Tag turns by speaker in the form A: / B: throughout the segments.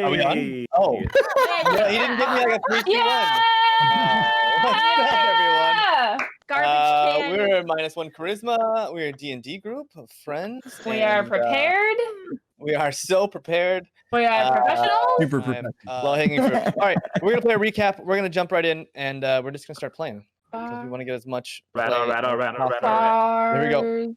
A: Are we on? Oh. No, he didn't give me like a 3, 2, 1. What's up, everyone?
B: Garbage can.
A: We're MinusOneCHarisma. We're a D&D group of friends.
B: We are prepared.
A: We are so prepared.
B: We are professionals.
C: Super professional.
A: Low-hanging fruit. All right, we're going to play a recap. We're going to jump right in, and we're just going to start playing. Because we want to get as much
D: Rattle.
A: Here we go.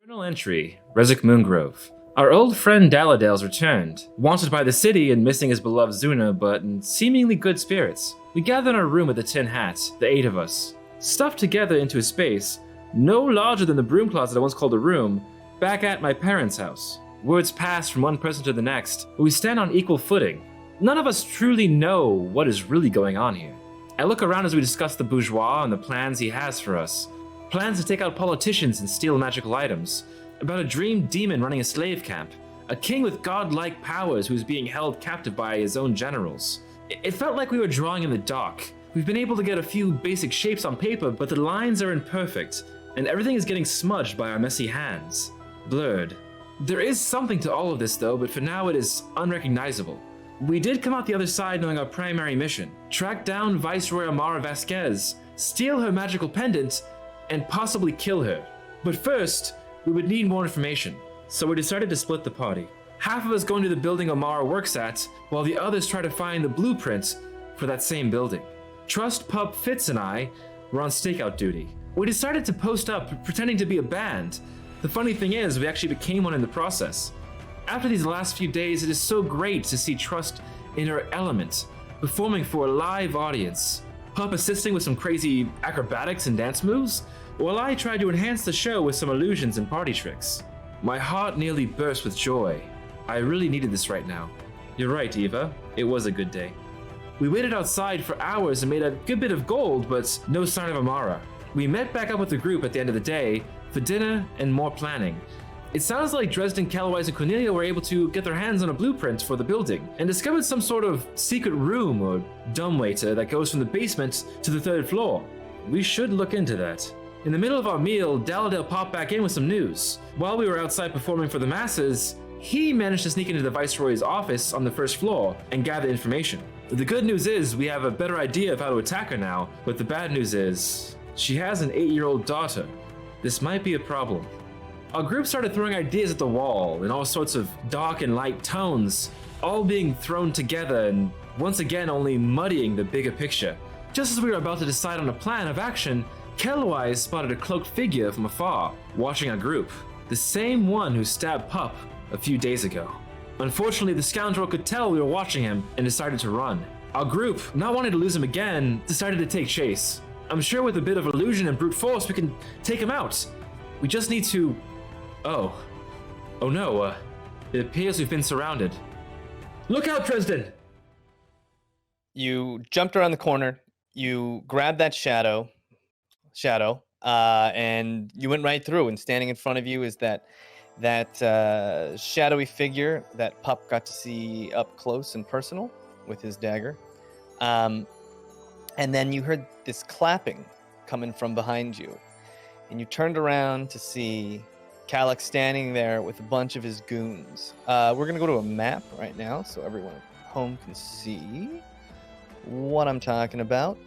D: Journal entry, Rezik Moongrove. Our old friend Daladale's returned, wanted by the city and missing his beloved Zuna, but in seemingly good spirits. We gathered in our room at the Tin Hat, the 8 of us, stuffed together into a space no larger than the broom closet I once called a room, back at my parents' house. Words pass from one person to the next, but we stand on equal footing. None of us truly know what is really going on here. I look around as we discuss the bourgeois and the plans he has for us. Plans to take out politicians and steal magical items. About a dream demon running a slave camp. A king with godlike powers who is being held captive by his own generals. It felt like we were drawing in the dark. We've been able to get a few basic shapes on paper, but the lines are imperfect, and everything is getting smudged by our messy hands. Blurred. There is something to all of this though, but for now it is unrecognizable. We did come out the other side knowing our primary mission. Track down Viceroy Amara Vasquez, steal her magical pendant, and possibly kill her. But first, we would need more information, so we decided to split the party. Half of us going to the building Amara works at, while the others try to find the blueprint for that same building. Trust Pup Fitz and I were on stakeout duty. We decided to post up pretending to be a band. The funny thing is, we actually became one in the process. After these last few days, it is so great to see Trust in her element, performing for a live audience. Pup assisting with some crazy acrobatics and dance moves, while I tried to enhance the show with some illusions and party tricks. My heart nearly burst with joy. I really needed this right now. You're right, Eva. It was a good day. We waited outside for hours and made a good bit of gold, but no sign of Amara. We met back up with the group at the end of the day for dinner and more planning. It sounds like Dresden, Callowise, and Cornelia were able to get their hands on a blueprint for the building and discovered some sort of secret room or dumbwaiter that goes from the basement to the 3rd floor. We should look into that. In the middle of our meal, Daladale popped back in with some news. While we were outside performing for the masses, he managed to sneak into the Viceroy's office on the 1st floor and gather information. The good news is we have a better idea of how to attack her now, but the bad news is she has an 8-year-old daughter. This might be a problem. Our group started throwing ideas at the wall in all sorts of dark and light tones, all being thrown together and once again only muddying the bigger picture. Just as we were about to decide on a plan of action, Callowise spotted a cloaked figure from afar, watching our group. The same one who stabbed Pup a few days ago. Unfortunately, the scoundrel could tell we were watching him and decided to run. Our group, not wanting to lose him again, decided to take chase. I'm sure with a bit of illusion and brute force we can take him out. We just need to... Oh no, it appears we've been surrounded. Look out, Dresden!
A: You jumped around the corner, you grabbed that shadow, and you went right through, and standing in front of you is that shadowy figure that Pup got to see up close and personal with his dagger. And then you heard this clapping coming from behind you, and you turned around to see Calic standing there with a bunch of his goons. We're going to go to a map right now so everyone at home can see what I'm talking about.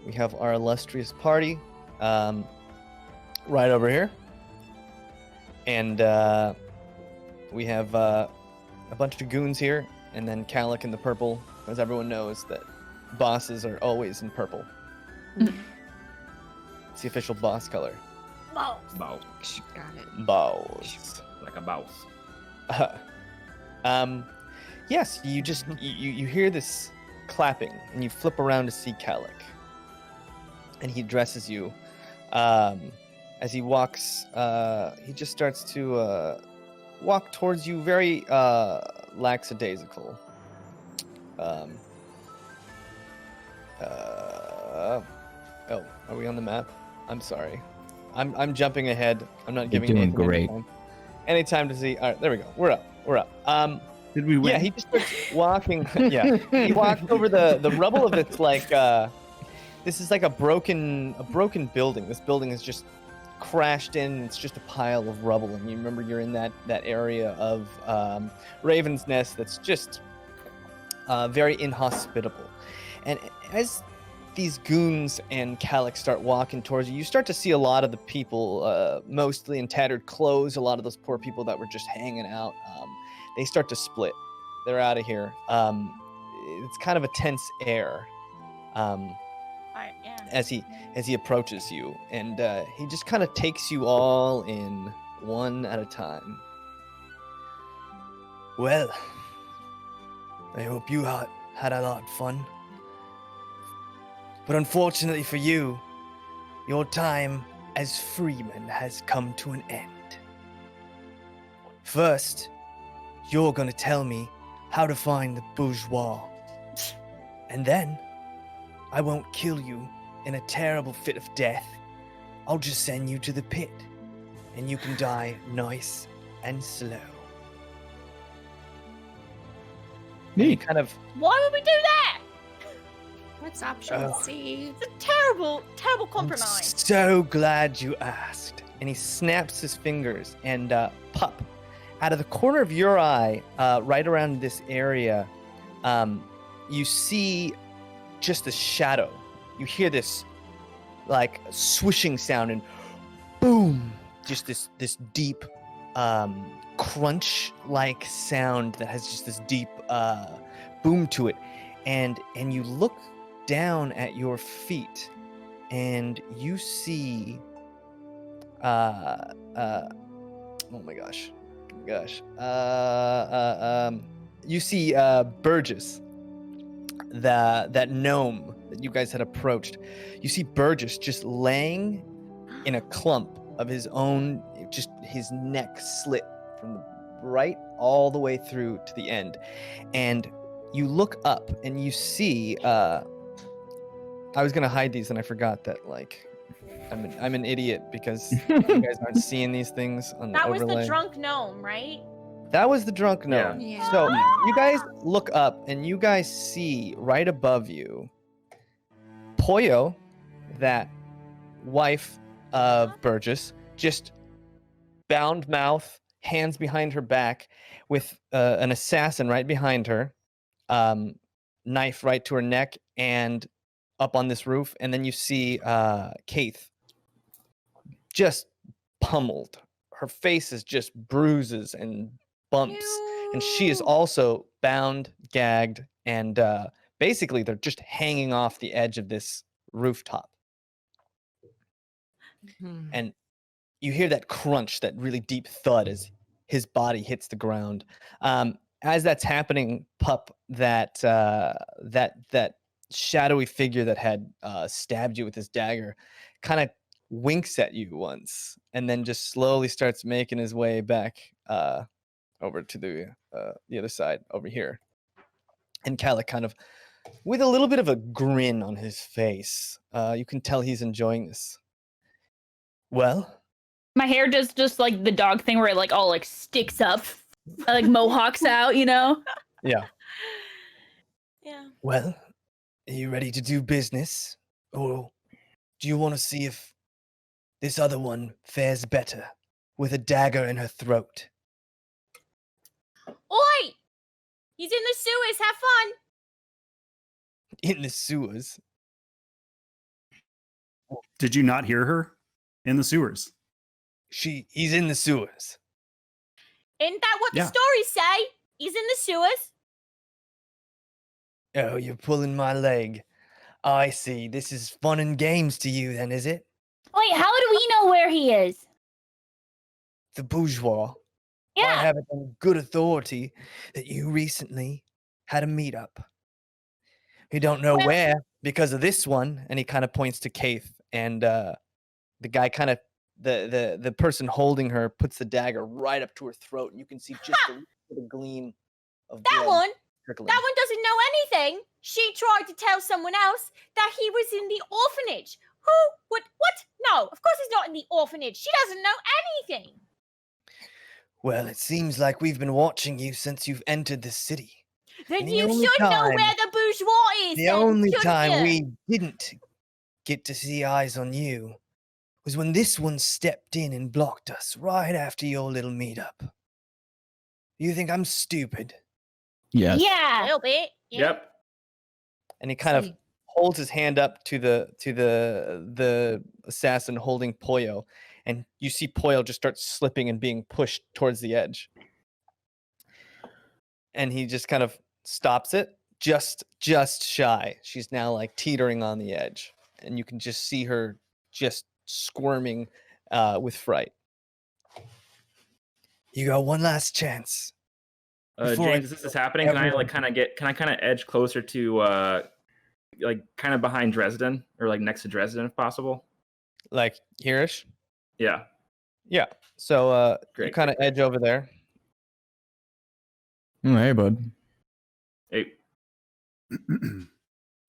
A: We have our illustrious party right over here. And we have a bunch of goons here, and then Calic in the purple, as everyone knows that bosses are always in purple. It's the official boss color.
B: Bows.
D: Bow.
B: Got it.
A: Bows.
D: Like a bow.
A: Yes, you just you hear this clapping, and you flip around to see Calic, and he addresses you. As he walks, he just starts to walk towards you, very lackadaisical. Oh, are we on the map? I'm sorry. I'm jumping ahead. I'm not giving
C: You're doing
A: Nathan
C: great.
A: any time to see. All right, there we go. We're up.
C: Did we win?
A: Yeah, he just starts walking. Yeah, he walks over the rubble of it's like this is like a broken building. This building is just crashed in. It's just a pile of rubble, and you remember you're in that area of Raven's Nest that's just very inhospitable. And as these goons and Calic start walking towards you, you start to see a lot of the people, mostly in tattered clothes. A lot of those poor people that were just hanging out. They start to split. They're out of here. It's kind of a tense air. As he approaches you, and he just kind of takes you all in one at a time. Well, I hope you had a lot of fun. But unfortunately for you, your time as freeman has come to an end. First, you're gonna tell me how to find the bourgeois. And then, I won't kill you in a terrible fit of death. I'll just send you to the pit, and you can die nice and slow.
C: Neat.
A: Kind of.
B: Why would we do that?
E: What's option C?
B: It's a terrible, terrible compromise.
A: So glad you asked. And he snaps his fingers, and Pup, out of the corner of your eye, right around this area, you see just a shadow. You hear this like swishing sound, and boom, just this deep crunch like sound that has just this deep boom to it. And you look down at your feet, and you see oh my gosh you see Burgess, that gnome that you guys had approached. You see Burgess just laying in a clump of his own, just his neck slit from the right all the way through to the end. And you look up and you see I was gonna hide these and I forgot that, like, I'm an idiot because you guys aren't seeing these things on the
B: That
A: overlay.
B: was the drunk gnome, right?
A: That was the drunk gnome.
E: Yeah.
A: So you guys look up and you guys see right above you Poyo, that wife of Burgess, just bound mouth, hands behind her back, with an assassin right behind her, knife right to her neck, and up on this roof. And then you see Kaith, just pummeled. Her face is just bruises and bumps. And she is also bound, gagged, and basically they're just hanging off the edge of this rooftop. And you hear that crunch, that really deep thud as his body hits the ground. As that's happening, Pup, that shadowy figure that had stabbed you with his dagger kind of winks at you once, and then just slowly starts making his way back over to the other side over here. And Calic, kind of with a little bit of a grin on his face, you can tell he's enjoying this. Well,
F: My hair does just like the dog thing where it like all like sticks up, like mohawks out, you know?
A: yeah.
B: Yeah.
A: Well, are you ready to do business? Or do you want to see if this other one fares better with a dagger in her throat?
B: Oi! He's in the sewers. Have fun.
A: In the sewers?
C: Did you not hear her? In the sewers.
A: He's in the sewers.
B: Isn't that what
C: Yeah.
B: the stories say? He's in the sewers.
A: Oh, you're pulling my leg. I see. This is fun and games to you then, is it?
F: Wait, how do we know where he is?
A: The bourgeois. I
F: Yeah.
A: have it on good authority that you recently had a meetup. You don't know
F: Well-
A: where because of this one, and he kind of points to Kaith, and the guy kind of the person holding her puts the dagger right up to her throat, and you can see just a little gleam of
B: That
A: blood
B: one.
A: trickling.
B: That one doesn't know anything. She tried to tell someone else that he was in the orphanage. Who would? What? No, of course he's not in the orphanage. She doesn't know anything.
A: Well, it seems like we've been watching you since you've entered the city.
B: Then
A: The
B: you
A: only
B: should know
A: time-
B: where the bourgeois is.
A: The
B: then,
A: only
B: shouldn't
A: time
B: you?
A: we didn't get to see eyes on you was when this one stepped in and blocked us right after your little meetup. You think I'm stupid?
G: Yes.
B: A
F: Yeah.
B: little bit. Yeah.
D: Yep.
A: And he kind of holds his hand up to the assassin holding Pollo, and you see Pollo just start slipping and being pushed towards the edge. And he just kind of stops it just shy. She's now like teetering on the edge, and you can just see her just squirming with fright. You got one last chance. Before
D: James, as this is happening, can I kind of edge closer to like kind of behind Dresden or like next to Dresden if possible?
A: Like hereish?
D: Yeah.
A: Yeah. So you
D: Great,
A: kind of edge over there.
G: Oh, hey, bud.
D: Hey,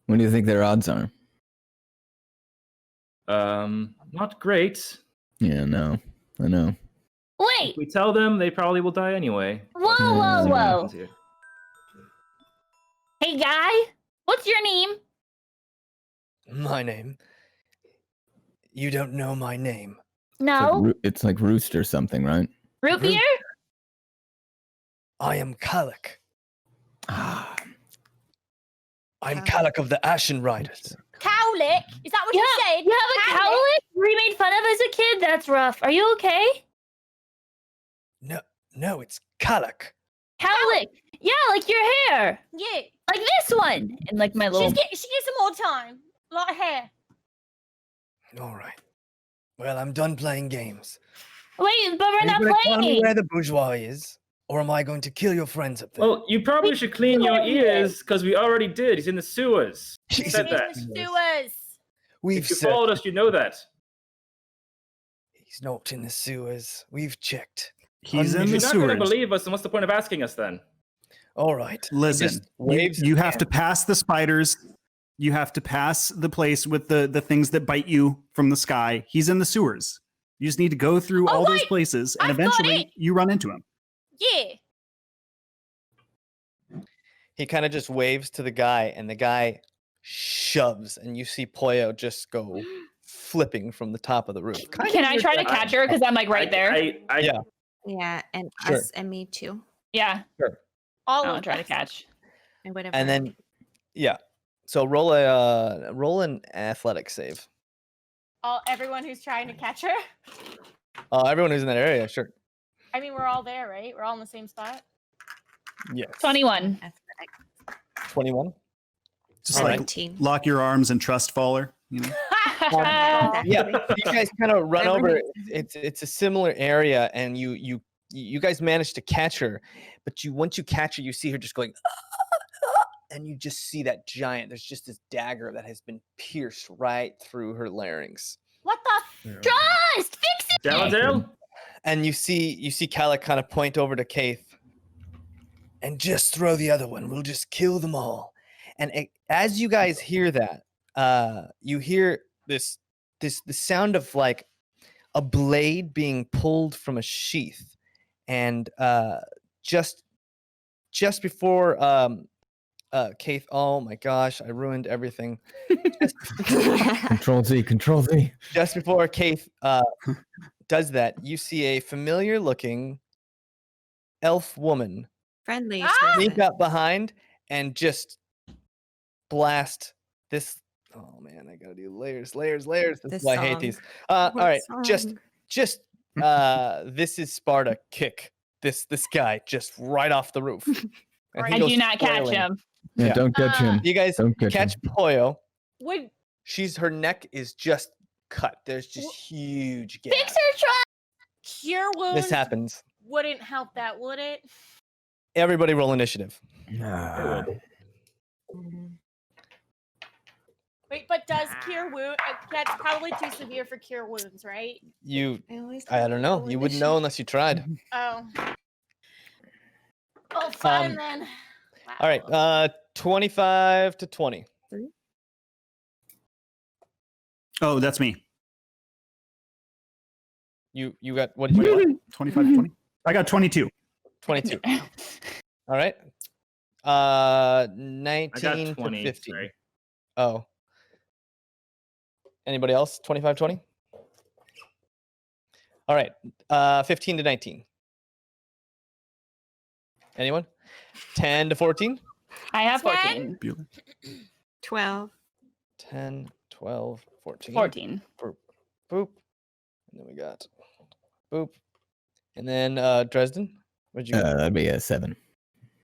G: What do you think their odds are?
D: not great.
G: Yeah, no. I know.
F: Wait.
D: If we tell them, they probably will die anyway.
F: Whoa,
D: But
F: whoa,
D: let's see what
F: whoa.
D: happens here.
F: Hey, guy. What's your name?
A: My name. You don't know my name.
F: No.
G: It's like Roost or something, right?
F: Root beer?
A: I am Kalak.
G: Ah,
A: I'm Kalak of the Ashen Riders.
B: Cowlick? Is that what you said?
F: You have a cowlick? We made fun of as a kid? That's rough. Are you okay?
A: No, it's Kalak.
F: Cowlick. Yeah, like your hair.
B: Yeah.
F: Like this one. And like my little...
B: She gets some more time. A lot of hair.
A: All right. Well, I'm done playing games.
F: Wait, but we're
A: Are
F: not
A: you gonna tell me
F: playing.
A: where the bourgeois is, or am I going to kill your friends up there?
D: Well, you probably should clean your ears because we already did. He's in the sewers. You
A: He's
D: said
A: in
D: that.
B: The sewers.
A: We've
D: If you
A: said
D: followed us, you know that.
A: he's not in the sewers. We've checked.
C: He's in
D: If
C: the
D: you're not going to
C: sewers.
D: believe us, then what's the point of asking us then?
A: All right. He
C: Listen,
A: just waves
C: you
A: his
C: have to
A: hand.
C: pass the spiders. You have to pass the place with the things that bite you from the sky. He's in the sewers. You just need to go through all those
B: wait,
C: places, and
B: I've got
C: eventually
B: it.
C: you run into him.
B: Yeah.
A: He kind of just waves to the guy, and the guy shoves, and you see Pollo just go flipping from the top of the roof.
F: Can I try to catch her? Because I'm like right there.
A: Yeah.
E: Yeah, and
A: Sure.
E: us and me too.
F: Yeah.
B: All
F: I'll
B: of
F: try to
B: us.
F: catch.
E: And whatever.
A: And then, yeah. So roll an athletic save.
B: Everyone who's trying to catch her.
A: Everyone who's in that area, sure.
B: I mean, we're all there, right? We're all in the same spot.
A: Yes.
F: 21.
A: 21.
C: Just
A: All
C: like
A: right.
E: 17.
C: lock your arms and trust faller. You know?
A: Yeah, you guys kind of run over. It's a similar area, and you guys managed to catch her, but once you catch her, you see her just going, and you just see that giant. There's just this dagger that has been pierced right through her larynx,
B: What the?
F: Just fix it.
D: Daladale?
A: and you see Kalak kind of point over to Kaith, and just throw the other one. We'll just kill them all. And as you guys hear that, you hear the sound of like a blade being pulled from a sheath, and just before Kaith, oh my gosh, I ruined everything.
G: Control Z, Control Z.
A: Just before Kaith does that, you see a familiar looking elf woman
E: Friendly.
A: sneak up behind and just blast this. Oh man, I gotta do layers. This
E: This
A: is why I hate
E: song.
A: these. All right, just
E: song.
A: this is Sparta kick this guy just right off the roof. And he
F: I
A: goes
F: do not catch
A: flailing.
F: him.
G: Yeah,
A: Yeah.
G: don't catch him.
A: You guys
G: Don't catch
A: catch
G: him.
A: Pollo.
B: Would
A: Her neck is just cut. There's just huge gaps.
F: Fix her truck.
B: cure wounds
A: This happens.
B: wouldn't help that, would it?
A: Everybody roll initiative.
G: Ah.
B: Wait, but does cure wound? That's probably too severe for cure wounds, right?
A: I don't know. You wouldn't know unless you tried.
B: Oh. Oh, fine then. Wow.
A: All right, 25 to 20.
C: Oh, that's me.
A: You got what did you get?
C: 25 to 20. I got 22.
A: 22. All right.
D: I
A: 19
D: got 20.
A: to 15.
D: Sorry.
A: Oh. Anybody else? 25, 20? All right. 15 to 19. Anyone? 10 to 14?
F: I have
B: 10.
F: 14.
E: 12.
A: 10, 12, 14.
F: 14.
A: Boop. Boop. And then we got boop. And then Dresden. What'd you get?
G: That'd be a 7.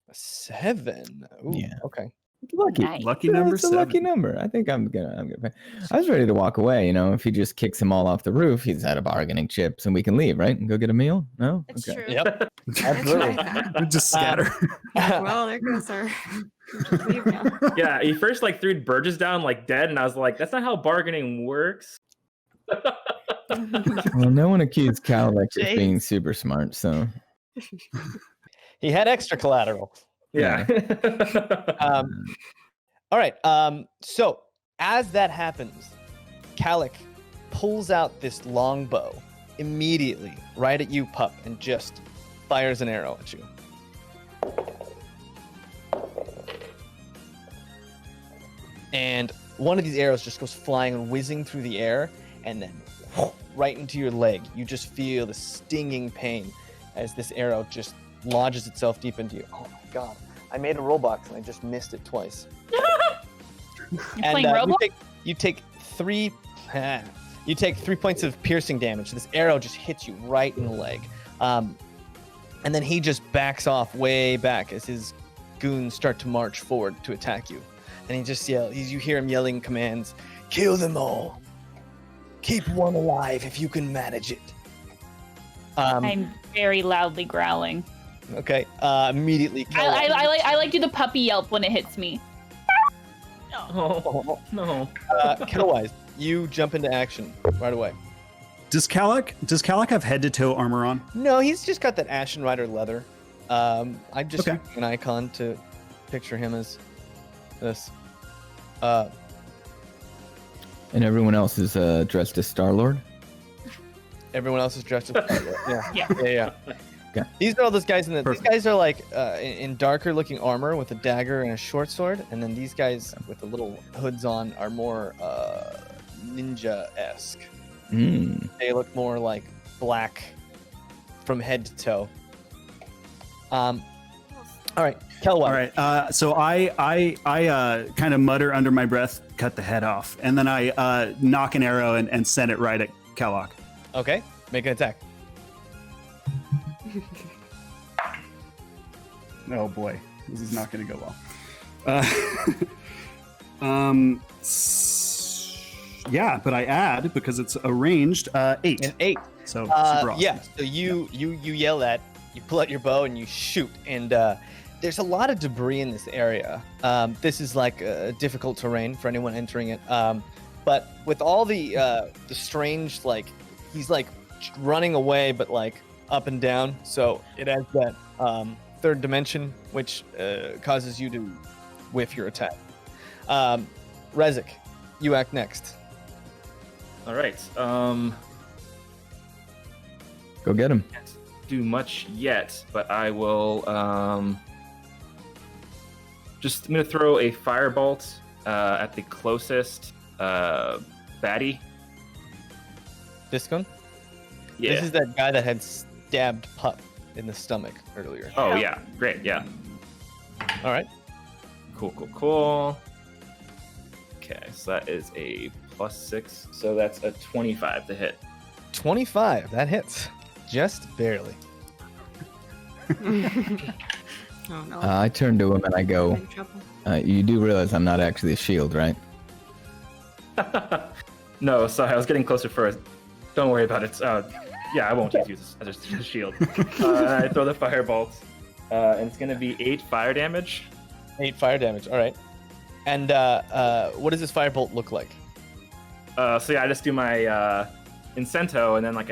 A: A 7. Ooh,
G: Yeah.
A: okay.
G: Lucky.
F: Nice.
C: Lucky number
G: It's a
C: 7.
G: lucky number. I think I'm gonna. I was ready to walk away. If he just kicks them all off the roof, he's out of bargaining chips, and we can leave, right? And go get a meal. No,
B: It's
G: okay.
B: true.
A: Yep.
E: That's
A: Absolutely.
E: what I thought.
C: We just scatter.
E: Well, there goes our. Just leave now.
D: Yeah, he first like threw Burgess down like dead, and I was like, that's not how bargaining works.
G: Well, no one accused Cadillac of
E: Jaymes.
G: being super smart, so
A: He had extra collateral.
D: Yeah.
A: All right. So as that happens, Calic pulls out this longbow immediately right at you, Pup, and just fires an arrow at you. And one of these arrows just goes flying and whizzing through the air, and then right into your leg. You just feel the stinging pain as this arrow just lodges itself deep into you. Oh my god. I made a roll box and I just missed it twice.
F: You're playing
A: you
F: Roblox?
A: take 3 you take 3 points of piercing damage. This arrow just hits you right in the leg. And then he just backs off way back as his goons start to march forward to attack you. And he just yells, you hear him yelling commands, kill them all. Keep one alive if you can manage it.
F: I'm very loudly growling.
A: Okay. Immediately.
F: I like do the puppy yelp when it hits me.
D: Oh, no.
A: Killwise, you jump into action right away.
C: Does Calic have head to toe armor on?
A: No, he's just got that Ashen Rider leather. I'm just
C: Okay.
A: using an icon to picture him as this.
G: and everyone else is dressed as Star-Lord.
A: Everyone else is dressed as yeah.
F: Yeah.
G: Okay.
A: These are all those guys in the.
C: Perfect.
A: These guys are like in darker looking armor with a dagger and a short sword, and then these guys with the little hoods on are more ninja-esque.
G: Mm.
A: They look more like black from head to toe. All right, Kelwai.
C: All right. So I kind of mutter under my breath, cut the head off, and then I knock an arrow and send it right at Calic.
A: Okay, make an attack.
C: Oh boy, this is not going to go well. Yeah, but I add because it's a ranged 8.
A: An 8.
C: So super awesome.
A: Yeah. So you yell that, you pull out your bow and you shoot, and there's a lot of debris in this area. This is like difficult terrain for anyone entering it. But with all the strange, like he's like running away, but like up and down. So it adds that third dimension, which causes you to whiff your attack. Rezik, you act next.
D: All right.
G: Go get him.
D: Can't do much yet, but I will I'm gonna throw a firebolt at the closest baddie.
A: This one?
D: Yeah.
A: This is that guy that had stabbed Pup in the stomach earlier.
D: Oh yeah, great. Yeah.
A: All right.
D: Cool. Okay, so that is a +6, so that's a 25 to hit.
A: 25. That hits. Just barely.
E: Oh no.
G: I turn to him and I go,
E: I'm in trouble.
G: you do realize I'm not actually a shield, right?
D: No, sorry, I was getting closer first. Don't worry about it. Yeah, I won't just use this as a shield. I throw the firebolt, and it's gonna be 8 fire damage.
A: 8 fire damage. All right. And what does this firebolt look like?
D: So yeah, I just do my Incento, and then like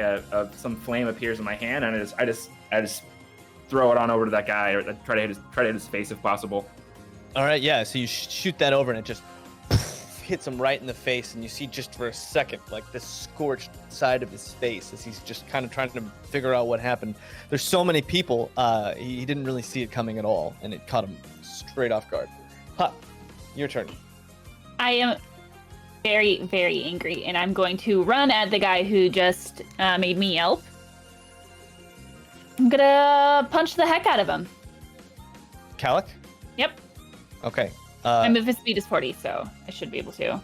D: some flame appears in my hand, and I just throw it on over to that guy, or try to hit his face if possible.
A: All right. Yeah. So you shoot that over, and it just hits him right in the face, and you see just for a second like this scorched side of his face as he's just kind of trying to figure out what happened. There's so many people, he didn't really see it coming at all, and it caught him straight off guard. Huh. Your turn.
F: I am very, very angry, and I'm going to run at the guy who just made me yelp. I'm gonna punch the heck out of him.
A: Calic?
F: Yep.
A: Okay.
F: My movement speed is 40, so I should be able to.
A: All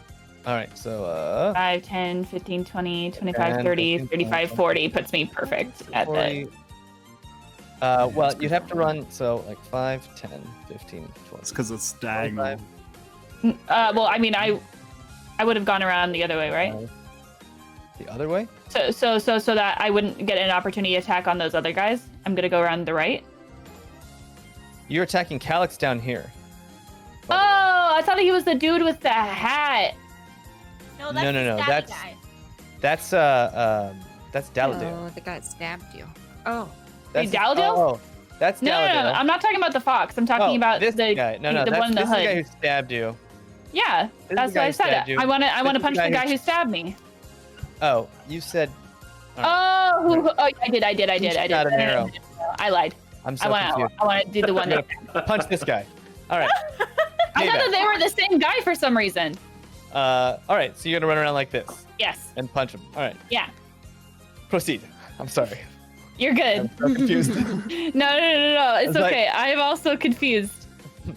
A: right, so
F: 5, 10, 15, 20, 25,
A: 10,
F: 30,
A: 15,
F: 35, 40 puts me perfect at the...
A: 40. Well, you'd have to run, so like 5, 10, 15, 20.
C: It's because it's diagonal.
A: 25.
F: well, I mean, I would have gone around the other way, right?
A: The other way?
F: So that I wouldn't get an opportunity attack on those other guys. I'm gonna go around the right.
A: You're attacking Calyx down here.
F: Oh, I thought he was the dude with the hat.
B: No,
A: No, no, no,
B: the stabby
A: that's-
B: guy.
A: That's Daladale.
E: Oh, the guy stabbed you. Oh.
A: That's
F: Daladale?
A: Oh, that's
F: No,
A: Daladale.
F: I'm not talking about the fox. I'm talking about
A: this
F: the
A: guy. No,
F: the
A: that's
F: one in the
A: this is the guy
F: hood.
A: who stabbed you.
F: Yeah,
A: the
F: that's
A: guy
F: what I
A: who
F: said.
A: stabbed you.
F: I want to
A: This is
F: punch the guy who stabbed me.
A: Oh, you said.
F: Oh, I did.
A: Shot an arrow.
F: I lied.
A: I'm so
F: I
A: confused.
F: want to do the one that.
A: Punch this guy. All right.
F: I thought that
A: Payback.
F: they were the same guy for some reason.
A: All right. So you're gonna run around like this
F: Yes.
A: and punch him. All right.
F: Yeah.
A: Proceed. I'm sorry.
F: You're good.
A: I'm so confused.
F: No. It's
A: It's like-
F: okay. I'm also confused.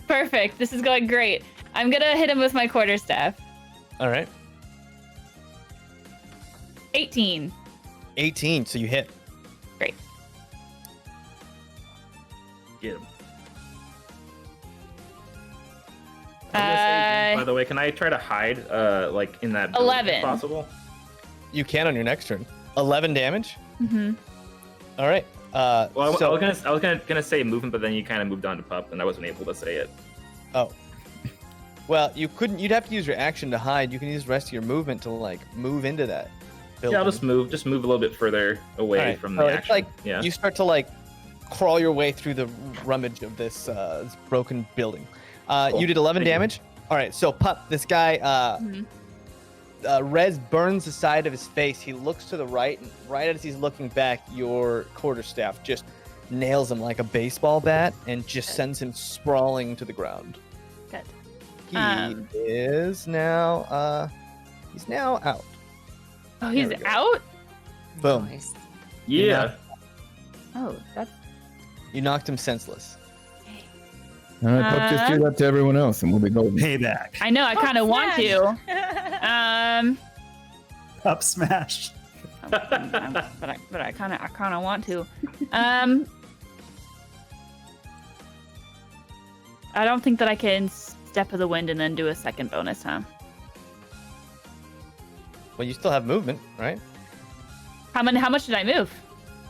F: Perfect. This is going great. I'm gonna hit him with my quarterstaff.
A: All right.
F: 18.
A: 18. So you hit.
F: Great.
D: Get him. I was gonna say,
F: Uh,
D: by the way, can I try to hide, like in that building if
F: 11.
D: possible?
A: You can on your next turn. 11 damage.
F: Mm-hmm.
A: All right.
D: Well,
A: so,
D: I was gonna say movement, but then you kind of moved on to pup, and I wasn't able to say it.
A: oh. Well, you couldn't. You'd have to use your action to hide. You can use the rest of your movement to like move into that building.
D: Yeah, I'll just move a little bit further away
A: All right,
D: from
A: so
D: the
A: it's
D: action.
A: like
D: yeah.
A: you start to like crawl your way through the rummage of this broken building.
D: Cool.
A: You did 11
D: Thank you.
A: damage. All right, so Pup, this guy, Rez burns the side of his face. He looks to the right, and right as he's looking back, your quarterstaff just nails him like a baseball bat and just sends him sprawling to the ground.
F: Good.
A: He is now, he's now out.
F: Oh, he's
A: There we go.
F: out?
A: Boom.
E: Nice.
D: Yeah.
F: Oh, that's
A: You knocked him senseless.
G: All right, Pup, just do that to everyone else, and we'll be golden.
C: Payback.
F: I know. I kind of want to.
C: Up smash.
F: But I kind of want to. I don't think that I can step of the wind and then do a second bonus, huh?
A: Well, you still have movement, right?
F: How much did I move?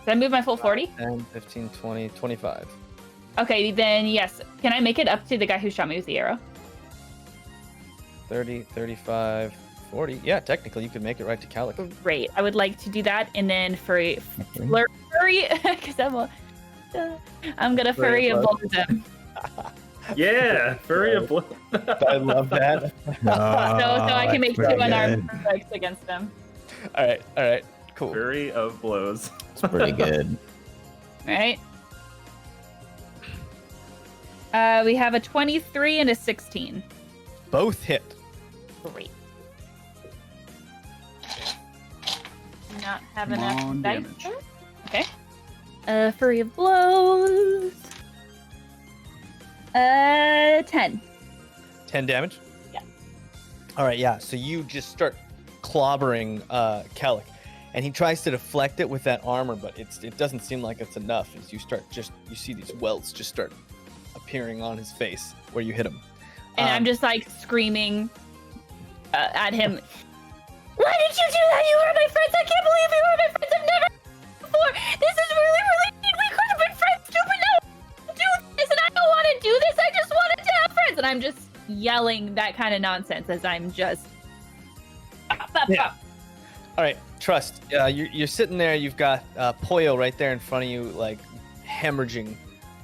F: Did I move my full 40?
A: 10, 15, 20, 25.
F: Okay, then yes. Can I make it up to the guy who shot me with the arrow?
A: 30, 35, 40. Yeah, technically you could make it right to Calic.
F: Great. I would like to do that, and then furry, because I'm gonna furry and blow them.
D: Yeah. Furry of blood.
A: I love that.
F: So I can make two
G: pretty
F: unarmed
G: good.
F: strikes against them.
A: All right, cool.
D: Furry of blows.
G: It's pretty good.
F: All right. We have a 23 and a 16.
A: Both hit.
F: Great. Do not have
C: Come
F: enough
C: on,
F: dice.
C: damage.
F: Okay. Flurry of blows. 10.
A: 10 damage?
F: Yeah.
A: All right, yeah. So you just start clobbering Calic, and he tries to deflect it with that armor, but it doesn't seem like it's enough. As you see these welts just start appearing on his face where you hit him.
F: And I'm just like screaming at him. Why did you do that? You were my friends. I can't believe you were my friends. I've never before. This is really, really neat. We could have been friends too, but no. Do this, and I don't want to do this. I just wanted to have friends. And I'm just yelling that kind of nonsense as I'm just.
A: Yeah. All right, Trust. You're sitting there. You've got Poyo right there in front of you, like hemorrhaging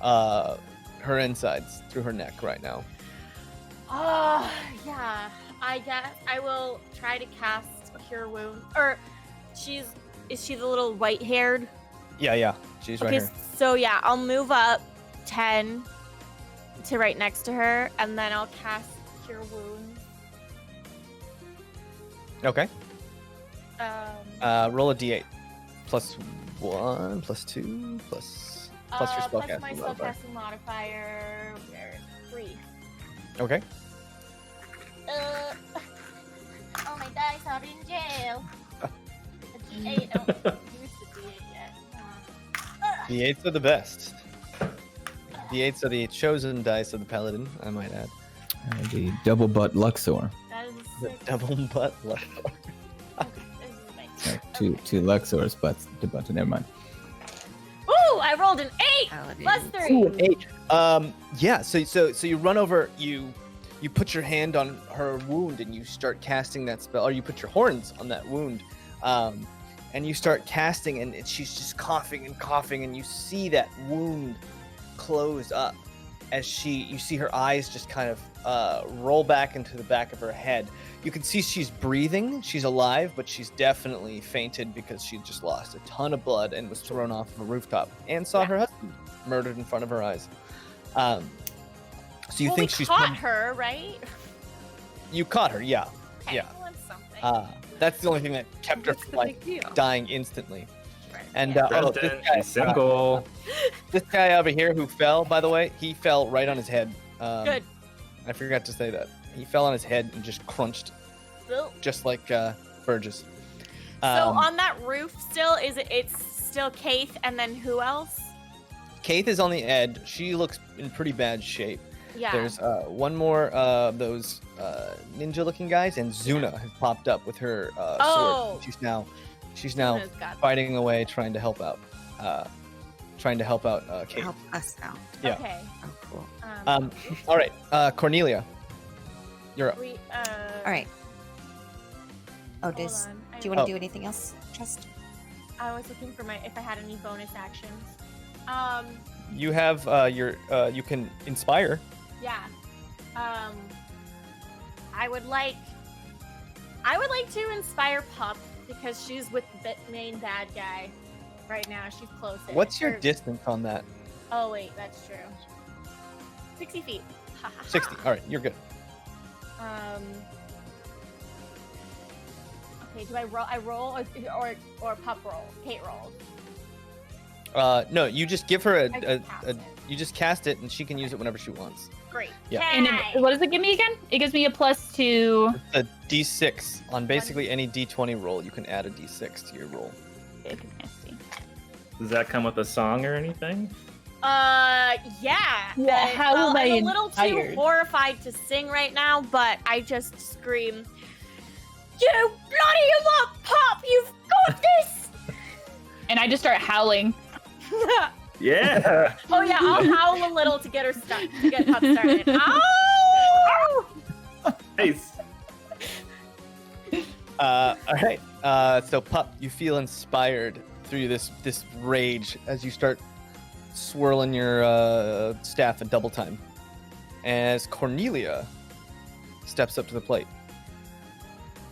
A: her insides through her neck right now.
B: Oh, yeah. I guess I will try to cast Cure Wound. Or is she the little white-haired?
A: Yeah. She's right
B: Okay,
A: here.
B: so yeah, I'll move up 10 to right next to her, and then I'll cast Cure Wounds.
A: Okay. Roll a d8. +1, +2, plus your
B: plus
A: spellcasting
B: my
A: modifier.
B: spellcasting modifier. Where? 3.
A: Okay.
B: Oh, my dice are in jail. A D8. I don't use the D8 yet.
A: The 8s are the best. The 8s are the chosen dice of the paladin, I might add.
G: The double butt Luxor.
B: That is a
A: The
B: 6.
A: double butt left.
B: Okay, this is my
G: Like two Luxor's butts to butt. Never mind.
B: Ooh, I rolled an 8
E: Paladin.
B: plus 3.
A: Ooh, an 8. Yeah. So you run over. You put your hand on her wound and you start casting that spell, or you put your horns on that wound, and you start casting, and she's just coughing, and you see that wound close up as you see her eyes just kind of roll back into the back of her head. You can see she's breathing, she's alive, but she's definitely fainted because she just lost a ton of blood and was thrown off of a rooftop and saw her husband murdered in front of her eyes. So you think
B: we
A: she's
B: caught her, right?
A: You caught her, yeah.
B: Okay,
A: Yeah.
B: well, that's something.
A: That's the only thing that kept her
E: What's
A: from
E: the
A: like
E: big deal?
A: dying instantly.
B: Right,
A: And
B: yeah.
D: President, she's single.
A: This guy over here who fell, by the way, he fell right on his head.
B: Good.
A: I forgot to say that. He fell on his head and just crunched,
B: So
A: just like Burgess.
B: on that roof still, it's still Kaith and then who else?
A: Kaith is on the edge. She looks in pretty bad shape.
B: Yeah.
A: There's one more of those ninja-looking guys, and Zuna has popped up with her
B: Oh.
A: sword. She's now
B: Zuna's got-
A: fighting away, trying to help out. Kaith.
E: Help us out.
A: Yeah.
B: Okay.
E: Oh, cool.
A: All right, Cornelia, you're up.
E: All right. Oh, do
B: Hold on.
E: you want to
A: Oh.
E: do anything else? Just
B: I was looking for if I had any bonus actions.
A: You have you can inspire.
B: Yeah. I would like to inspire Pup because she's with the main bad guy right now. She's closest.
A: What's your
B: Or-
A: distance on that?
B: Oh wait, that's true. 60 feet. Ha, ha, ha.
A: 60. All right, you're good.
B: Okay, do I roll? I roll or Pup rolls? Kate rolls.
A: No, you just give her
B: I just cast it.
A: you just cast it, and she can use it whenever she wants.
B: Great.
A: Yeah.
F: And
B: Yay!
F: what does it give me again? It gives me a +2.
A: It's a D6 on basically any D20 roll. You can add a D6 to your roll.
D: Does that come with a song or anything?
B: Yeah.
F: Yeah, how am I
B: I'm a little too
F: inspired?
B: horrified to sing right now, but I just scream, "You bloody up, Pop! You've got this!"
F: And I just start howling.
D: Yeah.
B: Oh yeah, I'll howl a little to get her stuck, to get Pup started. Ow!
D: Nice.
A: All right. So Pup, you feel inspired through this rage as you start swirling your staff at double time. As Cornelia steps up to the plate.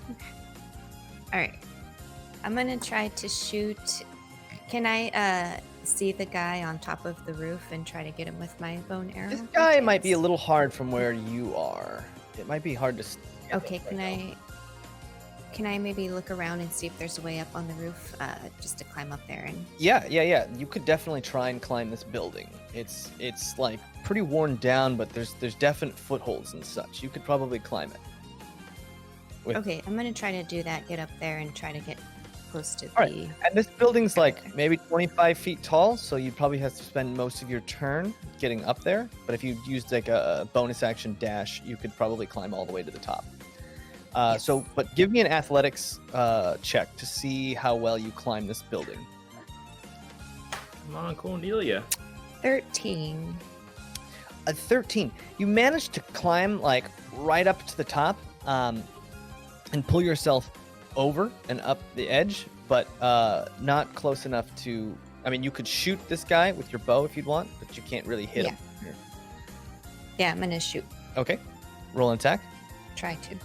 E: all right. I'm gonna try to shoot. Can I see the guy on top of the roof and try to get him with my bone arrow?
A: This
E: by
A: guy might be a
E: chance?
A: little hard from where you are. It might be hard to.
E: Okay, can I maybe look around and see if there's a way up on the roof, just to climb up there and
A: Yeah. You could definitely try and climb this building. It's like pretty worn down, but there's definite footholds and such. You could probably climb it. With-
E: Okay, I'm gonna try to do that, get up there and try to get close to
A: All right.
E: the
A: And this building's like maybe 25 feet tall, so you'd probably have to spend most of your turn getting up there. But if you used like a bonus action dash, you could probably climb all the way to the top.
E: Yes.
A: But give me an athletics check to see how well you climb this building.
D: Come on, Cornelia.
E: 13.
A: A 13. You managed to climb like right up to the top, and pull yourself over and up the edge, but not close enough to. I mean, you could shoot this guy with your bow if you'd want, but you can't really hit him.
E: Yeah, I'm gonna shoot.
A: Okay. Roll an attack.
E: Try to.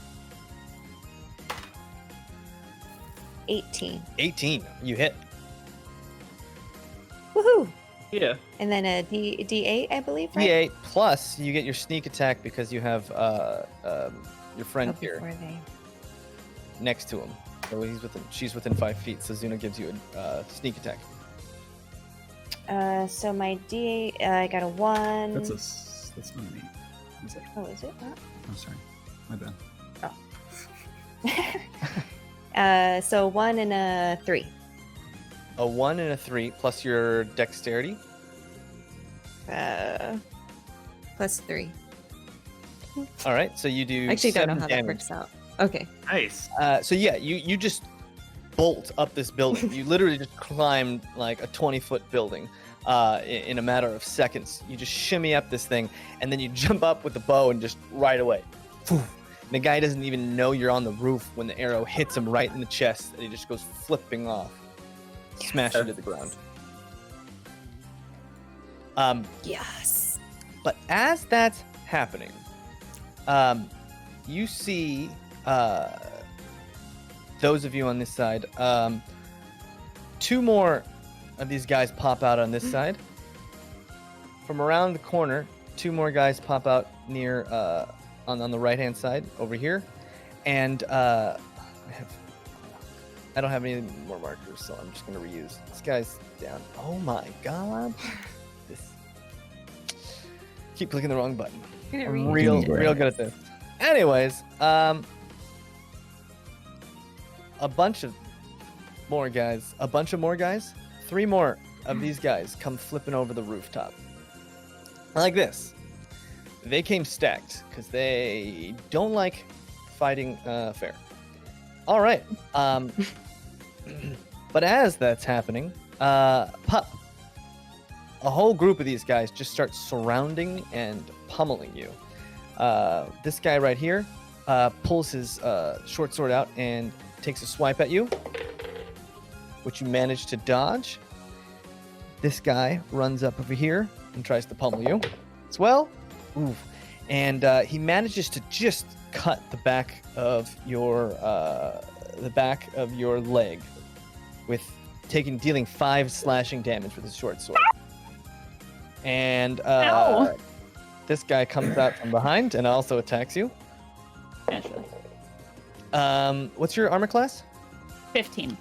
E: 18.
A: 18. You hit.
E: Woohoo!
D: Yeah.
E: And then a D8, I believe, right?
A: D8 plus you get your sneak attack because you have your friend
E: Oh,
A: here
E: before they...
A: next to him. So she's within 5 feet. So Zuna gives you a sneak attack.
E: So my D, I got a 1.
C: That's not me. Is it?
E: Oh, is it?
C: Oh, sorry. My bad.
E: So 1 and a 3.
A: A 1 and a 3 plus your dexterity.
E: Plus 3.
A: All right, so you do.
E: I actually don't know
A: 7
E: how
A: damage.
E: that works out. Okay.
C: Nice.
A: So yeah, you just bolt up this building. You literally just climbed like a 20-foot building in a matter of seconds. You just shimmy up this thing, and then you jump up with the bow and just right away. And the guy doesn't even know you're on the roof when the arrow hits him right in the chest, and he just goes flipping off, smashing to the ground.
E: Yes.
A: But as that's happening, you see those of you on this side, 2 more of these guys pop out on this side. From around the corner, 2 more guys pop out near on the right hand side over here, and I don't have any more markers, so I'm just gonna reuse. This guy's down. Oh my god! Keep clicking the wrong button. I'm real good at this. Anyways, a bunch of more guys. 3 more of these guys come flipping over the rooftop. Like this. They came stacked because they don't like fighting fair. All right. But as that's happening, Pup, a whole group of these guys just start surrounding and pummeling you. This guy right here pulls his short sword out and takes a swipe at you, which you manage to dodge. This guy runs up over here and tries to pummel you as well. Ooh. And he manages to just cut the back of your leg, with dealing 5 slashing damage with his short sword. And
F: Ow.
A: this guy comes out from behind and also attacks you.
F: Naturally.
A: What's your armor class?
F: 15.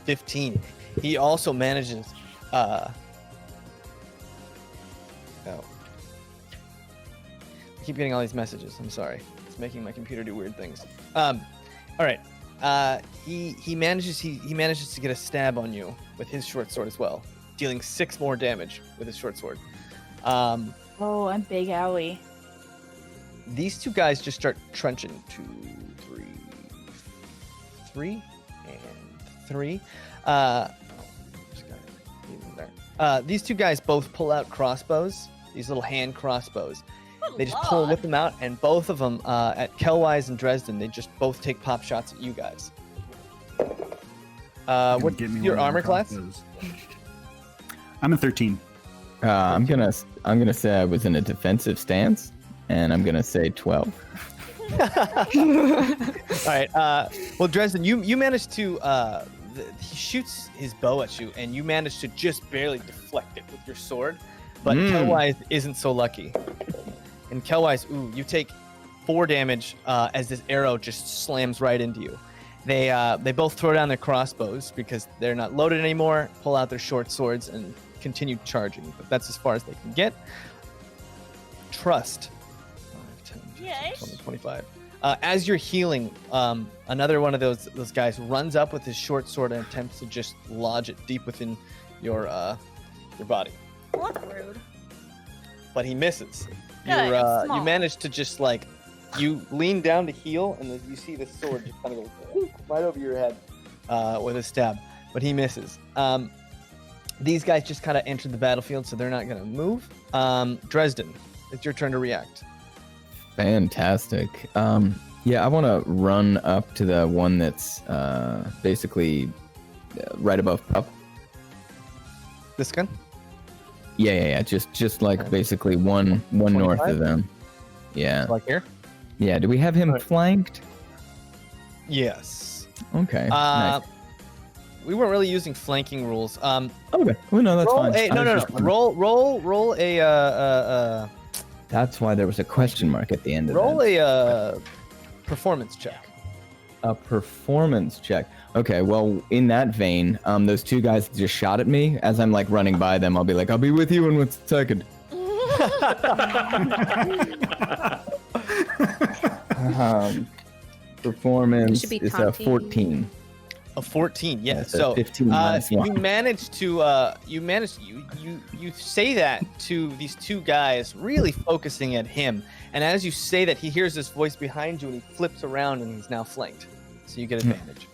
A: 15. He also manages. Oh. I keep getting all these messages. I'm sorry. It's making my computer do weird things. All right. He manages to get a stab on you with his short sword as well, dealing 6 more damage with his short sword.
F: Oh, I'm big owie.
A: These 2 guys just start trenching. 2, 3, and 3. These 2 guys both pull out crossbows, these little hand crossbows.
B: Good
A: They just
B: lord.
A: whip them out, and both of them at Kelwise and Dresden, they just both take pop shots at you guys. What's
C: Give me
A: your
C: one of
A: armor
C: the
A: class?
C: crossbows. I'm a 13.
G: I'm gonna say I was in a defensive stance, and I'm gonna say 12.
A: All right. Well, Dresden, you managed to. He shoots his bow at you, and you manage to just barely deflect it with your sword. But Kelwise isn't so lucky. And Kelwise, you take 4 damage as this arrow just slams right into you. They both throw down their crossbows because they're not loaded anymore, pull out their short swords, and continue charging. But that's as far as they can get. Trust. 5, 10, 15,
B: Yes?
A: 20, 25. As you're healing, another one of those guys runs up with his short sword and attempts to just lodge it deep within your body.
B: What rude.
A: But he misses.
B: Good,
A: You
B: small.
A: manage to just you lean down to heal, and then you see the sword just kind of go right over your head with a stab. But he misses. These guys just kind of entered the battlefield, so they're not going to move. Dresden, it's your turn to react.
G: Fantastic. Yeah, I want to run up to the one that's basically right above Pup.
A: This gun?
G: Yeah. Just like
A: Okay.
G: basically one
A: 25?
G: north of them. Yeah.
A: Like here?
G: Yeah. Do we have him
A: Alright.
G: flanked?
A: Yes.
G: Okay. Nice.
A: We weren't really using flanking rules.
G: Okay. Well, no, that's
A: Roll
G: fine.
A: a,
G: I
A: no.
G: was just wondering.
A: Roll a
G: That's why there was a question mark at the end of
A: roll
G: that.
A: a performance check.
G: A performance check. Okay, well, in that vein, those two guys just shot at me. As I'm like running by them, I'll be like, I'll be with you in 1 second. Performance
E: Should be
G: is a
E: taunting.
G: 14.
A: A 14, yeah.
G: That's a
A: So
G: 15 minus
A: you
G: 1.
A: managed to you say that to these two guys, really focusing at him. And as you say that, he hears this voice behind you, and he flips around, and he's now flanked. So you get advantage.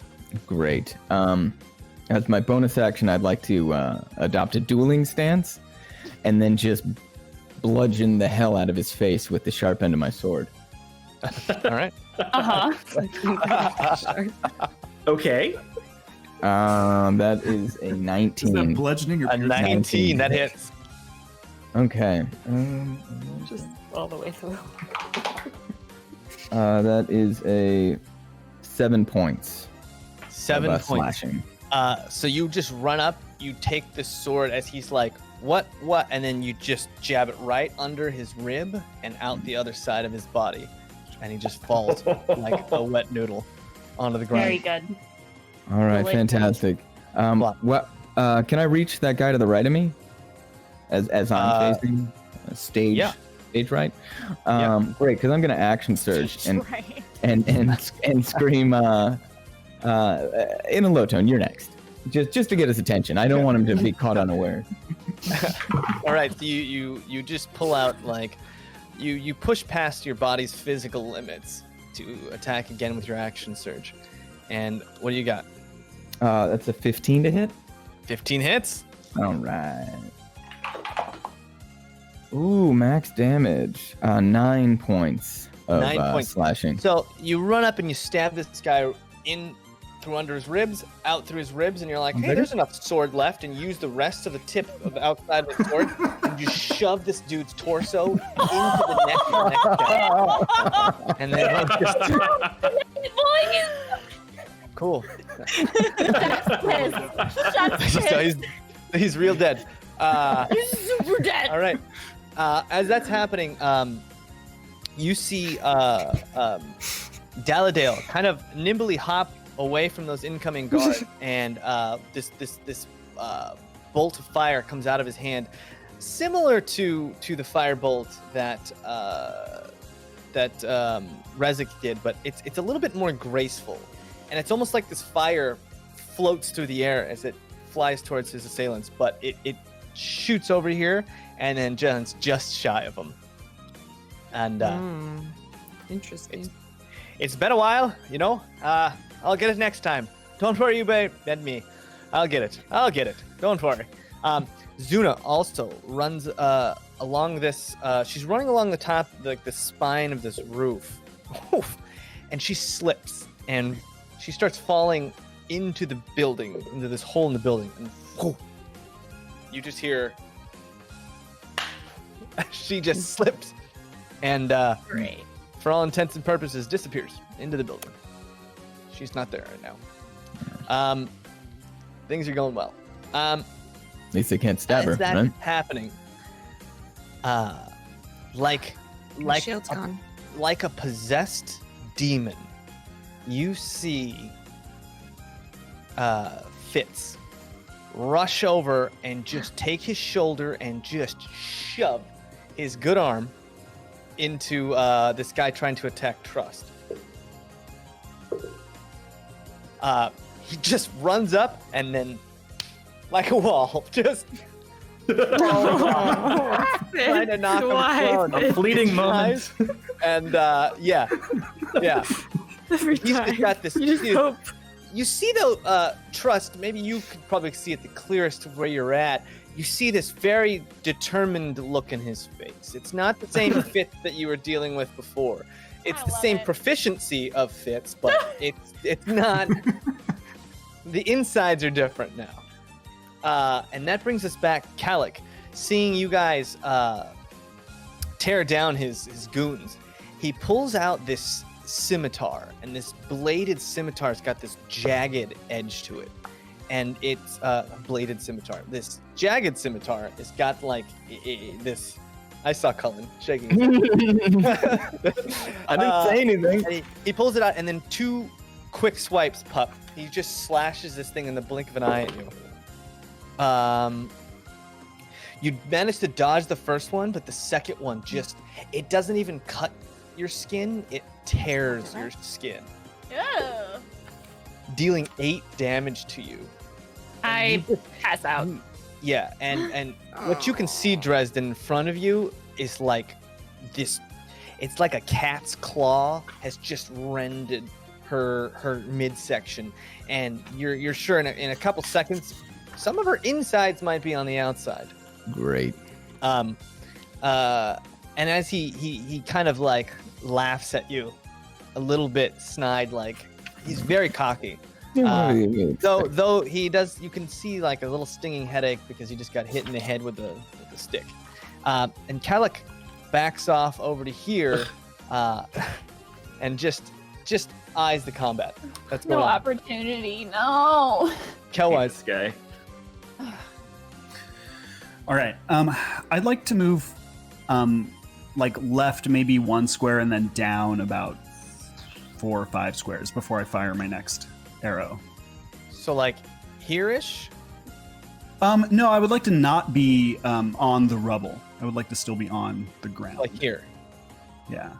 G: Great. As my bonus action, I'd like to adopt a dueling stance, and then just bludgeon the hell out of his face with the sharp end of my sword.
A: All right.
D: Okay.
G: That is a
C: Is that
G: 19.
C: bludgeoning or
A: A
C: piercing?
A: 19, that hits.
G: Okay.
E: Just all the way through.
G: That is a 7 points.
A: 7
G: of,
A: points.
G: slashing.
A: So you just run up, you take the sword as he's like, what? And then you just jab it right under his rib and out the other side of his body. And he just falls like a wet noodle onto the ground.
F: Very good.
G: All right,
F: Like-
G: fantastic. What? Can I reach that guy to the right of me? As I'm facing stage.
A: yeah.
G: Stage right.
A: Yeah.
G: Great, because I'm gonna action surge and
B: Right.
G: and scream in a low tone. You're next. Just to get his attention. I don't want him to be caught unaware.
A: All right, so you just pull out like you push past your body's physical limits to attack again with your action surge. And what do you got?
G: That's a 15 to hit.
A: 15 hits.
G: All right. Ooh, max damage. 9 points of
A: 9 points.
G: slashing.
A: So you run up and you stab this guy in through under his ribs, out through his ribs, and you're like, hey, there's enough sword left, and use the rest of the tip of the outside of the sword and you shove this dude's torso into the neck of the next guy. And then cool. So he's real dead.
B: He's super dead.
A: All right. As that's happening, you see Daladale kind of nimbly hop away from those incoming guards, and this bolt of fire comes out of his hand, similar to the firebolt that Rezik did, but it's a little bit more graceful, and it's almost like this fire floats through the air as it flies towards his assailants, but it shoots over here and then just shy of him. And
E: Interesting.
A: it's been a while, you know. I'll get it next time. Don't worry about me. I'll get it. Don't worry. Zuna also runs along this. She's running along the top, like the spine of this roof, and she slips and she starts falling into the building, into this hole in the building. And you just hear she just slips and
B: Great.
A: for all intents and purposes disappears into the building. She's not there right now. Things are going well.
G: At least they can't stab her,
A: As that's
G: right?
A: happening, like
E: My shield's gone.
A: like a possessed demon, you see Fitz rush over and just take his shoulder and just shove his good arm into this guy trying to attack Trust. He just runs up and then, like a wall, just trying to knock him prone.
D: A fleeting moment.
A: And yeah.
F: Every
A: He's
F: time.
A: just got this.
F: You just hope.
A: You see though, Trust, maybe you could probably see it the clearest of where you're at. You see this very determined look in his face. It's not the same Fitz that you were dealing with before. It's
B: I
A: the
B: love
A: same
B: it.
A: proficiency of Fitz, but it's not. The insides are different now. And that brings us back, Kalik, seeing you guys tear down his goons. He pulls out this scimitar, and this bladed scimitar's got this jagged edge to it. And it's a bladed scimitar. This jagged scimitar has got like this. I saw Cullen shaking his head.
G: I didn't say anything.
A: And he pulls it out, and then two quick swipes, Pup. He just slashes this thing in the blink of an eye at you. You managed to dodge the first one, but the second one it doesn't even cut your skin, it tears your skin,
B: Ugh.
A: dealing 8 damage to you.
F: I pass out.
A: Yeah, and what you can see, Dresden, in front of you is like this. It's like a cat's claw has just rended her midsection, and you're sure in a couple seconds, some of her insides might be on the outside.
G: Great.
A: And as he kind of like laughs at you, a little bit snide, like he's very cocky. Though he does, you can see like a little stinging headache because he just got hit in the head with the stick. And Kellic backs off over to here, and just eyes the combat. That's
F: No
A: going on.
F: opportunity. No.
A: Kelwise.
D: This guy.
C: All right. I'd like to move, like left maybe 1 square and then down about 4 or 5 squares before I fire my next arrow.
A: So like here-ish?
C: No, I would like to not be on the rubble. I would like to still be on the ground.
A: Like here.
C: Yeah.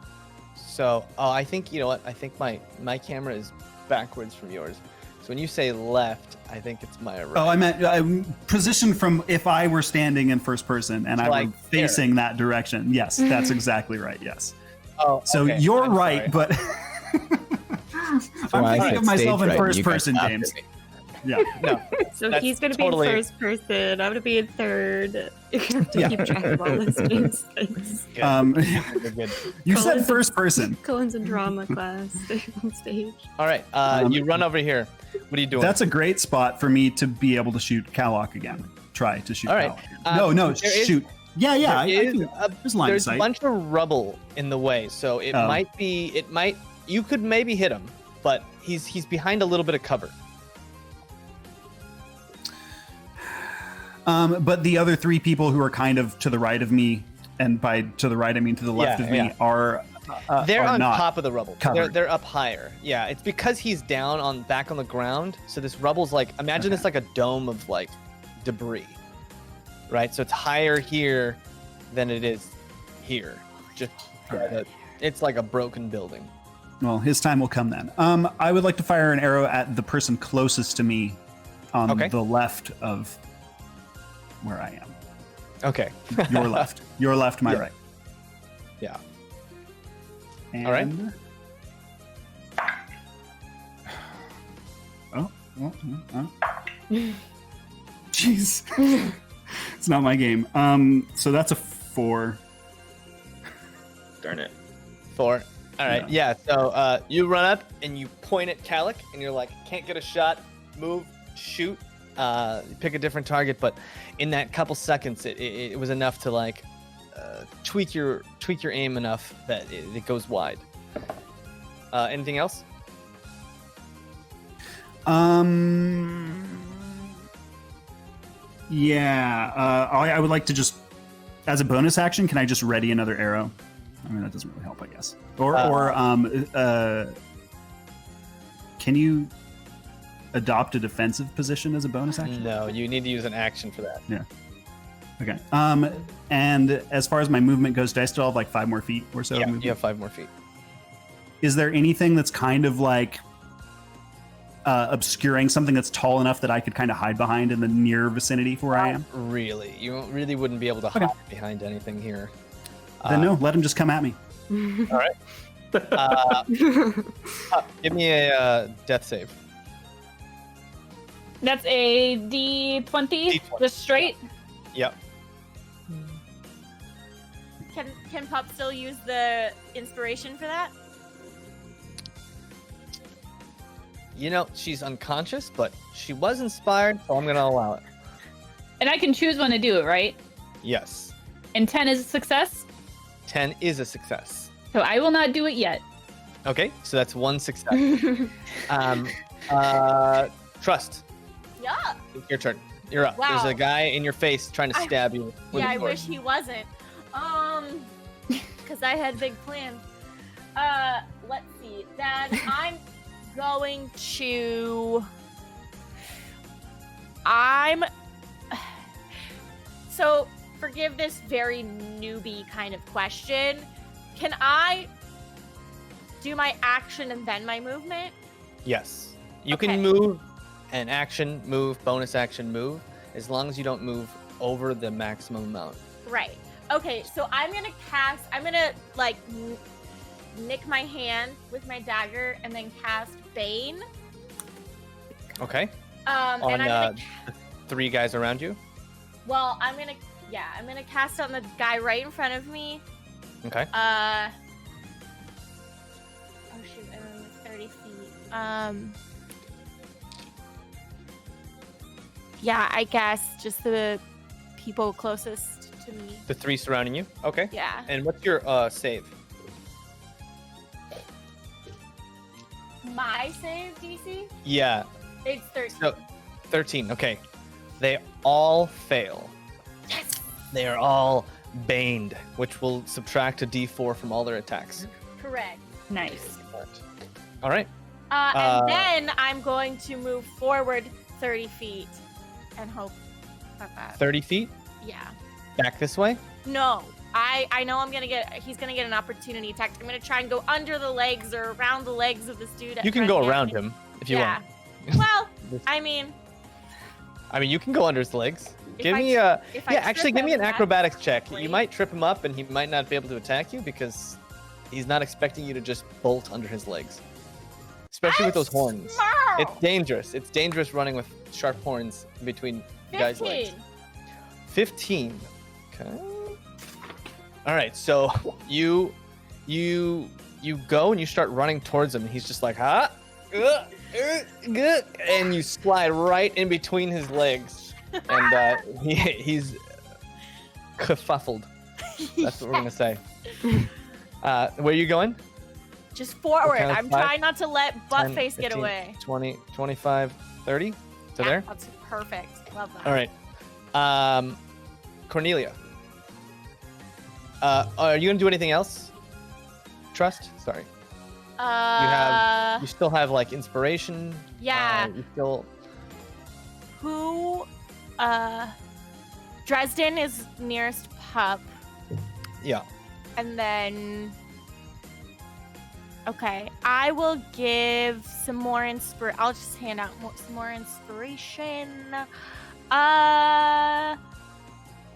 A: So, I think, you know what? I think my camera is backwards from yours. So when you say left, I think it's my right.
C: Oh, I meant position from if I were standing in first person and I
A: Like
C: were facing that direction. Yes, that's exactly right. Yes.
A: Oh,
C: So
A: okay.
C: you're
A: I'm
C: right,
A: sorry.
C: but I'm thinking of myself in first person, James. Yeah.
A: No.
E: So
A: That's
E: he's going to
A: totally-
E: be in first person. I'm going to be in third. You have to
C: Yeah.
E: keep track of all this games. Thanks.
A: Good. Good, good.
C: You said
E: Cullen's-
C: first person.
E: Cullen's in drama class on stage.
A: All right. You run over here. What are you doing?
C: That's a great spot for me to be able to shoot Kalok again. Try to shoot
A: All right.
C: Kalok. No,
A: there is-
C: shoot. Yeah, I
A: There is
C: can- there's
A: a,
C: line of
A: there's a
C: sight.
A: bunch of rubble in the way, so it
C: Oh.
A: might you could maybe hit him, but he's behind a little bit of cover.
C: But the other 3 people who are kind of to the right of me, and by to the right I mean to the left
A: Yeah,
C: of me,
A: yeah.
C: are
A: They're
C: are
A: on
C: not
A: top of the rubble.
C: covered.
A: They're up higher. Yeah, it's because he's down back on the ground. So this rubble's like, imagine
C: Okay.
A: it's like a dome of like debris, right? So it's higher here than it is here. Just it's like a broken building.
C: Well, his time will come then. I would like to fire an arrow at the person closest to me on
A: Okay.
C: the left of where I am.
A: Okay.
C: Your left. Your left, my
A: Yeah.
C: right.
A: Yeah.
C: And...
A: All right.
C: Oh. Jeez. It's not my game. So that's a 4.
D: Darn it.
A: 4. All right. Yeah. So you run up and you point at Kallik, and you're like, can't get a shot. Move. Shoot. Pick a different target, but in that couple seconds, it was enough to like tweak your aim enough that it goes wide. Anything else?
C: Yeah. I would like to just, as a bonus action, can I just ready another arrow? I mean, that doesn't really help, I guess. Or can you adopt a defensive position as a bonus action?
A: No, you need to use an action for that.
C: Yeah. Okay. And as far as my movement goes, do I still have like 5 more feet or so? of
A: Yeah,
C: movement?
A: you have 5 more feet.
C: Is there anything that's kind of like obscuring something that's tall enough that I could kind of hide behind in the near vicinity for where I am?
A: Really, you really wouldn't be able to hide behind anything here.
C: Then no, let him just come at me.
A: All right. Give me a death save.
F: That's a D20,
A: D20.
F: just straight.
A: Yep.
B: Can Pup still use the inspiration for that?
A: You know, she's unconscious, but she was inspired, so I'm going to allow it.
F: And I can choose when to do it, right?
A: Yes.
F: And 10 is a success,
A: 10 is a success.
F: so I will not do it yet.
A: Okay, so that's 1 success. Trust.
B: Yeah.
A: It's your turn. You're up.
B: Wow.
A: There's a guy in your face trying to stab you. With
B: Yeah,
A: a
B: I
A: sword.
B: wish he wasn't. Because I had big plans. Let's see. Then going to. So, forgive this very newbie kind of question. Can I do my action and then my movement?
A: Yes. You
B: Okay.
A: can move an action, move, bonus action, move, as long as you don't move over the maximum amount.
B: Right. Okay, so I'm gonna like nick my hand with my dagger and then cast Bane.
A: Okay.
B: And
A: On
B: I'm gonna
A: the 3 guys around you.
B: Well, I'm gonna cast it on the guy right in front of me.
A: Okay.
B: Oh shoot, I'm only 30 feet. Yeah, I guess just the people closest to me.
A: The 3 surrounding you. Okay.
B: Yeah.
A: And what's your save?
B: My save DC?
A: Yeah.
B: It's 13.
A: So 13. Okay. They all fail.
B: Yes.
A: They are all baned, which will subtract a d4 from all their attacks.
B: Correct.
F: Nice.
A: All right.
B: And then I'm going to move forward 30 feet and hope that.
A: 30 feet
B: Yeah.
A: back this way.
B: No. I know he's gonna get an opportunity attack. I'm gonna try and go under the legs or around the legs of this dude.
A: You can go around him if you want.
B: Well, I mean,
A: you can go under his legs.
B: If
A: Give
B: I
A: me
B: tr-
A: a
B: if I
A: actually
B: trip
A: give me
B: him,
A: an
B: that's
A: acrobatics check. You
B: great.
A: might trip him up and he might not be able to attack you because he's not expecting you to just bolt under his legs. Especially with those horns.
B: Smart.
A: It's dangerous. It's dangerous running with sharp horns between guys' legs. 15. Okay. All right. So you go and you start running towards him. And he's just like, good, and you slide right in between his legs, and he's kerfuffled. That's what we're gonna say. Where are you going?
B: Just forward.
A: Okay,
B: I'm
A: 5,
B: trying not to let
A: 10,
B: Buttface get
A: 15,
B: away.
A: 20, 25, 30. To
B: Yeah,
A: there.
B: That's perfect. Love that.
A: All right. Cornelia. Are you gonna do anything else? Trust? Sorry. You still have like inspiration.
B: Yeah.
A: You still.
B: Who? Dresden is nearest pup,
A: Yeah.
B: and then. Okay, I will give some more I'll just hand out some more inspiration.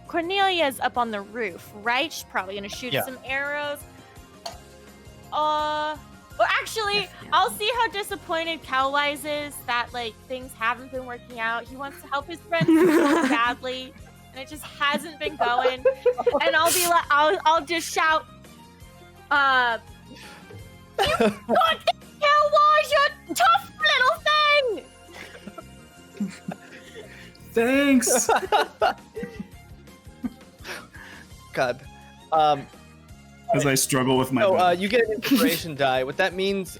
B: Cornelia's up on the roof, right? She's probably gonna shoot
A: Yeah.
B: some arrows. Well, actually, I'll see how disappointed Cowwise is that like things haven't been working out. He wants to help his friends so badly, and it just hasn't been going. And I'll be like, I'll just shout, "You got this, Cowwise, you tough little thing!"
C: Thanks.
A: God.
C: As I struggle with my.
A: So you get an inspiration die. What that means,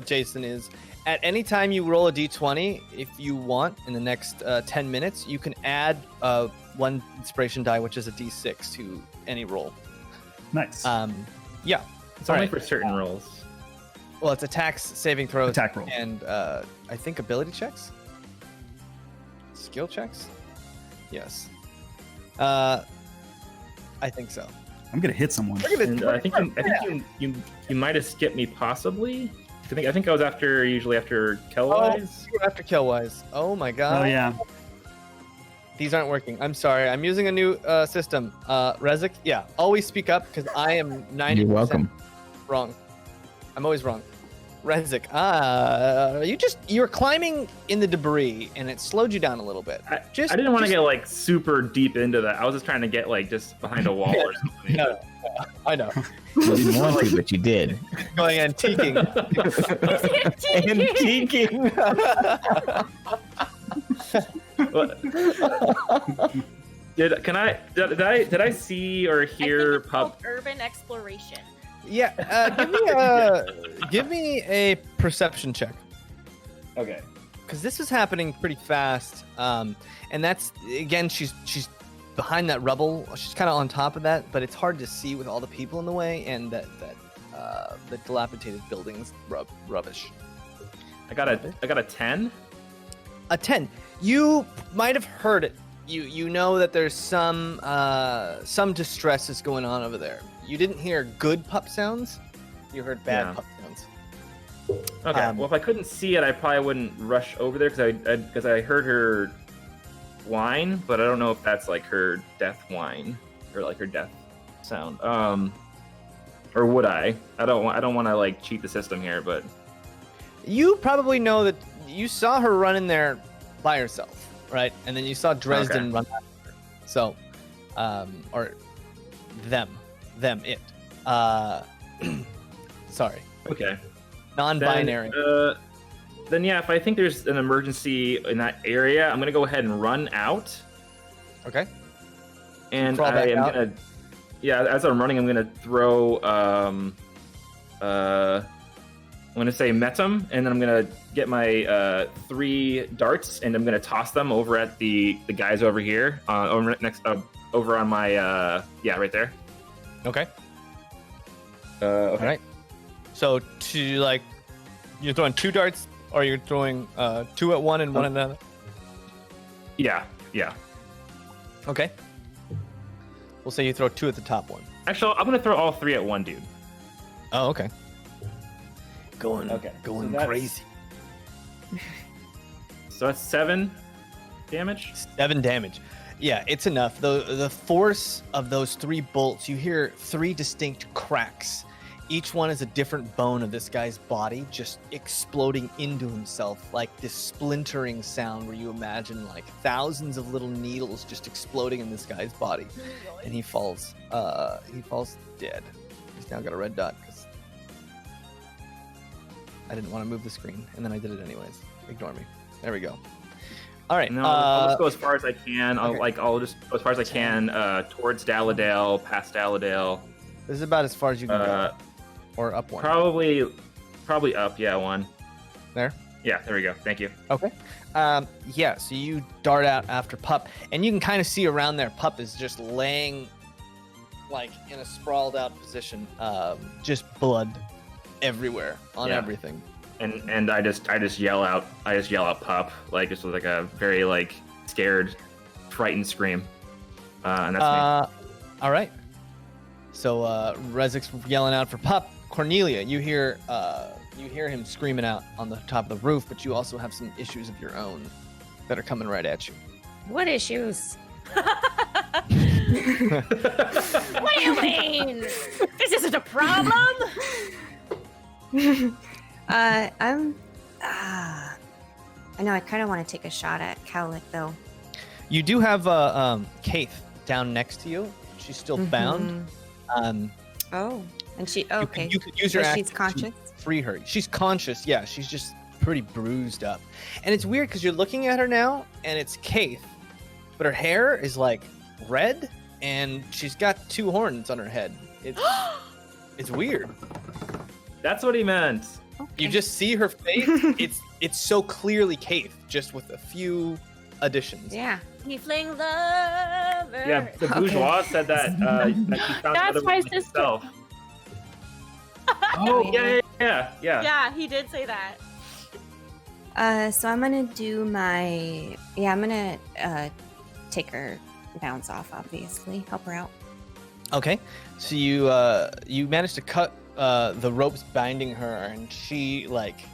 A: Jason, is at any time you roll a d20, if you want, in the next 10 minutes, you can add 1 inspiration die, which is a d6, to any roll.
C: Nice.
A: Yeah.
D: It's only
A: Alright.
D: for certain rolls.
A: Well, it's attacks, saving throws,
C: Attack roll.
A: and I think ability checks, skill checks. Yes. I think so.
C: I'm gonna hit someone.
A: Look at this.
D: And I think you might have skipped me possibly. I think I was usually after
A: Oh,
D: Kellwise.
A: you were after Killwise. Oh my god.
C: Oh yeah.
A: These aren't working. I'm sorry. I'm using a new system. Rezik, yeah. Always speak up because I am 90%
G: You're welcome.
A: wrong. I'm always wrong. Rezik, you're climbing in the debris and it slowed you down a little bit.
D: I didn't want to get like super deep into that. I was just trying to get like just behind a wall or something.
A: No, I know.
G: You didn't want to, but you did.
A: Going antiquing.
D: Did I see or hear
B: It's called
D: Pup?
B: urban exploration.
A: Yeah, give me a perception check.
D: Okay.
A: Because this is happening pretty fast, and that's again she's behind that rubble. She's kind of on top of that, but it's hard to see with all the people in the way and the dilapidated buildings rubbish.
D: I got a 10.
A: A 10. You might have heard it. You know that there's some distress is going on over there. You didn't hear good pup sounds. You heard bad pup sounds.
D: Okay. Well, if I couldn't see it, I probably wouldn't rush over there because I heard her whine, but I don't know if that's like her death whine or like her death sound. Or would I? I don't want to like cheat the system here, but
A: You probably know that you saw her run in there by herself, right? And then you saw Dresden run after her. So, or it. Sorry.
D: okay.
A: Non-binary.
D: Then yeah, if I think there's an emergency in that area, I'm gonna go ahead and run out.
A: Okay.
D: And
A: Crawl back out.
D: As I'm running, I'm gonna throw I'm gonna say Metum, and then I'm gonna get my 3 darts, and I'm gonna toss them over at the guys over here, over on my right there.
A: Okay.
D: Okay.
A: All right. So you're throwing 2 darts, or you're throwing 2 at one and 1 at another.
D: Yeah.
A: Okay. We'll say you throw 2 at the top one.
D: Actually, I'm gonna throw all 3 at one dude.
A: Oh, okay. Going
D: So that's-
A: crazy.
D: So that's 7 damage.
A: 7 damage. Yeah, it's enough. The force of those 3 bolts, you hear 3 distinct cracks. Each one is a different bone of this guy's body just exploding into himself, like this splintering sound where you imagine like thousands of little needles just exploding in this guy's body. And he falls dead. He's now got a red dot because I didn't want to move the screen, and then I did it anyways. Ignore me. There we go. All right.
D: No, I'll just go as far as I can.
A: Okay.
D: I'll just go as far as I can towards Dalladale, past Dalladale.
A: This is about as far as you can go. Or up one.
D: Probably up. Yeah, 1.
A: There?
D: Yeah, there we go. Thank you.
A: Okay. So you dart out after Pup, and you can kind of see around there, Pup is just laying like in a sprawled out position, just blood everywhere on everything.
D: And I just yell out pup, like just with like a very like scared, frightened scream. And that's me.
A: All right. So Rezik's yelling out for Pup. Cornelia, you hear him screaming out on the top of the roof, but you also have some issues of your own that are coming right at you.
E: What issues?
B: What do you mean? This isn't a problem.
E: I know I kind of want to take a shot at Cowlick though.
A: You do have Kaith down next to you. She's still bound.
E: Oh, and she okay.
A: You could use her
E: So
A: action
E: she's conscious?
A: to free her. She's conscious. Yeah, she's just pretty bruised up, and it's weird because you're looking at her now, and it's Kaith, but her hair is like red, and she's got 2 horns on her head. It's weird.
D: That's what he meant.
A: You just see her face. It's so clearly Kaith, just with a few additions.
E: Yeah.
B: Tiefling lover.
D: Yeah, the bourgeois said that. That he found
F: That's
D: another
F: my
D: one
F: sister.
D: himself. Oh yeah.
B: Yeah, he did say that.
E: So I'm gonna do my I'm gonna take her bounce off, obviously. Help her out.
A: Okay, so you managed to cut the ropes binding her, and she like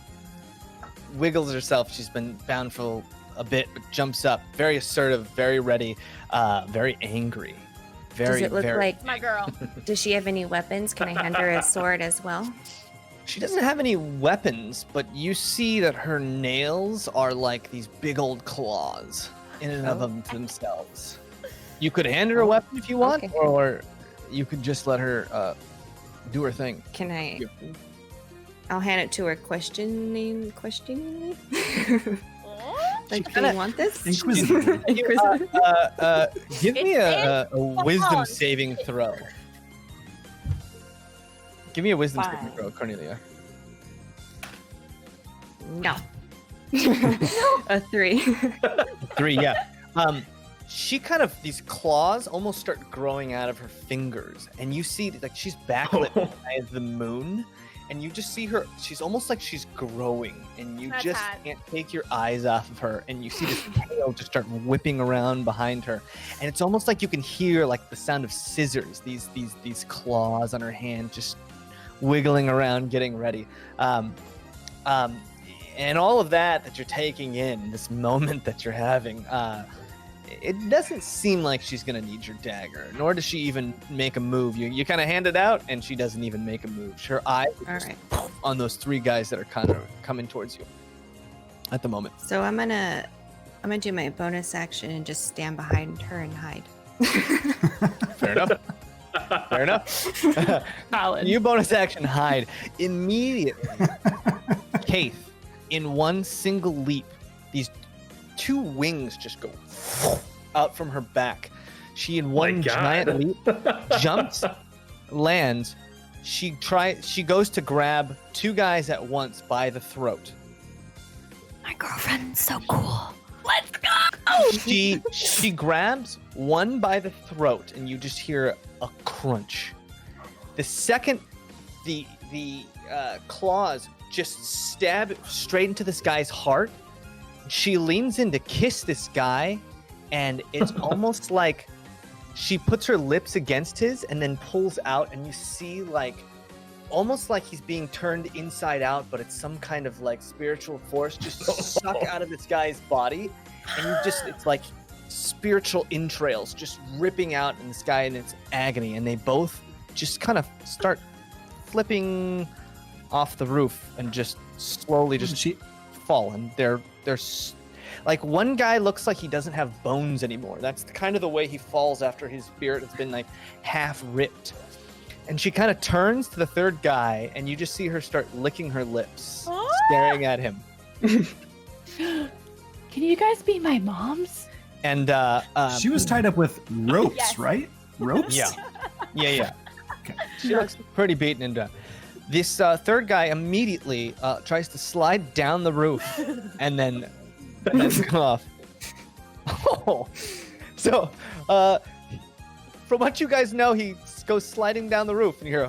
A: wiggles herself. She's been bound for a bit, but jumps up, very assertive, very ready, very angry.
E: Does it look like
B: My girl.
E: does she have any weapons? Can I hand her a sword as well?
A: She doesn't have any weapons, but you see that her nails are like these big old claws in and of themselves. You could hand her a weapon if you want,
E: Okay.
A: or you could just let her do her thing.
E: Can I? I'll hand it to her questioningly. Like, do you want this?
C: Inquisitive.
A: Give me a wisdom saving throw. Give me a wisdom saving
E: Fine.
A: throw, Cornelia.
E: No. A 3.
A: 3, yeah. She kind of, these claws almost start growing out of her fingers, and you see like she's backlit by the moon, and you just see her. She's almost like she's growing, and you
B: That's
A: just
B: hot.
A: can't take your eyes off of her. And you see this tail just start whipping around behind her, and it's almost like you can hear like the sound of scissors. These claws on her hand just wiggling around, getting ready. And all of that you're taking in, this moment that you're having, it doesn't seem like she's going to need your dagger, nor does she even make a move. You kind of hand it out, and she doesn't even make a move. Her eyes are just on those 3 guys that are kind of coming towards you at the moment.
E: So I'm gonna do my bonus action and just stand behind her and hide.
A: Fair enough. Fair enough.
F: Colin.
A: You bonus action hide. Immediately, Kaith, in one single leap, these 2 wings just go out from her back. She, in one giant leap, jumps, lands. She goes to grab 2 guys at once by the throat.
E: My girlfriend's so cool.
F: Let's go!
A: She grabs one by the throat, and you just hear a crunch. The second the claws just stab straight into this guy's heart, she leans in to kiss this guy, and it's almost like she puts her lips against his and then pulls out, and you see like almost like he's being turned inside out, but it's some kind of like spiritual force just suck out of this guy's body, and it's like spiritual entrails just ripping out in this guy in its agony, and they both just kind of start flipping off the roof and just slowly just fall. And they're like, one guy looks like he doesn't have bones anymore. That's kind of the way he falls after his spirit has been like half ripped. And she kind of turns to the 3rd guy, and you just see her start licking her lips, staring at him.
F: Can you guys be my moms?
A: And
C: She was tied up with ropes,
B: Yes.
C: right? Ropes?
A: yeah. Okay. She
B: Yes.
A: looks pretty beaten and done. This 3rd guy immediately tries to slide down the roof and then go off. Oh. So, from what you guys know, he goes sliding down the roof, and you hear,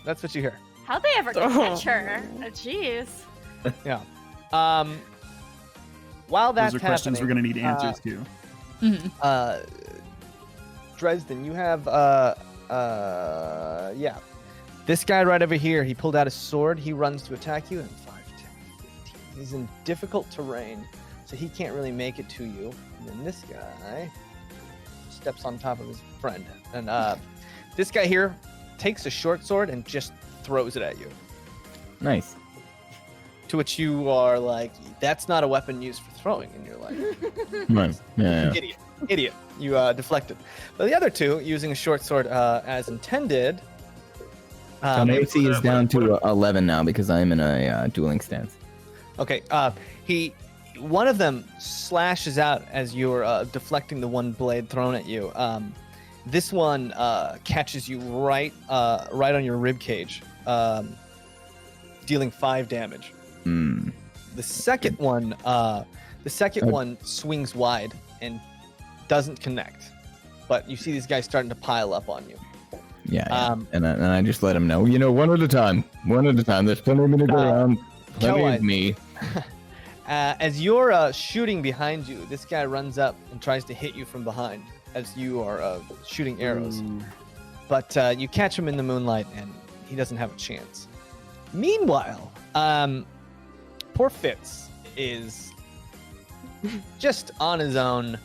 A: That's what you hear.
B: How'd they ever catch her? Oh, jeez.
A: Yeah. While that's
C: Those are questions we're
A: happening,
C: going to need answers to.
A: Dresden, you have this guy right over here. He pulled out his sword. He runs to attack you, and 5, 10, 15. He's in difficult terrain, so he can't really make it to you. And then this guy steps on top of his friend, and this guy here takes a short sword and just throws it at you.
G: Nice.
A: To which you are like, "That's not a weapon used for throwing," and you're like,
G: Come on. Yeah.
A: Idiot. You deflected. But the other 2, using a short sword as intended.
G: So my AC is down to 11 now because I'm in a dueling stance.
A: Okay. One of them slashes out as you're deflecting the one blade thrown at you. This one catches you right on your rib cage, dealing 5 damage.
G: Mm.
A: The second one swings wide and doesn't connect, but you see these guys starting to pile up on you.
G: Yeah. And I just let him know, one at a time. There's plenty of me to go around. Plenty of me.
A: As you're shooting behind you, this guy runs up and tries to hit you from behind as you are shooting arrows. But you catch him in the moonlight, and he doesn't have a chance. Meanwhile, poor Fitz is just on his own,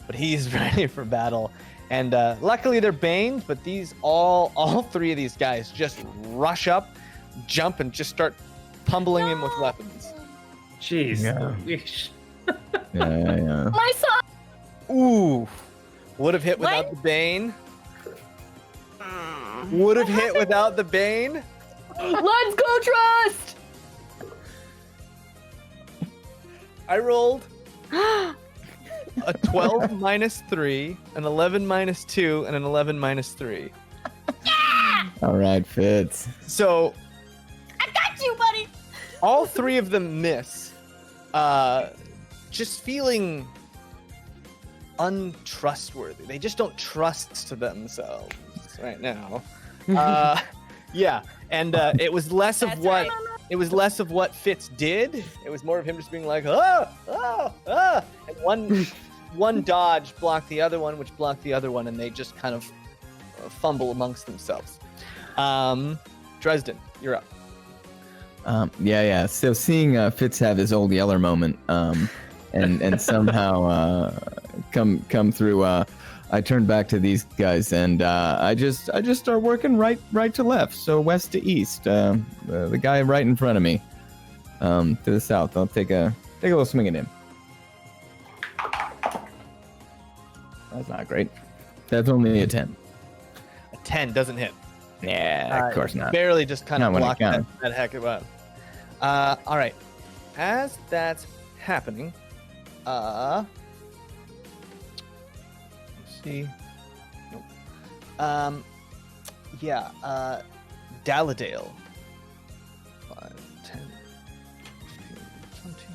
A: but he's ready for battle. And luckily they're baned, but all 3 of these guys just rush up, jump, and just start pummeling him with weapons.
D: Jeez.
G: Yeah. Yeah.
F: My son!
A: Ooh. Would have hit without the bane. Would have hit without the bane.
F: Let's go, Trust!
A: I rolled a 12 minus 3, an 11 minus 2, and an 11 minus 3.
G: All right, Fitz.
A: So
B: I got you, buddy.
A: all 3 of them miss, just feeling untrustworthy. They just don't trust to themselves. right now. Yeah, and it was less of
B: That's
A: what
B: right.
A: it was less of what Fitz did. It was more of him just being like, and one dodge blocked the other one, which blocked the other one, and they just kind of fumble amongst themselves. Dresden, you're up.
G: Yeah. So seeing Fitz have his old Yeller moment, and somehow come through. I turn back to these guys, and I just start working right to left, so west to east. The guy right in front of me, to the south. I'll take a little swing at him. That's not great. That's only a 10.
A: A 10 doesn't hit.
G: Yeah, of course not.
A: Barely just kind of
G: Not when it
A: blocked
G: counts.
A: that heck of a. All right. As that's happening, let's see. Nope. Dalladale. 5, 10, 15, 20,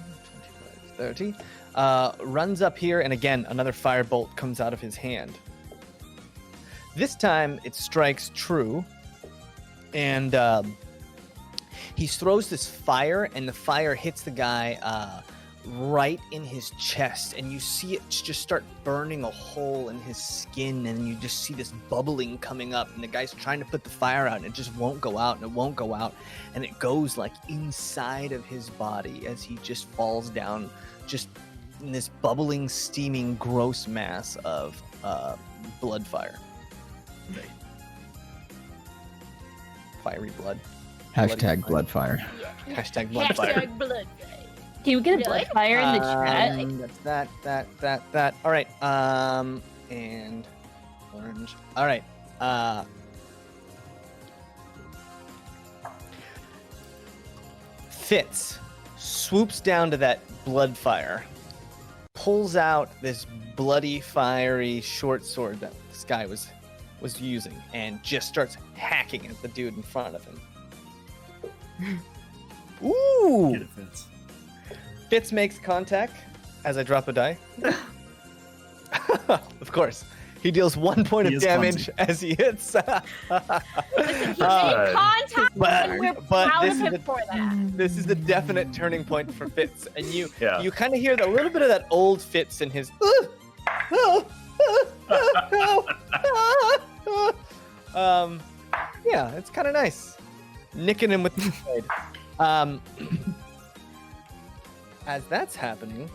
A: 25, 30. Runs up here, and again, another firebolt comes out of his hand. This time, it strikes true, and he throws this fire, and the fire hits the guy right in his chest, and you see it just start burning a hole in his skin, and you just see this bubbling coming up, and the guy's trying to put the fire out, and it just won't go out, and it won't go out, and it goes like inside of his body as he just falls down, just in this bubbling, steaming, gross mass of blood fire. Fiery blood.
G: Hashtag bloodfire.
A: Hashtag blood fire.
B: Hashtag blood.
F: Can we get a
B: Really?
F: blood fire in the chat?
A: That's that. All right. And orange. All right. Fitz swoops down to that blood fire, pulls out this bloody, fiery short sword that this guy was using, and just starts hacking at the dude in front of him. Ooh!
C: Get it, Fitz.
A: Fitz makes contact as I drop a die. Of course. He deals 1 point
C: He
A: of
C: is
A: damage as he hits.
B: Listen, he made contact, and we're
A: but
B: proud
A: this
B: of
A: is
B: him
A: the-
B: for that.
A: This is the definite turning point for Fitz. And you
H: Yeah.
A: kind of hear a little bit of that old Fitz in his... yeah, it's kind of nice. Nicking him with the blade. As that's happening...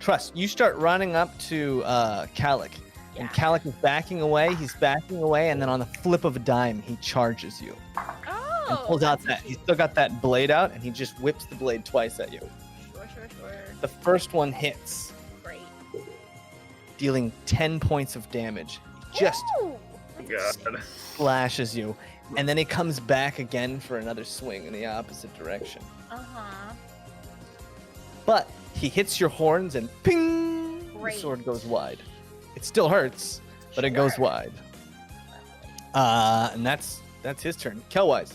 A: Trust, you start running up to Calic. And Calic is backing away, he's backing away, and then on the flip of a dime, he charges you.
B: Oh,
A: And pulls out
B: that's
A: that, he's still got that blade out, and he just whips the blade twice at you.
B: Sure.
A: The first one hits,
B: Great.
A: dealing 10 points of damage. He just
B: Ooh,
H: God.
A: slashes you, and then he comes back again for another swing in the opposite direction.
B: Uh-huh.
A: But he hits your horns, and ping! The
B: Great.
A: sword goes wide. It still hurts, but it goes
B: Sure.
A: wide. And that's his turn. Kelwise.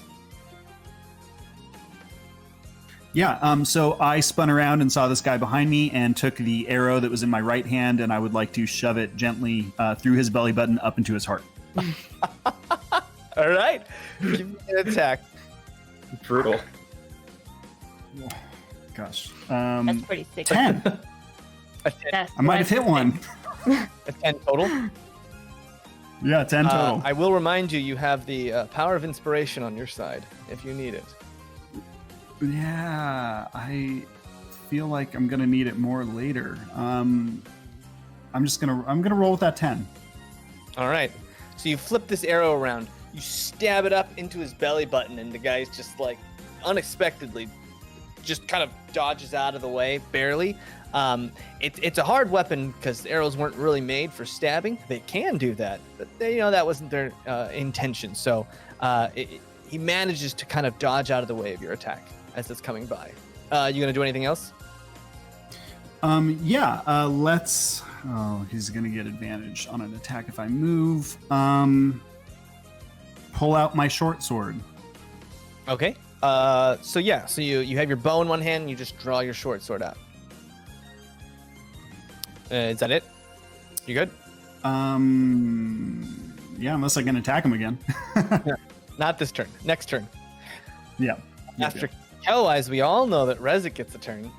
C: Yeah, so I spun around and saw this guy behind me and took the arrow that was in my right hand, and I would like to shove it gently through his belly button up into his heart.
A: All right. Give me an attack.
H: Brutal.
C: Gosh.
F: That's pretty sick.
C: 10.
A: A 10,
F: That's
C: I might have hit one.
A: a 10 total.
C: Yeah, 10 total.
A: I will remind you, you have the power of inspiration on your side if you need it.
C: Yeah, I feel like I'm gonna need it more later. I'm gonna roll with that 10.
A: All right. So you flip this arrow around, you stab it up into his belly button, and the guy's just like unexpectedly just kind of dodges out of the way, barely. It's a hard weapon because the arrows weren't really made for stabbing. They can do that, but that wasn't their intention. So he manages to kind of dodge out of the way of your attack as it's coming by. You gonna do anything else?
C: Let's. Oh, he's gonna get advantage on an attack if I move. Pull out my short sword.
A: Okay. So you have your bow in one hand, and you just draw your short sword out. Is that it? You good?
C: Yeah, unless I can attack him again.
A: Not this turn. Next turn.
C: Yeah.
A: After Hellwise, we all know that Rezik gets a turn.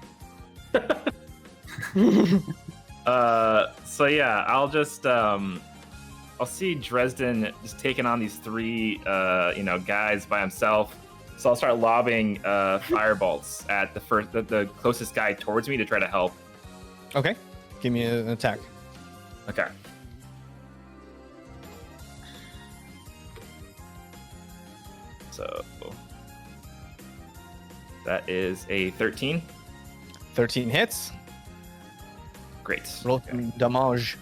H: So yeah, I'll just I'll see Dresden just taking on these three guys by himself. So I'll start lobbing firebolts at the closest guy towards me to try to help.
A: Okay. Give me an attack.
H: Okay. So that is a 13.
A: 13 hits.
H: Great.
A: Roll some damage.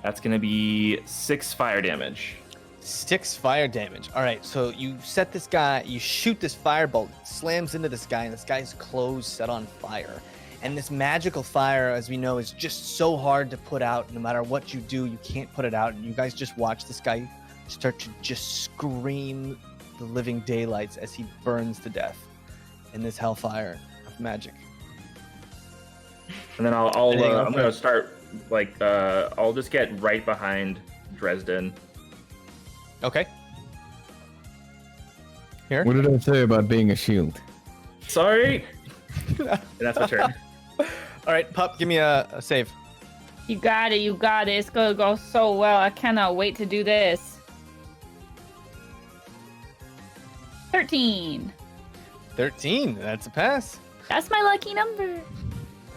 H: That's going to be 6 fire damage.
A: 6 fire damage. All right, so you set this guy, you shoot this firebolt, it slams into this guy, and this guy's clothes set on fire. And this magical fire, as we know, is just so hard to put out. No matter what you do, you can't put it out. And you guys just watch this guy start to just scream the living daylights as he burns to death in this hellfire of magic.
H: And then I'm going to start, I'll just get right behind Dresden.
A: Okay. Here.
G: What did I say about being a shield?
H: Sorry. And that's my turn.
A: All right, Pup, give me a save.
F: You got it. You got it. It's gonna go so well. I cannot wait to do this. 13.
A: 13. That's a pass.
F: That's my lucky number.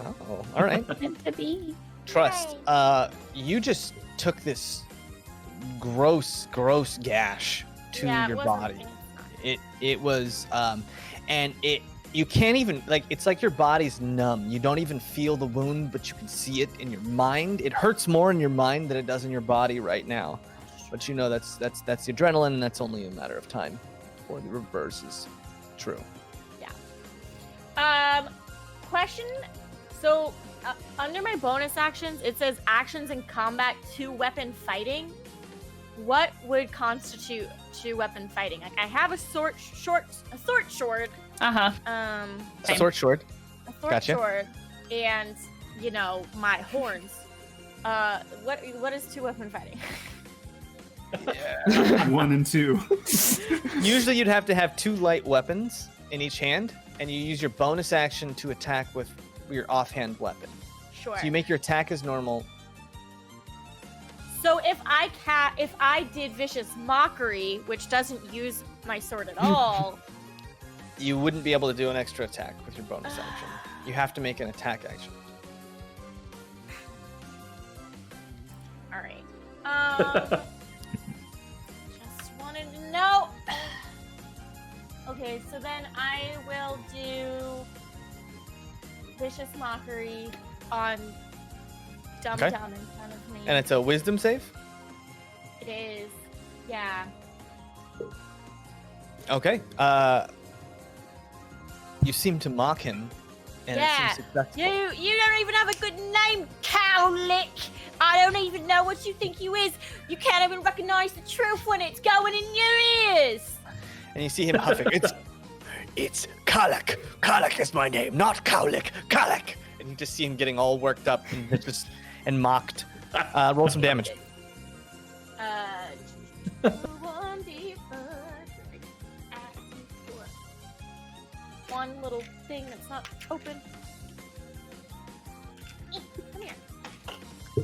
A: Oh, all right.
F: Meant to be.
A: Trust. You just took this gross gash to your body. It was and you can't even, it's like your body's numb. You don't even feel the wound, but you can see it in your mind. It hurts more in your mind than it does in your body right now. But you know that's the adrenaline, and that's only a matter of time before the reverse is true.
B: Yeah. Question. So under my bonus actions, it says actions in combat 2-weapon fighting. What would constitute 2-weapon fighting? Like I have a sword sword.
F: Uh-huh.
A: A sword sword.
B: A sword
A: Gotcha.
B: sword, and my horns. What is 2-weapon fighting?
C: 1 and 2.
A: Usually you'd have to have 2 light weapons in each hand, and you use your bonus action to attack with your offhand weapon.
B: Sure.
A: So you make your attack as normal.
B: So if I did vicious mockery, which doesn't use my sword at all,
A: You wouldn't be able to do an extra attack with your bonus action. You have to make an attack action.
B: all right. Just wanted to know. Okay, so then I will do vicious mockery on dumb
A: Okay.
B: dumb in front of me.
A: And it's a wisdom save?
B: It is, yeah.
A: Okay. You seem to mock him, and it
B: Yeah.
A: seems successful.
B: You don't even have a good name, Cowlick. I don't even know what you think you is. You can't even recognize the truth when it's going in your ears.
A: And you see him huffing. It's Kalak. Kalak is my name, not Cowlick. Kalak. And you just see him getting all worked up and mocked. Roll some damage.
B: 1 little thing that's not open. Come here.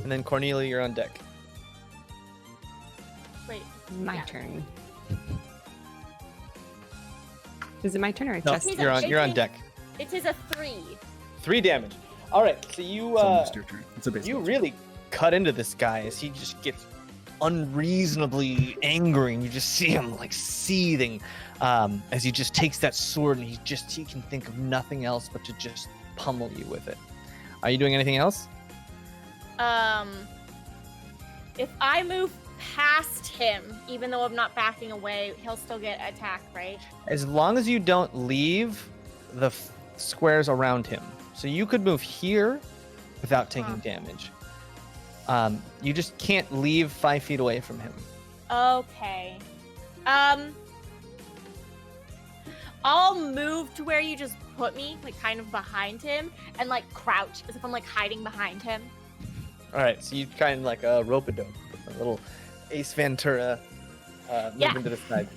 A: And then Cornelia, you're on deck.
B: Wait.
E: My
B: Yeah.
E: turn. Is it my turn or
A: No,
E: just?
B: He's
A: you're
B: a-
A: on deck.
B: It is a 3.
A: 3 damage. All right, so you
C: It's almost your turn. It's a baseball.
A: you really cut into this guy as he just gets unreasonably angry, and you just see him seething as he just takes that sword, and he can think of nothing else but to just pummel you with it. Are you doing anything else?
B: If I move past him, even though I'm not backing away, he'll still get attacked, right?
A: As long as you don't leave the squares around him. So you could move here without taking damage. You just can't leave 5 feet away from him.
B: Okay. I'll move to where you just put me like kind of behind him and like crouch as if I'm like hiding behind him.
A: All right, so you kind of like a rope-a-dope, a little Ace Ventura movement to the side.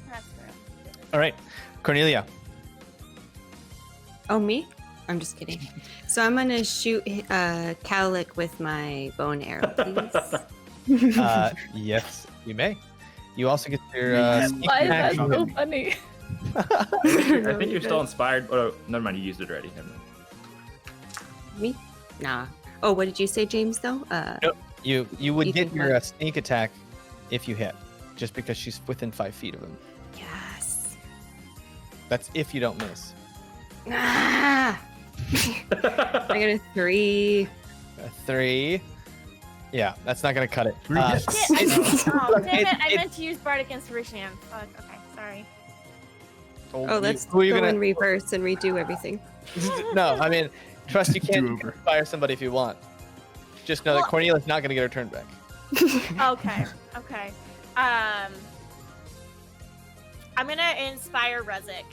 B: That's fair.
A: All right, Cornelia.
E: Oh, me? I'm just kidding. So I'm gonna shoot Cowlick with my bow and arrow, please.
A: Yes, you may. You also get your sneak
F: Why is that
A: attack.
F: so funny?
H: I think you're still inspired. Oh, never mind. You used it already. Never mind.
E: Me? Nah. Oh, what did you say, Jaymes? Though?
A: You would
E: You
A: get
E: think
A: your
E: what?
A: sneak attack if you hit, just because she's within 5 feet of him.
E: Yes.
A: That's if you don't miss.
E: Ah! I got a 3.
A: A 3. Yeah, that's not gonna cut it.
B: Oh, damn it! I
A: it-
B: meant to use Bardic Inspiration. Fuck. Okay, sorry.
E: Oh, let's
A: who are you
E: go
A: gonna?
E: in reverse and redo everything.
A: No, I mean, trust you can
C: Do-over.
A: inspire somebody if you want. Just know that
B: Well-
A: Cornelia's not gonna get her turn back.
B: Okay. Okay. I'm gonna inspire Rezik.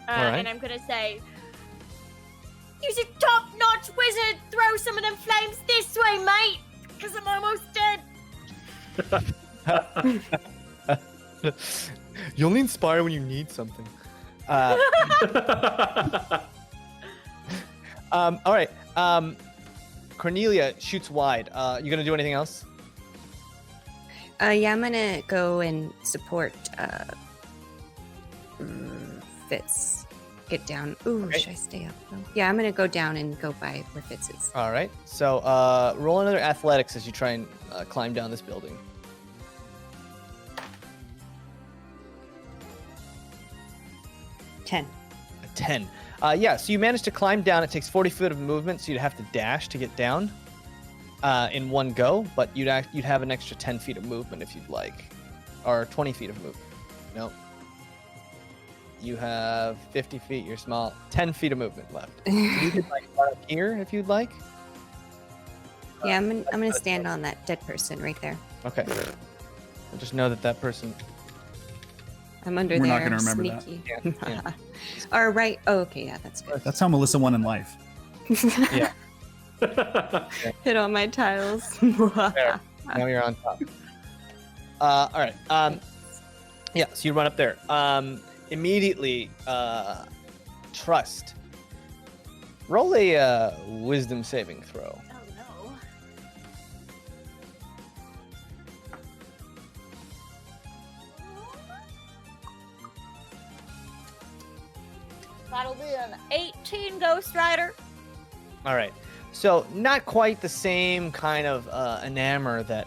A: Alright.
B: And I'm gonna say, "Use a top-notch wizard. Throw some of them flames this way, mate, because I'm almost dead."
A: You only inspire when you need something. All right. Cornelia shoots wide. You gonna do anything else?
E: Yeah, I'm gonna go and support Fitz. Get down. Ooh,
A: Okay.
E: should I stay up though? Yeah, I'm gonna go down and go by where Fitz is.
A: All right. So roll another athletics as you try and climb down this building.
E: 10.
A: A 10. Yeah, so you managed to climb down. It takes 40 feet of movement, so you'd have to dash to get down in one go, but you'd have an extra 10 feet of movement if you'd like. Or 20 feet of movement. No. You have 50 feet, you're small. 10 feet of movement left. You could like run up here if you'd like.
E: Yeah, I'm gonna stand on that dead person right there.
A: Okay. I'll just know that person.
E: I'm under
C: We're
E: there.
C: not gonna remember that.
E: sneaky.
A: Yeah.
E: All right. Oh, okay. Yeah, that's good.
C: That's how Melissa won in life.
A: Yeah.
E: Hit all my tiles.
A: There. Now you're on top. All right. Yeah, so you run up there. Immediately, trust. Roll a wisdom saving throw.
B: Oh no. That'll be an 18, Ghost Rider.
A: All right. So not quite the same kind of enamor that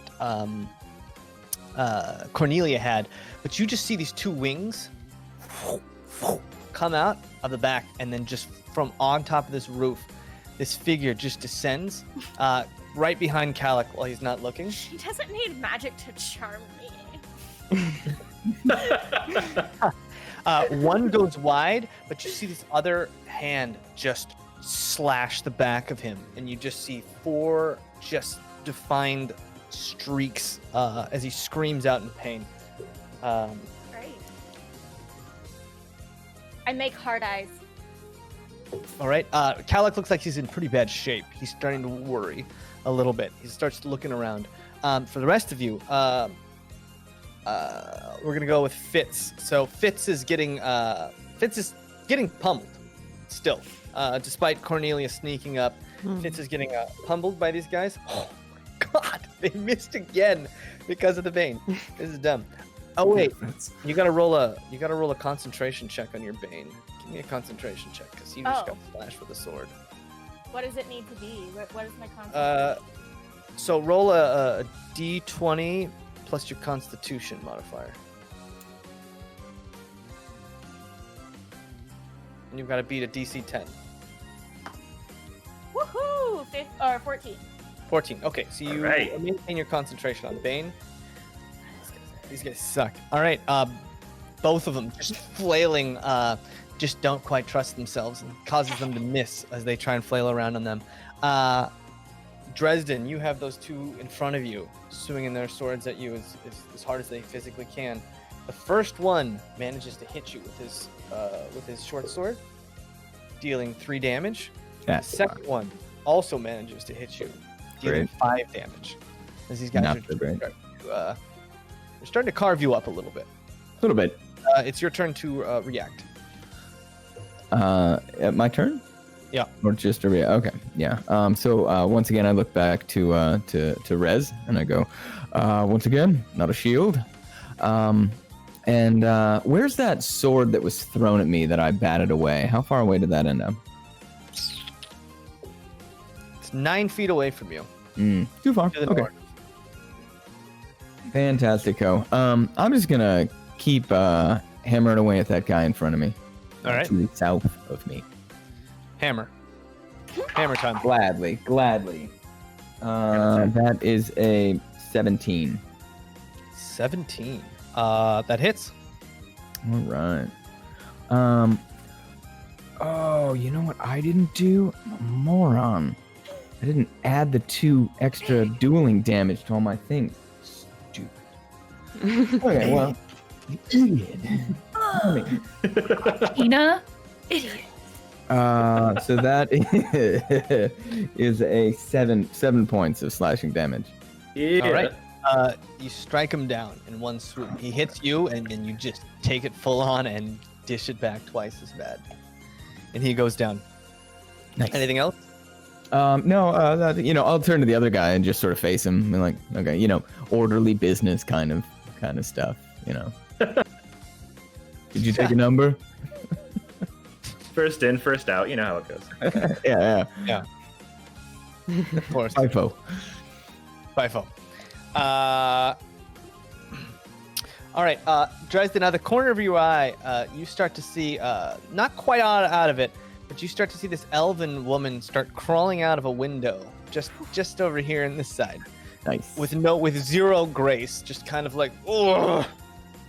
A: Cornelia had, but you just see these two wings come out of the back, and then just from on top of this roof, this figure just descends right behind Calic while he's not looking.
B: She doesn't need magic to charm me.
A: One goes wide, but you see this other hand just slash the back of him, and you just see 4 just defined streaks as he screams out in pain.
B: Great. I make hard eyes.
A: All right. Calic looks like he's in pretty bad shape. He's starting to worry a little bit. He starts looking around. For the rest of you, we're gonna go with Fitz. So Fitz is getting pummeled still, despite Cornelia sneaking up. Fitz is getting pummeled by these guys. Oh God, they missed again because of the Bane. This is dumb. Oh wait, you gotta roll a concentration check on your Bane. Give me a concentration check because you just got slashed with a sword.
B: What does it need to be? What is my concentration?
A: So roll a d20 plus your Constitution modifier. And you've got to beat a DC 10.
B: Woohoo! 14.
A: 14. Okay, so you
H: Alright.
A: maintain your concentration on Bane. These guys suck. All right, both of them just flailing, just don't quite trust themselves and causes them to miss as they try and flail around on them. Dresden, you have those two in front of you, swinging their swords at you as hard as they physically can. The first one manages to hit you with his short sword, dealing 3 damage.
G: Yeah.
A: The second one also manages to hit you, dealing 5 damage. As these guys
G: Not
A: are
G: so great.
A: they're starting to carve you up a little bit.
G: A little bit.
A: It's your turn to react.
G: My turn?
A: Yeah.
G: Or just a okay. Yeah. So once again, I look back to Rez and I go, once again, not a shield. And where's that sword that was thrown at me that I batted away? How far away did that end up?
A: It's 9 feet away from you.
G: Too far.
A: To the
G: Okay.
A: north.
G: Fantastico. I'm just gonna keep hammering away at that guy in front of me.
A: All right.
G: To the south of me.
A: Hammer. Hammer time.
G: Gladly. That is a 17.
A: 17. That hits.
G: All right. Oh, you know what I didn't do? I'm a moron. I didn't add the 2 extra dueling damage to all my things. Stupid. Okay, well. Idiot.
F: Tina?
G: So that is a 7 points of slashing damage.
H: Yeah.
A: All right. You strike him down in one swoop. He hits you, and then you just take it full on and dish it back twice as bad. And he goes down.
G: Nice.
A: Anything else?
G: No, I'll turn to the other guy and just sort of face him and like, okay, orderly business kind of stuff, Did you take a number?
H: First in, first out. You know how it goes.
G: Yeah.
A: Of course.
G: FIFO.
A: FIFO. All right, Dresden, out of the corner of your eye, you start to see, not quite out of it, but you start to see this elven woman start crawling out of a window just over here in this side.
G: Nice.
A: With zero grace, just kind of like, oh,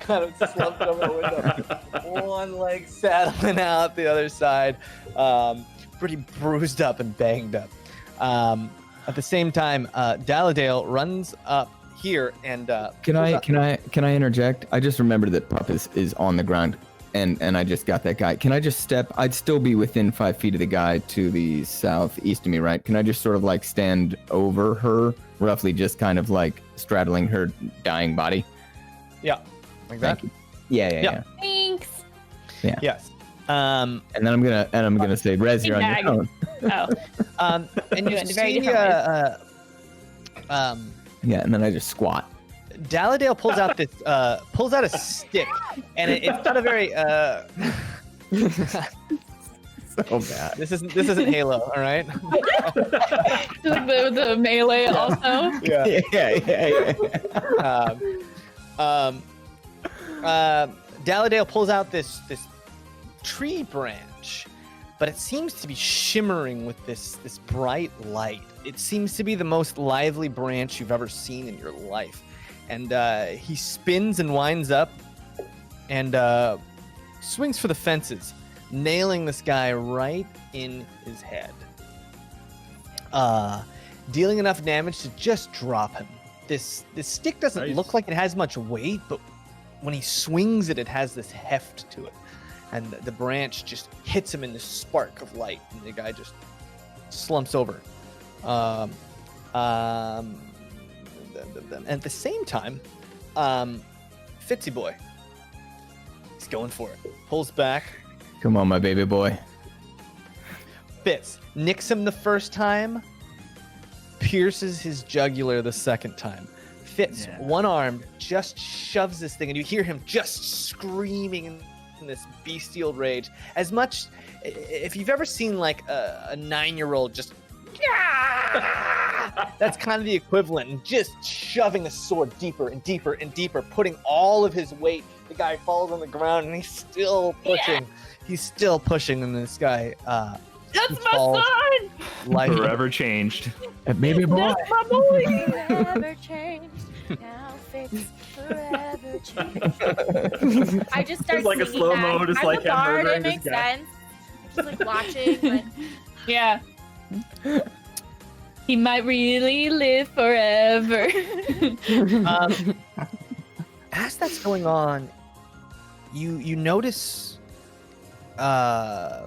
A: kind of slumped over the window. One leg saddling out the other side, pretty bruised up and banged up. At the same time, Daladale runs up here and
G: Can I interject? I just remembered that Pup is on the ground, and I just got that guy. Can I just step? I'd still be within 5 feet of the guy to the southeast of me, right? Can I just sort of like stand over her, roughly, just kind of like straddling her dying body?
A: Yeah, like that.
G: Thank you. Yeah.
F: Thanks.
G: Yeah.
A: Yes.
G: And then I'm gonna say, Rez, you're on your own.
F: Oh.
A: And you
F: Good, very
A: see,
F: different
G: Yeah, and then I just squat.
A: Daladale pulls out a stick, and it's not a very
G: So bad.
A: This isn't Halo, all right?
F: the melee also.
A: Yeah. Daladale pulls out this tree branch, but it seems to be shimmering with this bright light. It seems to be the most lively branch you've ever seen in your life. And he spins and winds up and swings for the fences, nailing this guy right in his head. Dealing enough damage to just drop him. This stick doesn't look like it has much weight, but when he swings it, it has this heft to it. And the branch just hits him in this spark of light, and the guy just slumps over. And at the same time, Fitzy Boy, he's going for it. Pulls back.
G: Come on, my baby boy.
A: Fitz nicks him the first time, pierces his jugular the second time. Fitz, one-armed, just shoves this thing, and you hear him just screaming in this bestial rage. As much, if you've ever seen like a 9-year-old just, that's kind of the equivalent, and just shoving the sword deeper and deeper and deeper, putting all of his weight. The guy falls on the ground, and he's still pushing. He's still pushing, and this guy.
F: That's my son!
A: Like
H: Forever changed.
G: Baby boy.
F: That's my boy!
B: Forever changed. Now Fitz forever changed. I just start
H: It's like a
B: singing
H: slow-mo,
B: that.
H: just
B: I'm
H: like
B: the
H: him
B: bard, it
H: murdering this
B: makes
H: guy.
B: sense. Just like watching, like,
F: Yeah. He might really live forever.
A: As that's going on, you notice our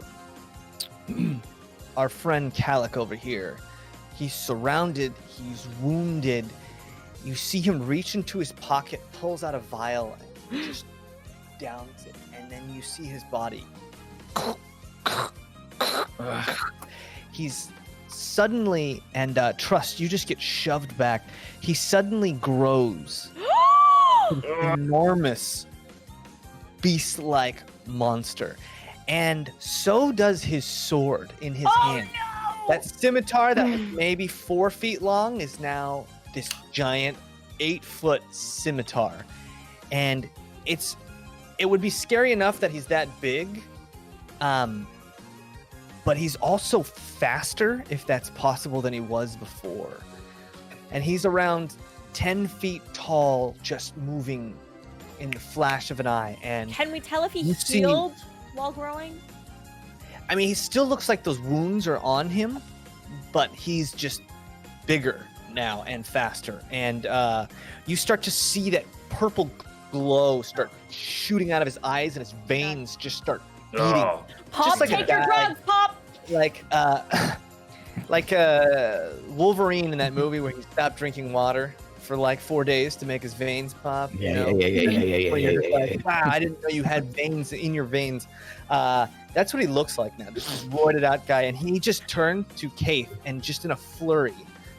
A: friend Calic over here. He's surrounded, he's wounded. You see him reach into his pocket, pulls out a vial, and just downs it. And then you see his body. He's suddenly, and Trust, you just get shoved back. He suddenly grows. An enormous beast-like monster. And so does his sword in his hand.
B: No!
A: That scimitar that was maybe 4 feet long is now this giant 8-foot scimitar. And it would be scary enough that he's that big. But he's also faster, if that's possible, than he was before. And he's around 10 feet tall, just moving in the flash of an eye. And
B: Can we tell if he
A: You see-
B: healed while growing?
A: I mean, he still looks like those wounds are on him, but he's just bigger now and faster. And you start to see that purple glow start shooting out of his eyes, and his veins just start beating.
H: Oh,
B: Pop,
A: like a
B: take your
A: guy.
B: drugs, Pop!
A: Like Wolverine in that movie where he stopped drinking water for like 4 days to make his veins pop.
G: Yeah.
A: Where you're just like, wow, I didn't know you had veins in your veins. That's what he looks like now, this roided out guy. And he just turned to Kaith and just in a flurry,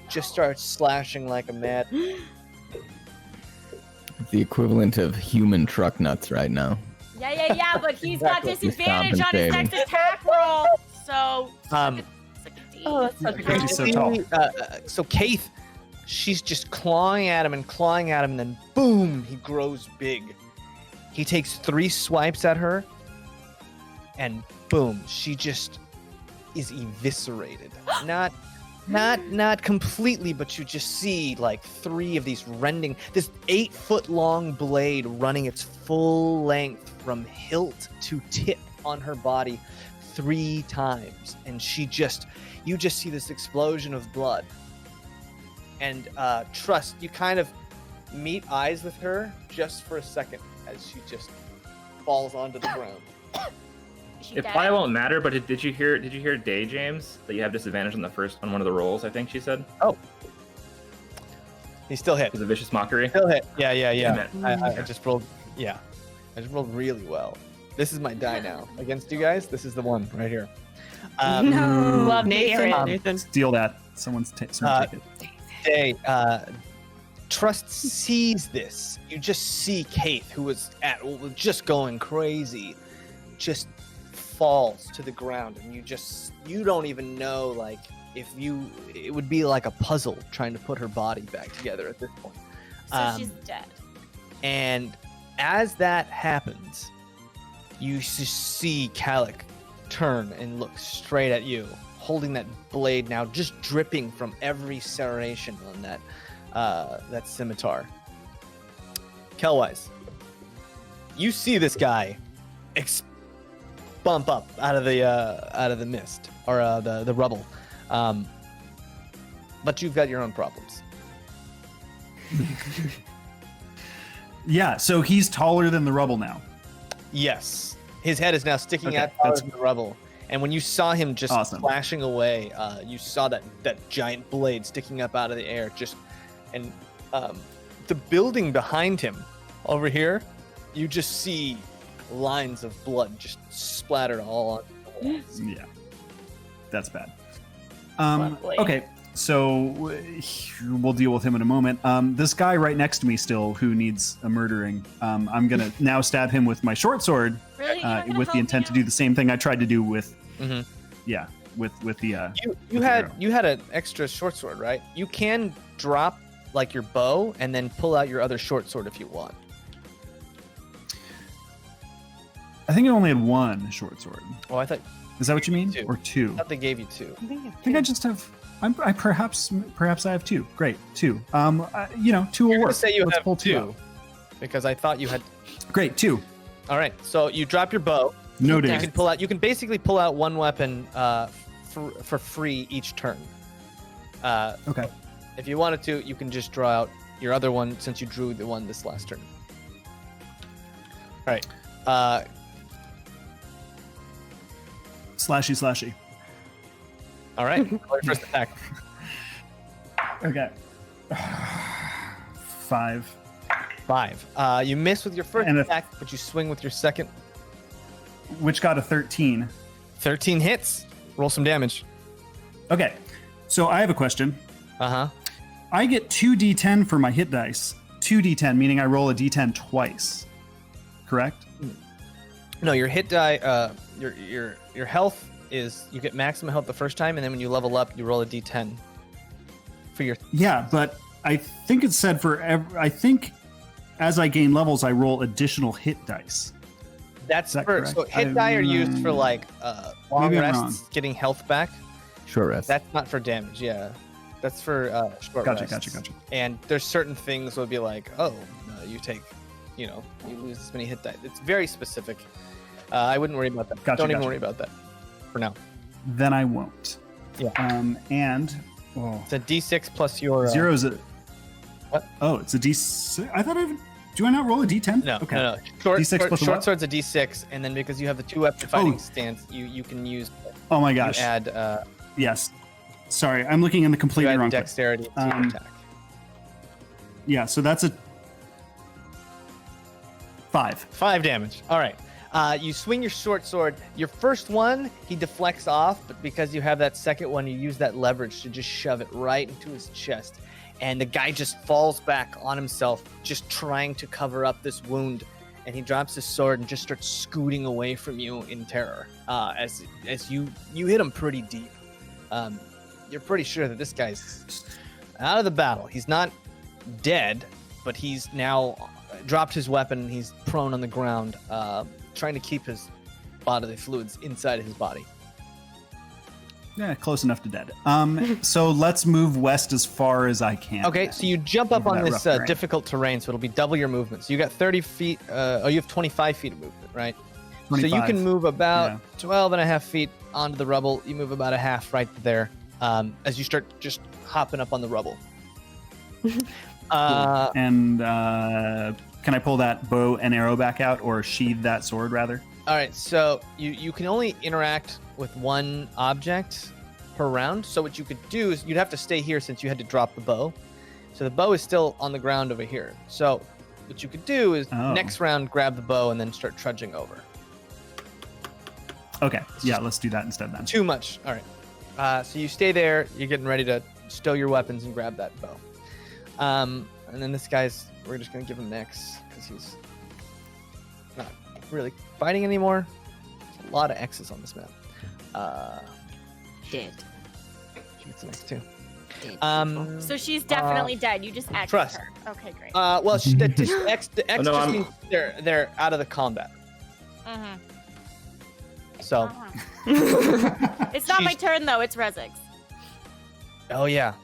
A: just starts slashing like a mad.
G: The equivalent of human truck nuts right now.
B: Yeah, but he's got
A: Exactly.
B: disadvantage on his next
G: compensating.
B: attack roll. So,
F: Oh, that's such a
C: Because
F: great
C: he's so
F: idea.
C: tall.
A: So Kaith, she's just clawing at him, and then boom, he grows big. He takes 3 swipes at her, and boom, she just is eviscerated. Not completely, but you just see like 3 of these rending, this 8-foot long blade running its full length from hilt to tip on her body 3 times, and you just see this explosion of blood. And Trust, you kind of meet eyes with her just for a second as she just falls onto the ground.
B: she
H: it
B: dead?
H: probably won't matter. But did you hear Daye, Jaymes, that you have disadvantage on one of the rolls? I think she said.
A: He still hit.
H: It was a vicious mockery.
A: Still hit. Yeah.
H: Damn it.
A: I just rolled. Yeah, I just rolled really well. This is my die now against you guys. This is the one right here.
E: No.
F: Love to hear it.
E: Nathan.
C: Steal that. Someone take it.
A: Daye, Trust sees this. You just see Kaith, who was just going crazy, just falls to the ground, and you don't even know, like, it would be like a puzzle trying to put her body back together at this point.
B: So she's dead.
A: And as that happens, you see Calic turn and look straight at you, holding that blade now just dripping from every serration on that scimitar. Kelwise, you see this guy bump up out of the mist or the rubble, but you've got your own problems.
C: Yeah, so he's taller than the rubble now.
A: Yes, his head is now sticking
C: Okay,
A: out
C: that's-
A: of the rubble. And when you saw him just
C: Awesome.
A: flashing away, you saw that giant blade sticking up out of the air. And the building behind him, over here, you just see lines of blood just splattered all on the walls.
C: Yeah, that's bad.
F: Lovely.
C: Okay, so we'll deal with him in a moment. This guy right next to me still, who needs a murdering, I'm gonna now stab him with my short sword,
B: Really? You're not gonna
C: with the
B: help
C: intent to
B: me
C: do the same thing I tried to do with,
A: Mhm.
C: yeah, with the.
A: You
C: With
A: had
C: arrow.
A: you had an extra short sword, right? You can drop like your bow and then pull out your other short sword if you want.
C: I think I only had 1 short sword.
A: Oh, I thought
C: Is that what you mean?
A: 2.
C: Or 2?
A: I thought they gave you 2.
C: I think I just have. I perhaps I have 2. Great, 2. 2 will
A: You're gonna
C: work.
A: say you
C: Let's
A: have
C: pull 2
A: 2
C: out.
A: because I thought you had.
C: Great, 2.
A: All right, so you drop your bow.
C: Noted.
A: You can pull out. You can basically pull out 1 weapon for free each turn.
C: Okay.
A: If you wanted to, you can just draw out your other one since you drew the one this last turn. All right.
C: Slashy.
A: All right. Roll your first attack.
C: Okay. 5.
A: 5. You miss with your first
C: And
A: attack, but you swing with your second.
C: Which got a 13.
A: 13 hits. Roll some damage.
C: Okay. So I have a question.
A: Uh-huh.
C: I get 2d10 for my hit dice. 2d10, meaning I roll a d10 twice. Correct?
A: No, your hit die, your health is, you get maximum health the first time, and then when you level up, you roll a d10 for your...
C: Yeah, but I think it said I think as I gain levels, I roll additional hit dice.
A: That's
C: that
A: for...
C: correct?
A: So hit die are used for, like, long
C: Maybe I'm
A: rests, getting health back.
G: Short rest.
A: That's not for damage, yeah. That's for short
C: Gotcha.
A: rests. And there's certain things would be like, oh, you take, you lose this many hit die. It's very specific. I wouldn't worry about that. Don't even worry about that for now.
C: Then I won't.
A: Yeah.
C: And
A: it's a d6 plus your...
C: 0 is a...
A: What?
C: Oh, it's a d6. I thought do I not roll a d10?
A: No,
C: Okay.
A: no. Short
C: D6
A: sword's a d6, and then because you have the 2-weapon fighting stance, you can use...
C: Oh my gosh.
A: You add...
C: Yes. Sorry, I'm looking in the completely wrong place.
A: Dexterity to your attack.
C: Yeah, so that's a 5.
A: 5 damage. All right. You swing your short sword. Your first one, he deflects off, but because you have that second one, you use that leverage to just shove it right into his chest. And the guy just falls back on himself, just trying to cover up this wound. And he drops his sword and just starts scooting away from you in terror. As you hit him pretty deep. You're pretty sure that this guy's out of the battle. He's not dead, but he's now dropped his weapon and he's prone on the ground, trying to keep his bodily fluids inside of his body.
C: Yeah, close enough to dead. So let's move west as far as I can.
A: Okay, so you jump up on this
C: terrain.
A: difficult terrain, so it'll be double your movement. So you got 30 feet, you have 25 feet of movement, right?
C: 25.
A: So you can move about 12 and a half feet onto the rubble. You move about a half right there as you start just hopping up on the rubble.
C: And can I pull that bow and arrow back out, or sheathe that sword rather?
A: All right, so you can only interact with one object per round. So what you could do is you'd have to stay here since you had to drop the bow. So the bow is still on the ground over here. So what you could do is next round grab the bow and then start trudging over.
C: Okay, yeah, let's do that instead then.
A: Too much. All right. So you stay there. You're getting ready to stow your weapons and grab that bow. And then this guy's, we're just going to give him X because he's not really fighting anymore. There's a lot of X's on this map.
E: Dead.
A: She gets an X too.
E: Dead.
B: So she's definitely dead. You just X'd
A: trust.
B: her. Okay, great.
A: Well, the X just means they're out of the combat.
B: Mhm.
A: So.
B: Uh-huh. It's not my turn though. It's Rezik's.
A: Oh yeah,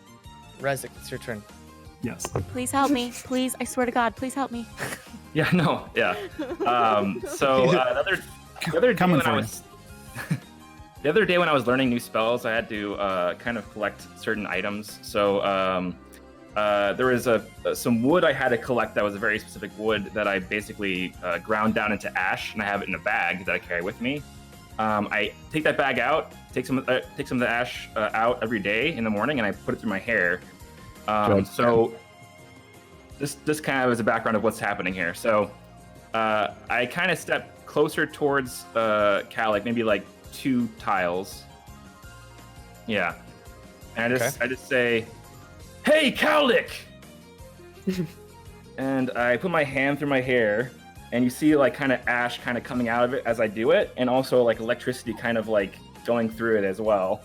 A: Rezik, it's your turn.
C: Yes.
B: Please help me. Please, I swear to God, please help me.
H: Yeah, no, yeah. So the other day when I was the other day when I was learning new spells, I had to kind of collect certain items. So there was some wood I had to collect that was a very specific wood that I basically ground down into ash, and I have it in a bag that I carry with me. I take that bag out, take some of the ash out every day in the morning, and I put it through my hair. So this kind of is a background of what's happening here. So I kind of step closer towards Cal, like maybe like 2 tiles. Yeah, and I just say, "Hey, Cowlick!" And I put my hand through my hair, and you see like kind of ash kind of coming out of it as I do it, and also like electricity kind of like going through it as well.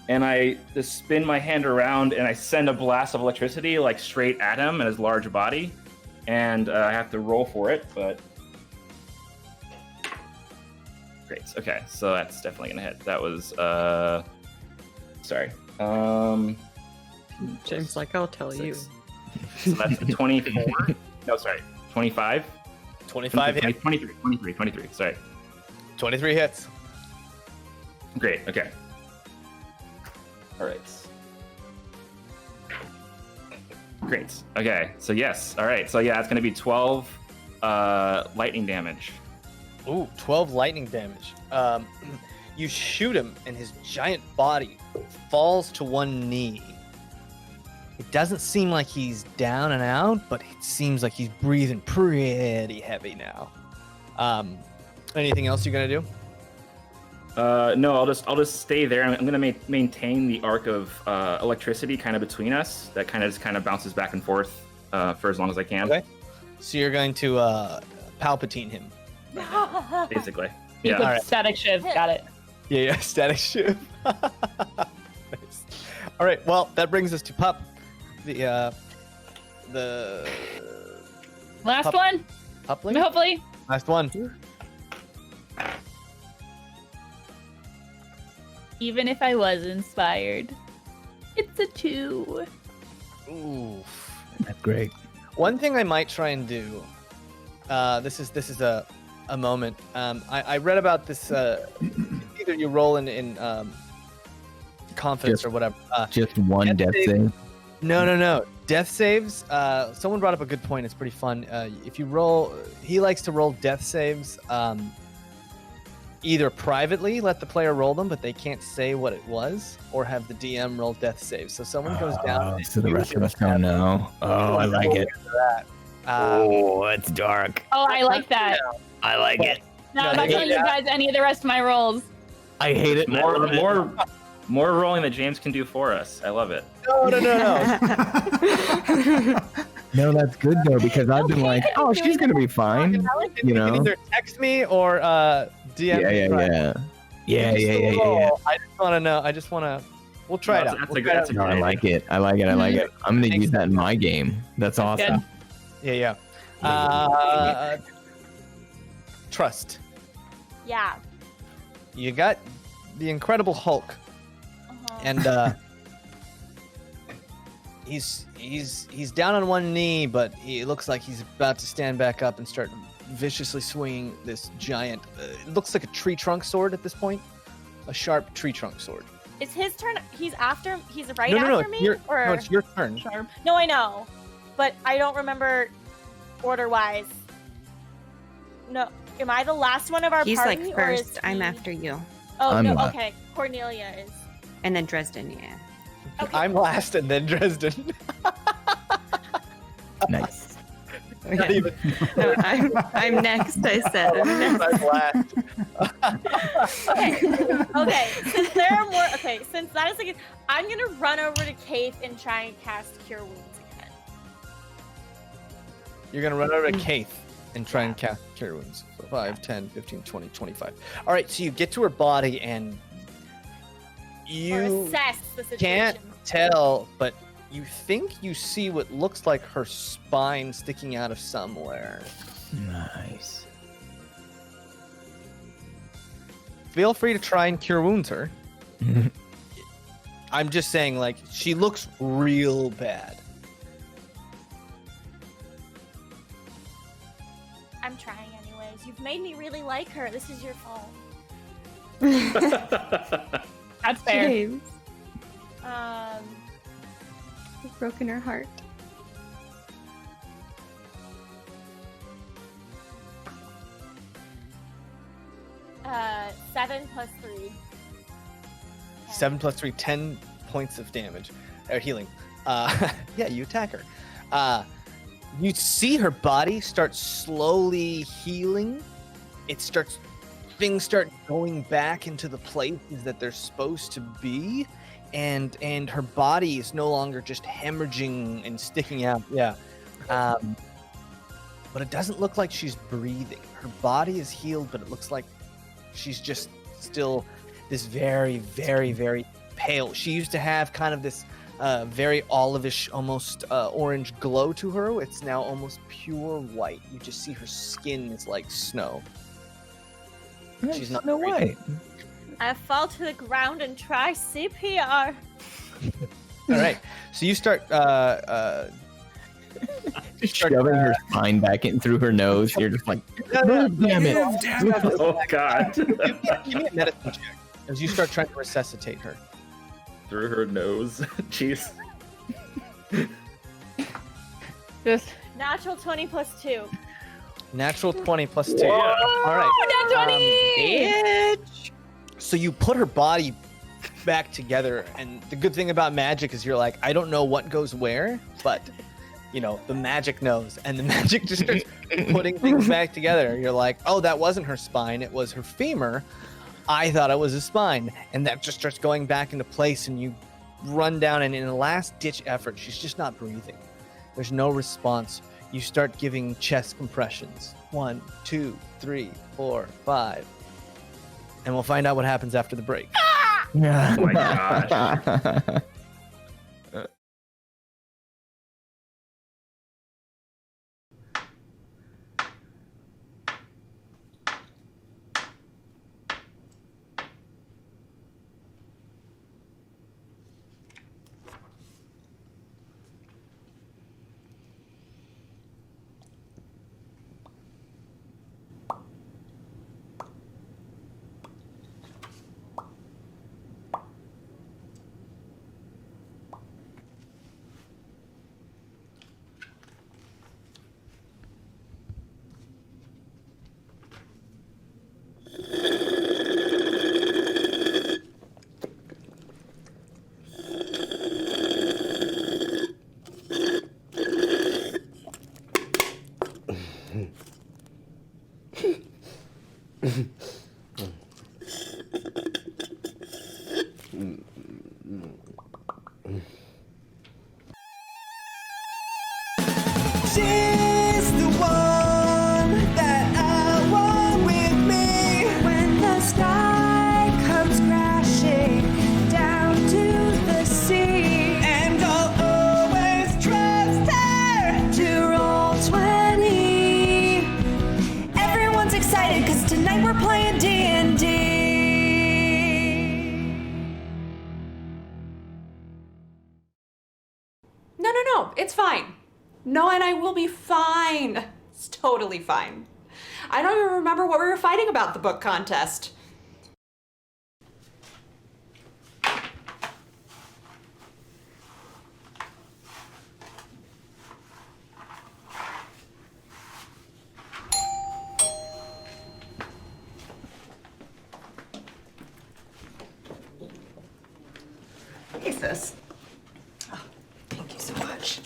H: And I just spin my hand around and I send a blast of electricity like straight at him and his large body. And I have to roll for it, but... Great, okay, so that's definitely gonna hit. That was, sorry.
I: James, like, I'll tell you.
H: So that's a 24. No, sorry, 25.
A: 25 hits.
H: 23, sorry.
A: 23 hits.
H: Great, okay. All right. Great. Okay. So yes. All right. So yeah, it's going to be 12 lightning damage.
A: Ooh, 12 lightning damage. You shoot him, and his giant body falls to one knee. It doesn't seem like he's down and out, but it seems like he's breathing pretty heavy now. Anything else you're gonna do?
H: No, I'll just stay there. I'm gonna maintain the arc of electricity kind of between us. That kind of bounces back and forth for as long as I can.
A: Okay. So you're going to Palpatine him.
H: Basically.
F: He
H: Yeah.
F: puts
A: Alright.
F: static shift. Got it.
A: Yeah, static shift. Nice. All right, well, that brings us to Pup. The
F: Last
A: Pup-
F: one.
A: Pupling?
F: Hopefully.
A: Last one.
F: Even if I was inspired, it's a 2.
A: Oof.
G: That's great.
A: One thing I might try and do. This is a moment. I read about this. Either you roll in confidence
G: Just-
A: or whatever.
G: Just one
A: Death
G: death
A: save.
G: save.
A: No. Death saves. Someone brought up a good point. It's pretty fun. If you roll, he likes to roll death saves. Either privately let the player roll them, but they can't say what it was, or have the DM roll death saves. So someone goes down.
G: So the rest of us don't know. Oh, I like it. Oh, it's dark.
F: Oh, I like that.
G: I like it.
F: No,
A: No,
F: I'm not
A: they-
F: telling you guys any of the rest of my rolls.
G: I hate it.
H: More rolling that James can do for us. I love it.
A: No.
G: No, that's good though, because I've been like, oh, she's gonna be fine. You
A: You
G: know?
A: can either text me or DM. me private.
G: Yeah.
A: I just want to know. We'll try it out.
H: That's
A: We'll
H: a good.
A: try it
H: That's a
A: out.
H: good
G: No, I
H: idea.
G: like it. I like it. I'm gonna use that in my game. That's awesome.
F: Good.
A: Yeah. Trust.
B: Yeah.
A: You got the Incredible Hulk,
B: Uh-huh.
A: and he's down on one knee, but he looks like he's about to stand back up and start viciously swinging this giant. It looks like a tree trunk sword at this point, a sharp tree trunk sword.
B: It's his turn. He's right after
A: No,
B: me?
A: no, it's your turn.
F: Sharp.
B: No, I know. But I don't remember order-wise. No. Am I the last one of our
E: He's
B: party?
E: like
B: or is
E: first. I'm
B: he-
E: after you.
B: Oh,
G: I'm
B: no.
G: last.
B: Okay. Cornelia is.
E: And then Dresden, yeah.
B: Okay.
A: I'm last, and then Dresden.
G: Nice.
A: Not even.
E: No, I'm next, I said. I'm next.
A: I'm last.
B: Okay. Since there are more. Okay. Since that is like, I'm gonna run over to Kate and try and cast Cure Wounds again.
A: You're going to run over to Kaith and try and cast Cure Wounds. So 5, 10, 15, 20, 25. All right, so you get to her body and
B: Or
A: you
B: assess the situation.
A: can't tell, but you think you see what looks like her spine sticking out of somewhere.
G: Nice.
A: Feel free to try and Cure Wounds her. I'm just saying, like, she looks real bad.
B: I'm trying anyways. You've made me really like her. This is your fault.
F: That's fair.
E: James,
B: Um.
E: you've broken her heart.
B: Uh, 7 plus 3.
A: 7 plus 3, 10 points of damage. Or healing. Yeah, you attack her. You see her body start slowly healing. Things start going back into the places that they're supposed to be. And her body is no longer just hemorrhaging and sticking out. Yeah. But it doesn't look like she's breathing. Her body is healed, but it looks like she's just still this very, very, very pale. She used to have kind of this very olivish, almost orange glow to her. It's now almost pure white. You just see her skin is like snow. She's not
G: no
A: breathing.
G: way.
B: I fall to the ground and try CPR.
A: All right. So you start
G: Just shoving her spine back in through her nose. You're just like, damn it.
H: Oh God!
A: Give me a medicine check as you start trying to resuscitate her.
H: Through her nose. Jeez.
F: Just
B: Natural 20 plus 2.
A: Natural 20 plus 2. All right.
F: Nat 20!
A: Bitch. So you put her body back together, and the good thing about magic is you're like, I don't know what goes where, but you know, the magic knows, and the magic just starts putting things back together. You're like, oh, that wasn't her spine, it was her femur. I thought it was a spine, and that just starts going back into place, and you run down, and in a last-ditch effort, she's just not breathing. There's no response. You start giving chest compressions. 1, 2, 3, 4, 5. And we'll find out what happens after the break.
H: Oh my gosh.
I: She's the one that I want with me when the sky comes crashing down to the sea. And I'll always trust her to roll 20. Everyone's excited because tonight we're playing D&D.
J: No, it's fine. Noah and I will be fine. It's totally fine. I don't even remember what we were fighting about the book contest.
K: Hey, sis. Oh, thank you so much.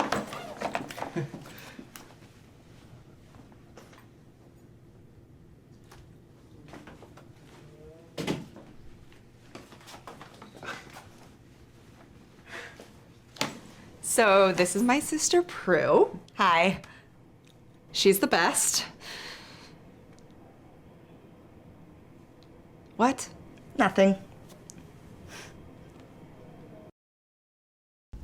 J: So this is my sister Prue.
K: Hi.
J: She's the best. What?
K: Nothing.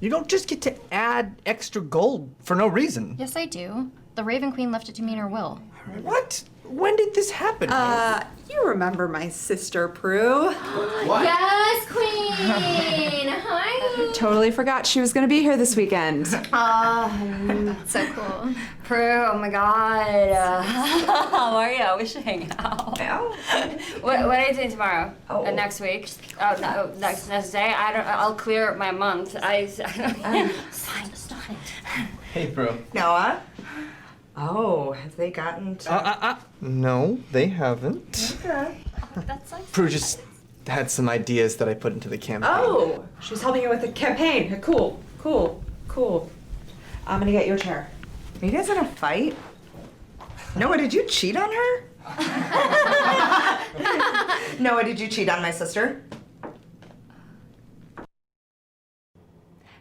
K: You don't just get to add extra gold for no reason.
L: Yes, I do. The Raven Queen left it to me in her will.
K: What? When did this happen?
J: You remember my sister Prue.
K: What?
L: Yes, Queen! Hi!
J: Totally forgot she was gonna be here this weekend.
L: That's so cool. Prue, oh my god. How are you? I wish to hang out. What are you doing tomorrow? Next week? Oh, no, next day? I'll clear my month. Fine, stop it.
K: Hey, bro.
M: Noah? Oh, have they gotten to...
K: No, they haven't.
M: Okay.
L: That's like...
K: Prue just had some ideas that I put into the campaign.
J: Oh, she's helping you with the campaign. Cool. I'm gonna get you a chair.
M: Are you guys in a fight? Noah, did you cheat on her? Noah, did you cheat on my sister?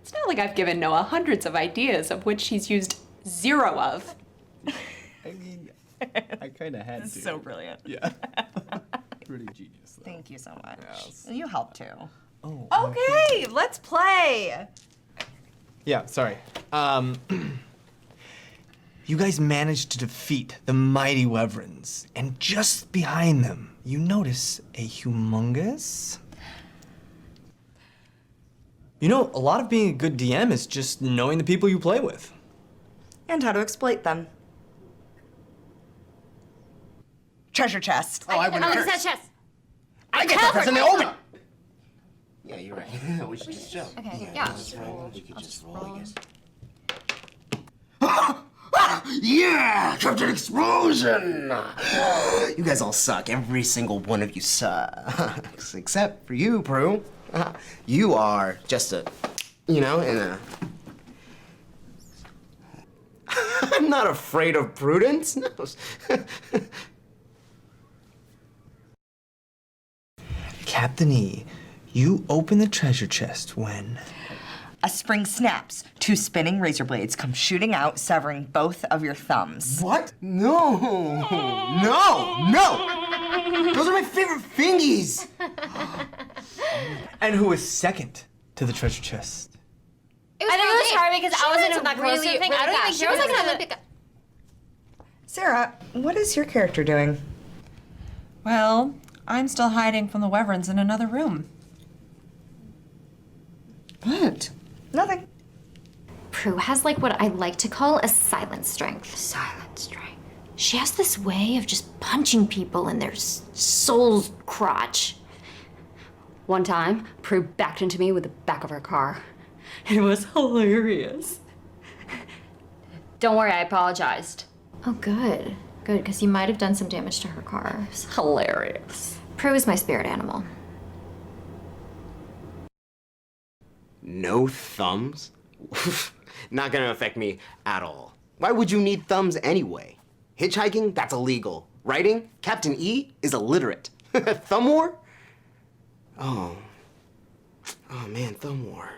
J: It's not like I've given Noah hundreds of ideas of which she's used 0 of.
C: I mean, I kind of had to.
M: That's so brilliant.
C: Yeah. Pretty genius, though.
M: Thank you so much.
C: Yes.
M: You helped too.
C: Oh.
M: Okay, let's play.
K: Yeah, sorry. You guys managed to defeat the mighty Wyverns, and just behind them, you notice a humongous... You know, a lot of being a good DM is just knowing the people you play with.
M: And how to exploit them. Treasure chest.
L: Oh, I wouldn't curse. That chest.
M: I get the person they own it.
N: Yeah, you're right. We should just jump.
L: Okay, yeah.
N: We could just roll, I guess. Yeah! Captain Explosion! You guys all suck. Every single one of you sucks. Except for you, Prue. You are just a, in a... I'm not afraid of Prudence. No.
K: Captain E, you open the treasure chest when...
M: A spring snaps. 2 spinning razor blades come shooting out, severing both of your thumbs.
N: What? No! No! Those are my favorite fingies!
K: And who was second to the treasure chest?
L: I think it was hard because I wasn't even that close to the thing. I don't even think she was like an Olympic.
M: Sarah, what is your character doing?
O: Well, I'm still hiding from the Wyverns in another room.
M: What? Nothing.
P: Prue has like what I like to call a silent strength. Silent strength. She has this way of just punching people in their soul's crotch.
L: One time, Prue backed into me with the back of her car. It was hilarious. Don't worry, I apologized.
P: Oh, good. Good, because you might have done some damage to her car.
L: It's hilarious.
P: Prue is my spirit animal.
N: No thumbs? Not gonna affect me at all. Why would you need thumbs anyway? Hitchhiking? That's illegal. Writing? Captain E is illiterate. Thumb war? Oh man, thumb war.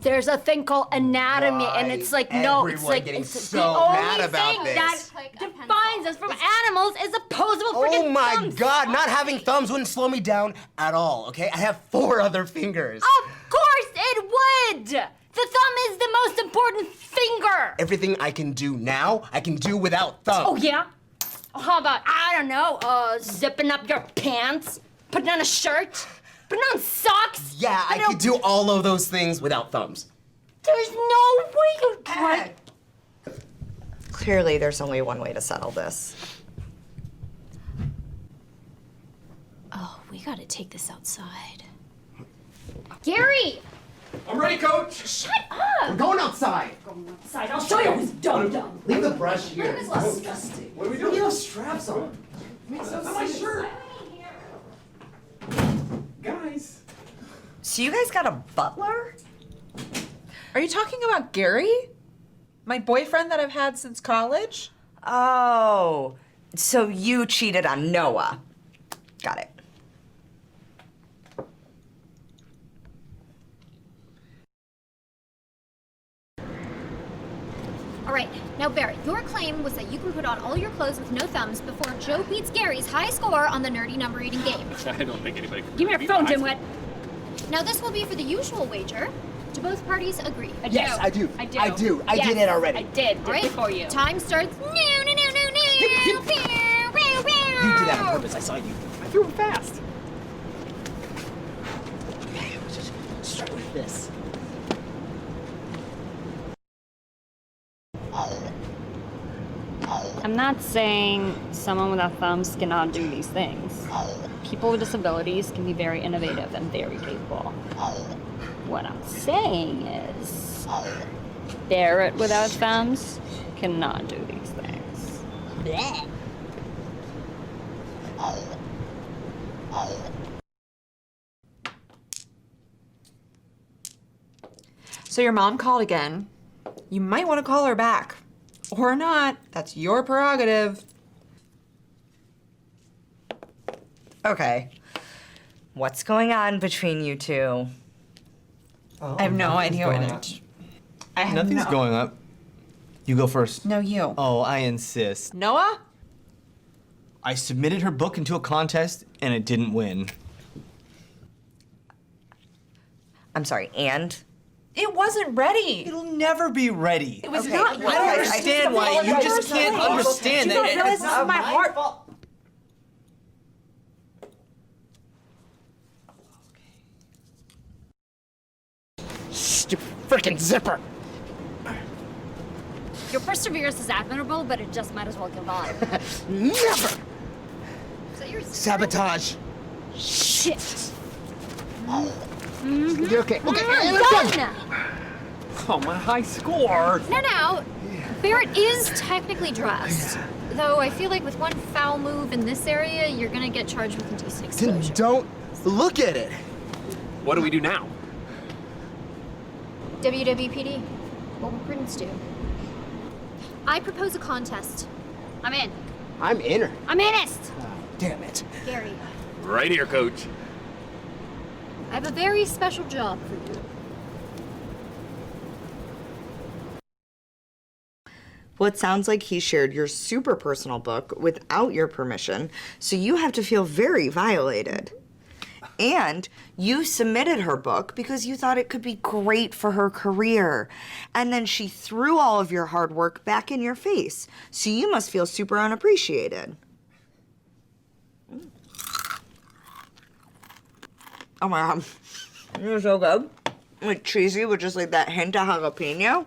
L: There's a thing called anatomy, and it's like it's like
N: getting
L: it's
N: so
L: the only
N: mad about
L: thing
N: this.
L: that defines us from animals is opposable freaking
N: Oh my
L: thumbs.
N: god, not having thumbs wouldn't slow me down at all, okay? I have 4 other fingers.
L: Of course it would. The thumb is the most important finger.
N: Everything I can do now, I can do without thumbs.
L: Oh yeah? How about, I don't know, zipping up your pants, putting on a shirt, putting on socks?
N: Yeah, I could do all of those things without thumbs.
L: There's no way you can.
M: Clearly, there's only one way to settle this.
P: Oh, we gotta take this outside.
L: Gary!
N: I'm ready, Coach.
L: Shut up!
N: We're going outside.
L: Going outside, I'll show you who's dumb.
N: Leave the brush here.
L: That is disgusting.
N: What are we doing? You have straps on. That's my shirt.
K: Guys.
M: So you guys got a butler?
O: Are you talking about Gary? My boyfriend that I've had since college?
M: Oh, so you cheated on Noah. Got it.
P: All right, now Barrett, your claim was that you can put on all your clothes with no thumbs before Joe beats Gary's high score on the nerdy number reading game.
Q: I don't think anybody could.
L: Give me your phone, Dimwit.
P: Now this will be for the usual wager. Do both parties agree?
N: Yes, I do.
L: I do.
N: I do. I
L: Yes,
N: did it already.
L: I did.
P: All right,
L: Before you.
P: time starts. No.
N: You did that on purpose. I saw you.
Q: I threw him fast.
N: Okay, let's just start with this.
L: I'm not saying someone without thumbs cannot do these things. People with disabilities can be very innovative and very capable. What I'm saying is, Barrett without thumbs cannot do these things. Blech.
O: So your mom called again. You might want to call her back. Or not. That's your prerogative.
M: Okay. What's going on between you two?
O: I have no idea what it. I have
K: Nothing's going up. You go first.
O: No, you.
K: Oh, I insist.
O: Noah?
K: I submitted her book into a contest and it didn't win.
M: I'm sorry, and?
O: It wasn't ready.
K: It'll never be ready.
O: It was
M: Okay,
O: not
M: well,
K: I don't
O: ready.
K: understand why you just can't understand
O: You don't
K: that.
O: realize this is my heart.
N: Stupid freaking zipper.
L: Your perseverance is admirable, but it just might as well give on.
N: Never.
L: So you're
N: Sabotage.
L: shit.
N: You're okay. Okay,
L: I'm
N: let's go.
L: done.
Q: Oh, my high score.
P: No. Barrett is technically dressed. Though I feel like with one foul move in this area, you're gonna get charged with indecent exposure.
K: Don't look at it.
Q: What do we do now?
P: WWPD. What will Prudence do? I propose a contest. I'm in.
N: I'm inner.
P: I'm innest!
K: Damn it.
P: Gary,
Q: Right here, coach.
P: I have a very special job for you.
M: Well, it sounds like he shared your super personal book without your permission, so you have to feel very violated. And you submitted her book because you thought it could be great for her career. And then she threw all of your hard work back in your face, so you must feel super unappreciated. Oh my god. You're so good. Like cheesy with just like that hint of jalapeno.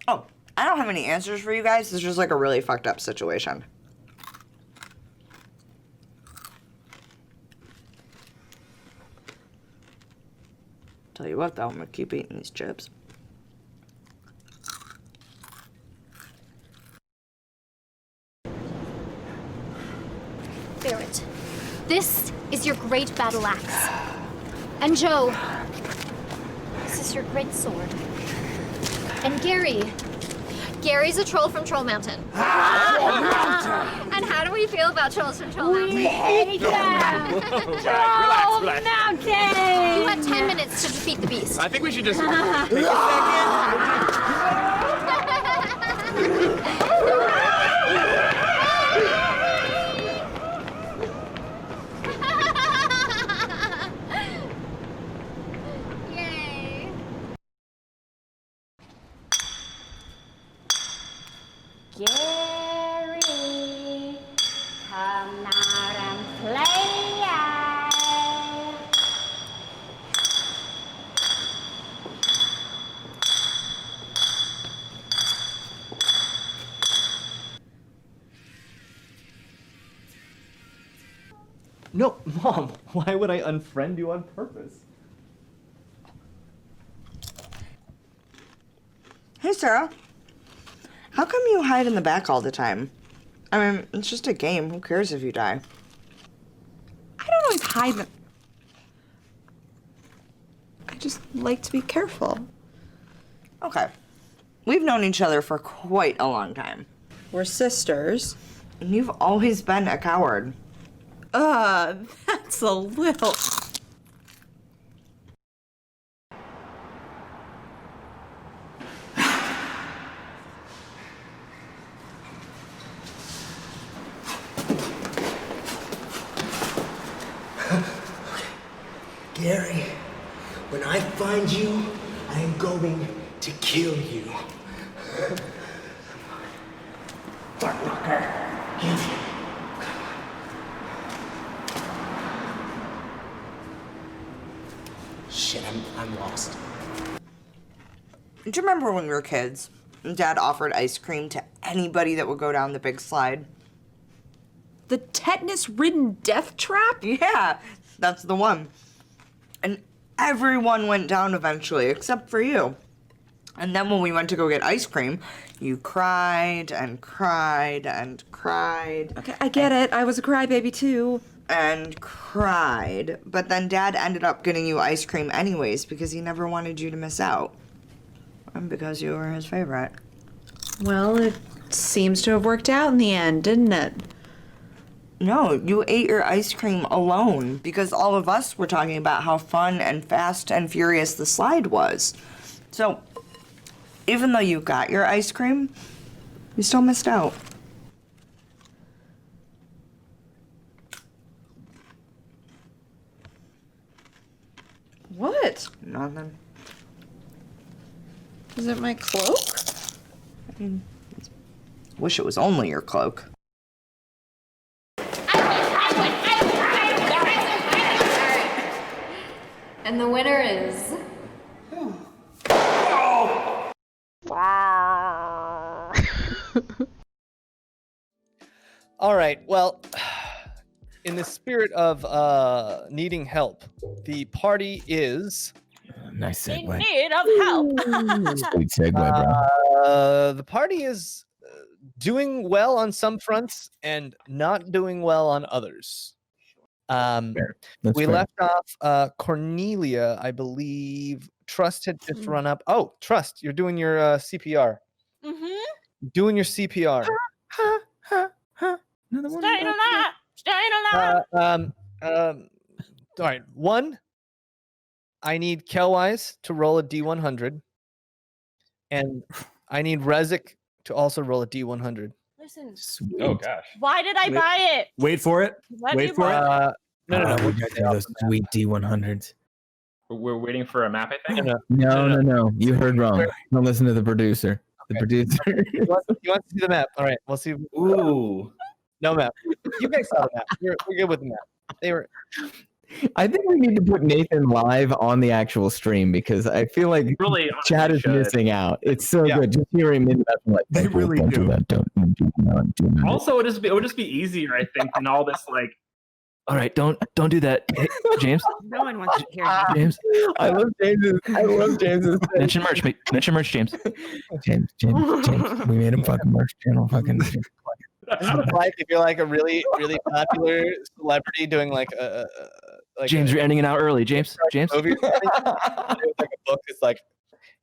M: Oh, I don't have any answers for you guys. It's just like a really fucked up situation. Tell you what though, I'm gonna keep eating these chips.
P: Barrett, this is your great battle axe. And Joe, this is your great sword. And Gary's a troll from Troll Mountain. And how do we feel about trolls from Troll Mountain?
F: We hate them! Troll Mountain!
P: You had 10 minutes to defeat the beast.
Q: I think we should just take a
P: Yay!
L: Gary, come out and play.
K: No, Mom, why would I unfriend you on purpose?
M: Hey, Sarah. How come you hide in the back all the time? I mean, it's just a game. Who cares if you die?
O: I don't always hide them. I just like to be careful.
M: Okay. We've known each other for quite a long time.
O: We're sisters.
M: And you've always been a coward.
O: That's a little...
K: Gary, when I find you, I am going to kill you. Shit, I'm lost.
M: Do you remember when we were kids? And Dad offered ice cream to anybody that would go down the big slide?
O: The tetanus-ridden death trap?
M: Yeah, that's the one. And everyone went down eventually, except for you. And then when we went to go get ice cream, you cried and cried and cried.
O: Okay, I get it. I was a crybaby too.
M: And cried. But then Dad ended up getting you ice cream anyways because he never wanted you to miss out. And because you were his favorite.
O: Well, it seems to have worked out in the end, didn't it?
M: No, you ate your ice cream alone because all of us were talking about how fun and fast and furious the slide was. So, even though you got your ice cream, you still missed out.
O: What?
M: Nothing.
O: Is it my cloak?
M: I mean, wish it was only your cloak.
P: And the winner is...
A: All right. Well, in the spirit of needing help, the party is
G: Nice
B: In
G: segue.
B: need of help.
G: Sweet segue, bro.
A: The party is doing well on some fronts and not doing well on others.
G: Fair. That's
A: We
G: fair.
A: left off Cornelia, I believe. Trust had just run up. Oh, Trust, you're doing your CPR.
B: Mm-hmm.
A: Doing your CPR.
B: Staying alive. Staying alive.
A: All right. One, I need Kelwise to roll a D100. And I need Rezik to also roll a D100.
B: Listen.
H: Oh gosh.
B: Why did I buy it?
C: Wait for it.
B: Let me
C: Wait for it.
A: No.
G: We got those sweet D100s.
H: We're waiting for a map, I think.
G: No. You heard wrong. Don't listen to the producer. The producer.
A: He wants to see the map. All right. We'll see.
H: Ooh.
A: No map. You guys saw the map. We're good with the map. They were.
G: I think we need to put Nathan live on the actual stream because I feel like
H: Really,
G: chat is
H: should.
G: missing out. It's so good. Just hearing him like
C: They really
G: don't
C: do.
G: do that. Don't do that.
H: Also, it would just be easier, I think, than all this like.
D: All right, don't do that, hey, James.
E: No one wants to hear that.
D: James,
G: I love James's.
D: mention merch, James.
G: James. We made him fucking merch channel. Fucking.
A: This is like if you're like a really, really popular celebrity doing like a
D: James, you're ending it out early. James.
A: movie. It's like a book. It's like,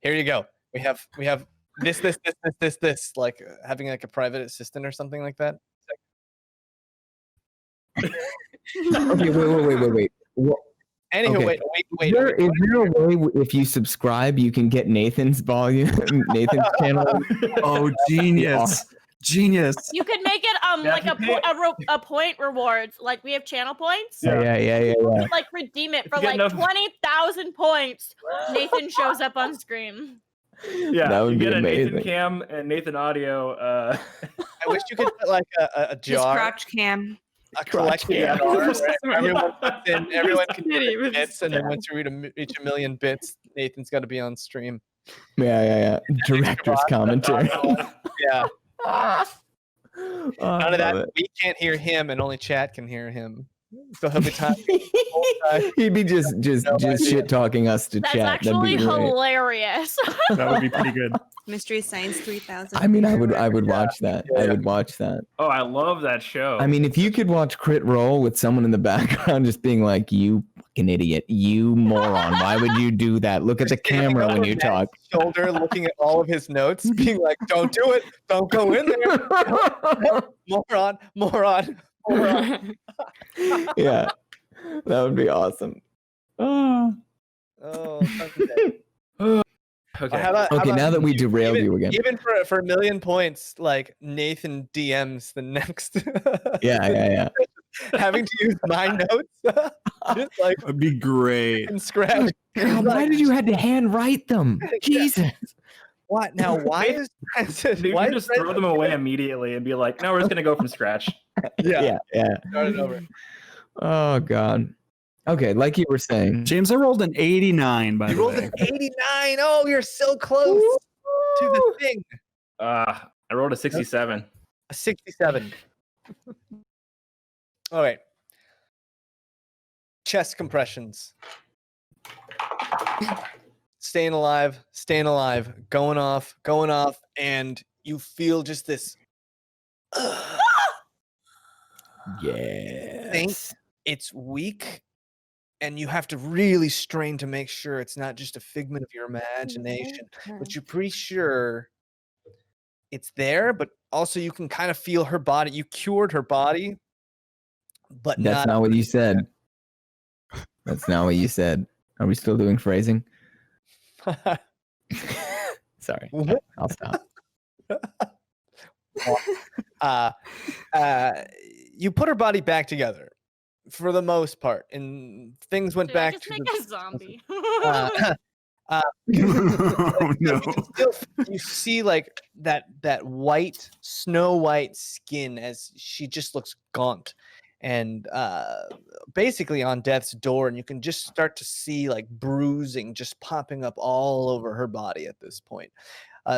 A: here you go. We have this. Like having like a private assistant or something like that.
G: Okay, wait.
A: Anywho,
G: Okay.
A: wait.
G: Is there a way if you subscribe you can get Nathan's volume, Nathan's channel?
C: Oh, genius. Genius.
B: You could make it like a point rewards. Like we have channel points.
G: Yeah.
B: You could, like redeem it for
H: get
B: like
H: enough-
B: 20,000 points. Nathan shows up on screen.
H: Yeah,
G: That would
H: you
G: be
H: get a Nathan
G: amazing.
H: Cam and Nathan Audio.
A: I wish you could put like a
O: His
A: jar,
O: crotch cam.
A: a collection
G: cam.
A: jar where everyone puts in, everyone can
O: kidding,
A: get
O: with his
A: bits, and then once you reach a million bits, Nathan's got to be on stream.
G: Yeah. Director's commentary.
A: Yeah.
G: Oh,
A: None of
G: I love
A: that. We can't hear him, and only chat can hear him. So he'll be talking.
G: it. He'd be just shit talking us to
B: That's
G: chat.
B: actually
G: That'd be great.
B: hilarious.
C: That would be pretty good.
E: Mystery Science 3000.
G: I mean, I would watch that. I would watch that.
H: Oh, I love that show.
G: I mean, if you could watch Crit Roll with someone in the background just being like, "You fucking idiot, you moron! Why would you do that? Look at the camera when you talk."
A: Shoulder, looking at all of his notes, being like, "Don't do it! Don't go in there! Moron!"
G: Yeah, that would be awesome.
A: Oh, someday.
H: okay.
A: How about
G: Now that we derailed
A: even,
G: you again.
A: even for a million points, like Nathan DMs the next.
G: Yeah.
A: Having to use my notes, just like
C: That'd be great.
A: and scratch.
G: God, why did you have to hand write them? Jesus.
A: What now? Why is Francis?
H: You
A: Why
H: can just throw them away immediately and be like, "No, we're just gonna go from scratch."
A: Yeah.
G: Yeah.
A: Start it over.
G: Oh God. Okay, like you were saying.
C: James, I rolled an 89 by
A: You
C: the
A: rolled
C: way.
A: an 89. Oh, you're so close to the thing.
H: I rolled a 67.
A: A 67. All right. Chest compressions. Staying alive, going off, and you feel just this think it's weak, and you have to really strain to make sure it's not just a figment of your imagination, but you're pretty sure it's there, but also you can kind of feel her body. You cured her body, but
G: That's not what you said. That's not what you said. Are we still doing phrasing? Sorry. I'll stop.
A: You put her body back together for the most part, and things went back
B: Just
A: to
B: make
A: the,
B: a zombie.
C: Oh, no.
A: you see like that white, snow white skin as she just looks gaunt and basically on death's door, and you can just start to see like bruising just popping up all over her body at this point.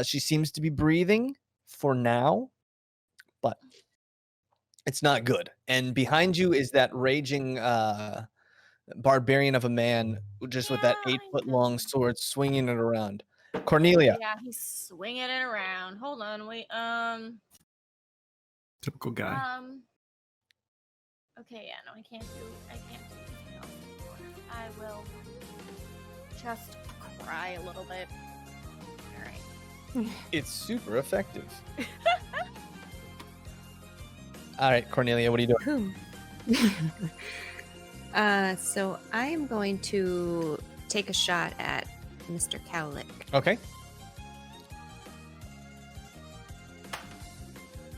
A: She seems to be breathing for now, but it's not good. And behind you is that raging barbarian of a man, just with that 8-foot long sword, swinging it around. Cornelia.
B: Yeah, he's swinging it around. Hold on, wait.
C: Typical guy.
B: Okay, yeah, no, I can't do anything else anymore. I will just cry a little bit. All right.
A: It's super effective. All right, Cornelia, what are you doing?
E: So I am going to take a shot at Mr. Cowlick.
A: Okay.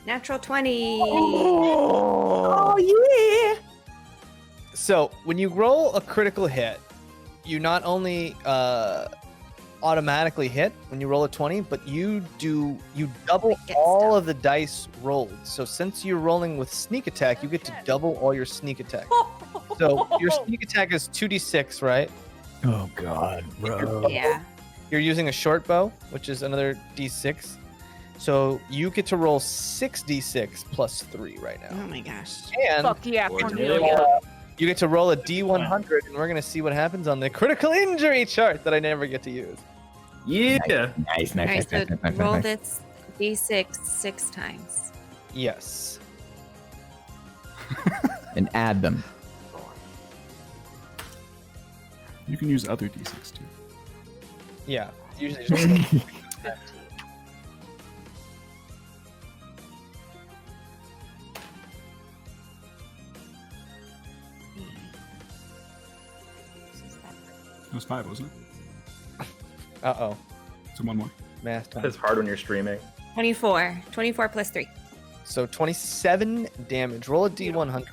E: Natural 20.
M: Oh yeah.
A: So when you roll a critical hit, you not only automatically hit when you roll a 20, but you double all of the dice rolled. So since you're rolling with sneak attack, you get to double all your sneak attack. So your sneak attack is 2d6, right?
G: Oh God, bro.
E: Yeah.
A: You're using a short bow, which is another d6. So you get to roll 6d6 plus 3 right now.
M: Oh my gosh.
A: And
B: Fuck yeah, Cornelia.
A: you get to roll a d100, and we're going to see what happens on the critical injury chart that I never get to use.
D: Yeah.
G: Nice.
E: All right, so roll this d6 6 times.
A: Yes.
G: And add them.
C: You can use other d6 too.
A: Yeah. Usually just
C: It was 5, wasn't it?
A: Uh-oh.
C: So one more.
A: Math time.
H: It's hard when you're streaming.
E: 24. 24 plus 3.
A: So 27 damage. Roll a d100.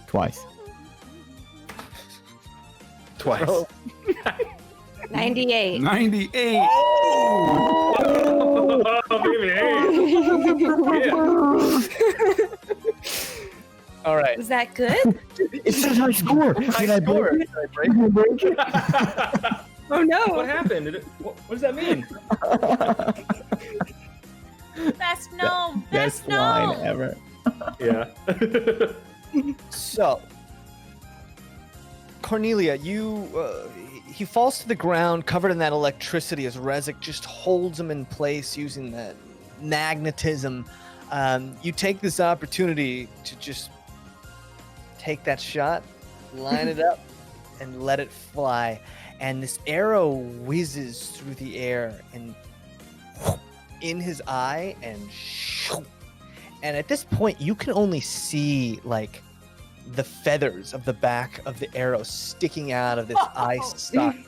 G: Twice.
H: Twice.
A: Roll-
E: 98.
C: 98.
H: Oh, baby.
A: All right.
E: Was that good?
G: It says I score. Did I break it?
A: Did I break it?
E: Oh no.
H: What happened? What does that mean?
B: Best gnome.
G: Best
B: Best
G: line
B: gnome.
G: ever.
H: Yeah.
A: So, Cornelia, he falls to the ground covered in that electricity as Rezik just holds him in place using that magnetism. You take this opportunity to just take that shot, line it up, and let it fly. And this arrow whizzes through the air and in his eye, and at this point you can only see like the feathers of the back of the arrow sticking out of this eye socket.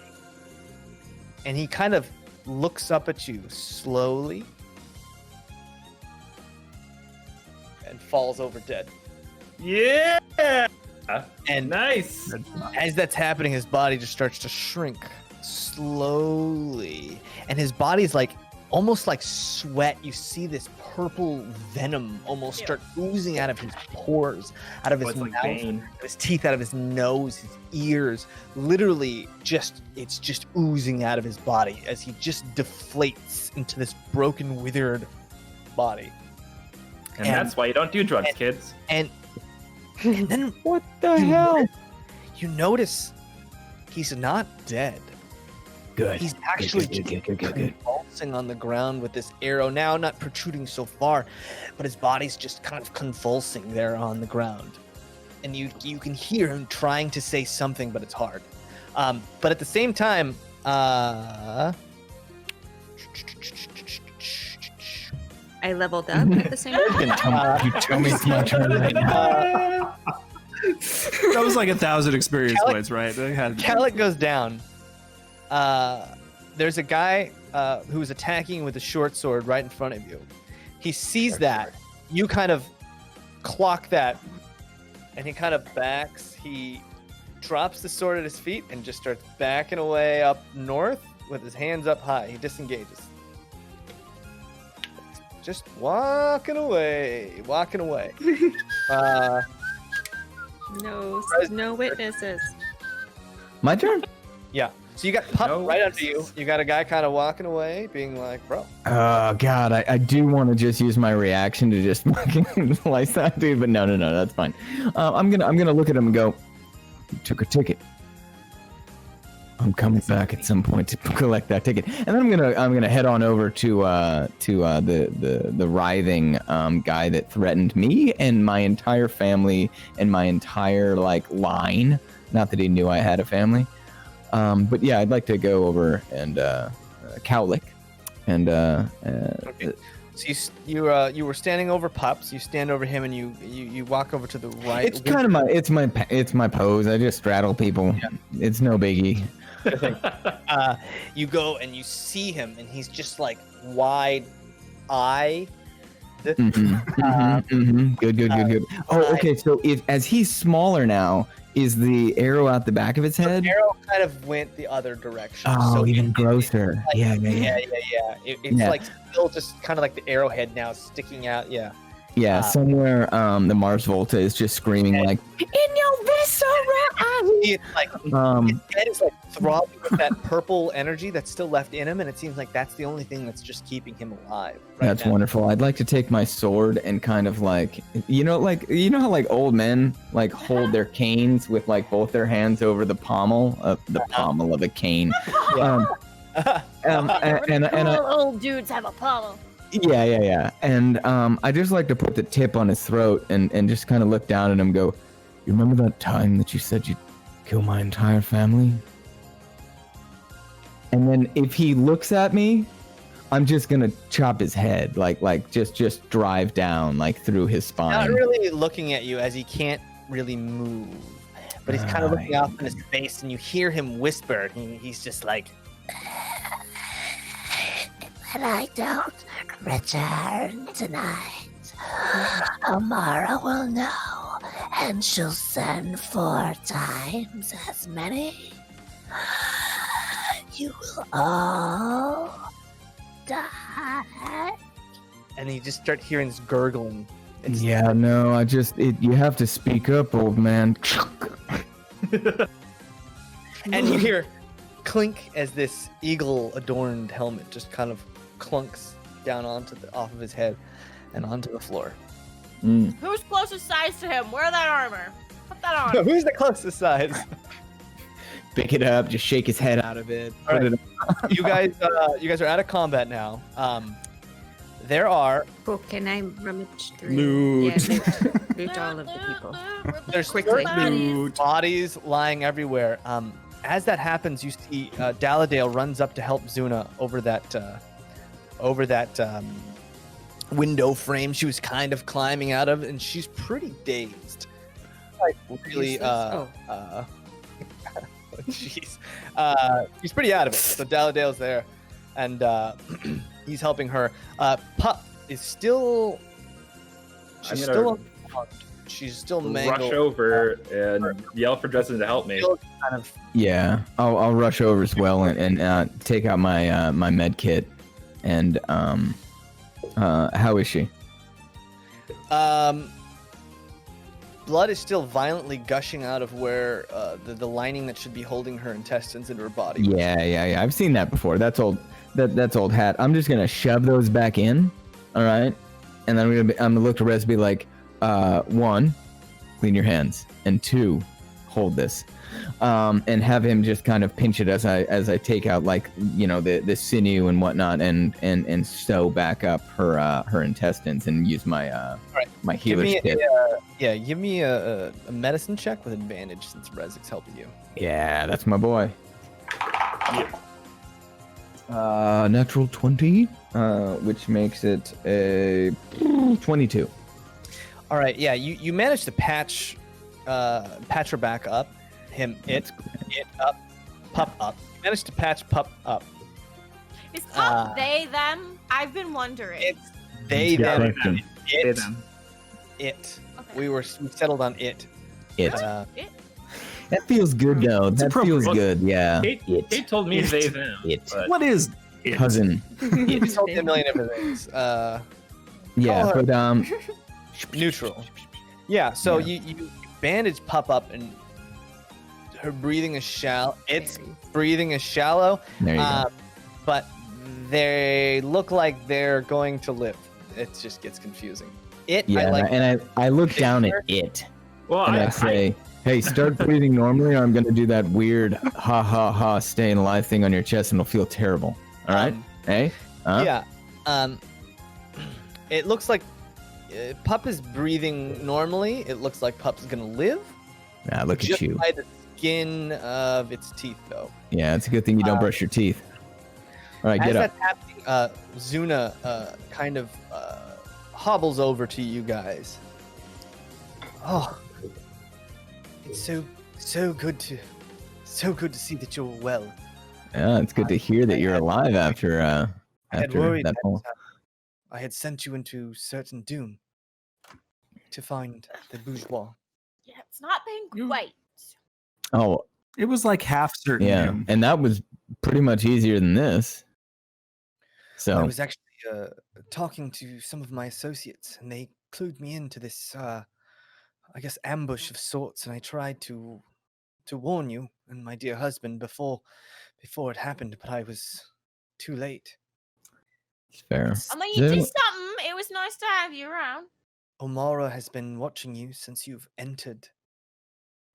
A: And he kind of looks up at you slowly and falls over dead.
H: Yeah.
A: And
H: nice.
A: As that's happening, his body just starts to shrink slowly, and his body's like almost like sweat. You see this purple venom almost start oozing out of his pores, out of his
H: it's like
A: mouth,
H: Bane.
A: out of his teeth, out of his nose, his ears. Literally, it's just oozing out of his body as he just deflates into this broken, withered body.
H: And that's why you don't do drugs, kids.
A: And then
G: what the hell?
A: You notice he's not dead.
G: Good.
A: He's actually
G: Good.
A: convulsing on the ground with this arrow, now not protruding so far, but his body's just kind of convulsing there on the ground. And you can hear him trying to say something, but it's hard. But at the same time,
E: I leveled up at the same time.
G: You tell me it's my turn right now.
C: That was like 1,000 experience points, right?
A: Calic goes down. There's a guy who is attacking with a short sword right in front of you. He sees that. You kind of clock that, and he kind of backs. He drops the sword at his feet and just starts backing away up north with his hands up high. He disengages. Just walking away.
E: No witnesses.
G: My turn?
A: Yeah. So you got Pup right under you. You got a guy kind of walking away, being like, bro.
G: Oh God, I do want to just use my reaction to just fucking slice that dude, but no, that's fine. I'm gonna look at him and go, You took a ticket. I'm coming back at some point to collect that ticket, and then I'm gonna head on over to the writhing guy that threatened me and my entire family and my entire line. Not that he knew I had a family, but yeah, I'd like to go over and cowlick and.
A: Okay. So you were standing over Pups. You stand over him and you walk over to the right.
G: It's kind of it's my pose. I just straddle people. Yeah. It's no biggie.
A: You go and you see him, and he's just wide eye.
G: Good. Oh, okay. So as he's smaller now, is the arrow out the back of its head?
A: The arrow kind of went the other direction.
G: Oh,
A: so
G: even grosser. Yeah.
A: It's still just kind of like the arrowhead now sticking out. Yeah.
G: Yeah, somewhere the Mars Volta is just screaming in your viscera.
A: It's his head is throbbing with that purple energy that's still left in him, and it seems like that's the only thing that's just keeping him alive.
G: That's
A: now.
G: Wonderful. I'd like to take my sword and kind of you know how old men hold their canes with both their hands over the pommel of a cane.
B: And old dudes have a pommel.
G: Yeah. And I just like to put the tip on his throat and just kind of look down at him and go, you remember that time that you said you'd kill my entire family? And then if he looks at me, I'm just going to chop his head, just drive down through his spine.
A: Not really looking at you as he can't really move, but he's kind of looking off in his face, and you hear him whisper. He's just like...
R: But I don't return tonight. Amara will know, and she'll send 4 times as many. You will all die.
A: And you just start hearing this gurgling.
G: Yeah, no, you have to speak up, old man.
A: And you hear clink as this eagle adorned helmet just kind of clunks down off of his head and onto the floor.
B: Who's closest size to him? Wear that armor. Put that on.
A: No, who's the closest size?
G: Pick it up, just shake his head out of it.
A: All right. You guys are out of combat now. There are.
E: Oh, can I rummage through?
G: Loot.
E: Yeah, loot all of the people.
A: There's
E: Quickly.
A: bodies lying everywhere. As that happens, you see Daladale runs up to help Zuna over that window frame she was kind of climbing out of, and she's pretty dazed. Really, jeez. She's pretty out of it. So Daladale's there, and he's helping her. Pup is still. She's still mangled.
H: Rush over and yell for Dresden to help me.
G: Yeah, I'll rush over as well and take out my my med kit. And how is she?
A: Blood is still violently gushing out of where the lining that should be holding her intestines into her body.
G: Yeah. I've seen that before. That's old. That's old hat. I'm just gonna shove those back in. All right, and then I'm gonna look to Rez and be like, 1, clean your hands, and 2, hold this, and have him just kind of pinch it as I take out the sinew and whatnot, and sew back up her intestines and use my my healer's kit.
A: Give me a medicine check with advantage since Rezik's helping you.
G: Yeah, that's my boy. Natural 20, which makes it a 22.
A: All right, yeah, you managed to patch her back up. It up, Pup up. You managed to patch Pup up.
B: Is Pup they them? I've been wondering.
A: It's they them. It.
B: Okay.
A: We settled on it.
G: It.
B: It?
G: That feels good though. That feels good. Yeah.
H: Kate told me they them. But...
C: What is it?
G: Cousin?
A: You told me a million different things.
G: Yeah, but
A: neutral. Yeah. So you bandage Pup up, and her breathing is shallow. Its breathing is shallow.
G: There you go.
A: But they look like they're going to live. It just gets confusing.
G: I look down at it.
H: Well,
G: and I say, hey, start breathing normally, or I'm gonna do that weird ha ha ha staying alive thing on your chest, and it'll feel terrible. All right? Hey?
A: Yeah. It looks like Pup is breathing normally. It looks like Pup's gonna live.
G: Nah, look
A: just
G: at you.
A: by the skin of its teeth, though.
G: Yeah, it's a good thing you don't brush your teeth. All right,
A: As
G: get up.
A: that's happening, Zuna kind of hobbles over to you guys. Oh, it's so good to see that you're well.
G: Yeah, it's good to hear that you're alive after
A: I had worried
G: that whole.
A: I had sent you into certain doom to find the bourgeois.
B: Yeah, it's not been great.
G: Oh,
C: it was like half certain.
G: Yeah,
C: doom.
G: and that was pretty much easier than this. So
A: I was actually talking to some of my associates, and they clued me into this, I guess, ambush of sorts. And I tried to warn you and my dear husband before it happened, but I was too late.
G: it's fair.
B: I mean, you did something. It was nice to have you around.
A: Omara has been watching you since you've entered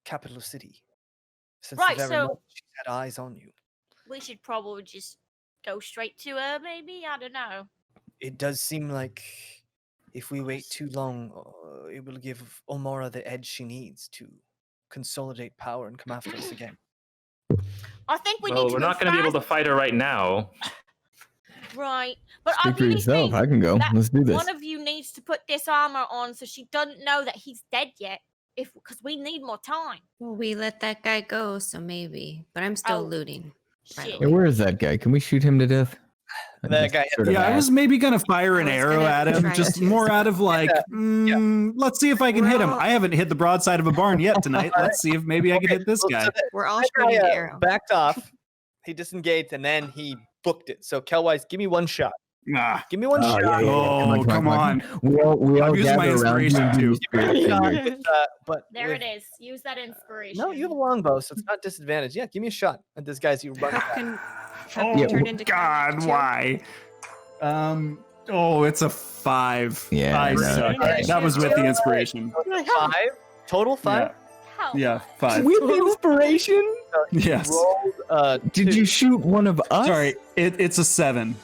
A: Capital City. Since
B: Right,
A: the very
B: so-
A: moment she's had eyes on you.
B: We should probably just go straight to her, maybe? I don't know.
A: It does seem like if we wait too long, it will give Omara the edge she needs to consolidate power and come after us again.
B: I think we
H: Well,
B: need to
H: we're not
B: going
H: going to be able to fight her right now.
B: Right. But
G: Speak
B: I
G: for
B: really
G: yourself.
B: think
G: I can go.
B: that
G: Let's do this.
B: one of you needs to put this armor on so she doesn't know that he's dead yet. Because we need more time.
E: Well, we let that guy go, so maybe. But I'm still
B: Oh,
E: looting. by the
G: Hey,
E: way.
G: where is that guy? Can we shoot him to death?
A: That guy.
C: Yeah, I was maybe gonna fire an
E: I was
C: arrow
E: gonna
C: at him,
E: try
C: just
E: to.
C: more out of like, let's see if I can hit him.
E: Well-
C: I haven't hit the broadside of a barn yet tonight. Let's see if maybe I can hit this guy.
E: We're all
A: That
E: shooting
A: guy,
E: the arrow.
A: backed off. He disengaged and then he booked it. So Kelwise, give me one shot.
C: Ah.
A: Give me one shot.
C: Oh, come on.
G: We all
C: I'm using my
G: gather around you
C: inspiration
G: and do
C: too.
G: spirit fingers.
A: With, but
B: There
A: with-
B: it is. Use that inspiration.
A: No, you have a longbow, so it's not disadvantage. Yeah, give me a shot at this guy's you run.
E: How can
C: Oh
E: turn into
C: God,
E: too?
C: why? Oh, it's a 5.
G: Yeah,
C: I
G: no,
C: suck.
G: okay.
C: That was with the inspiration.
A: 5 total. 5.
C: Yeah, 5.
G: With inspiration?
C: Yes.
A: Rolled,
G: Did you shoot one of us?
C: Sorry, it's a 7.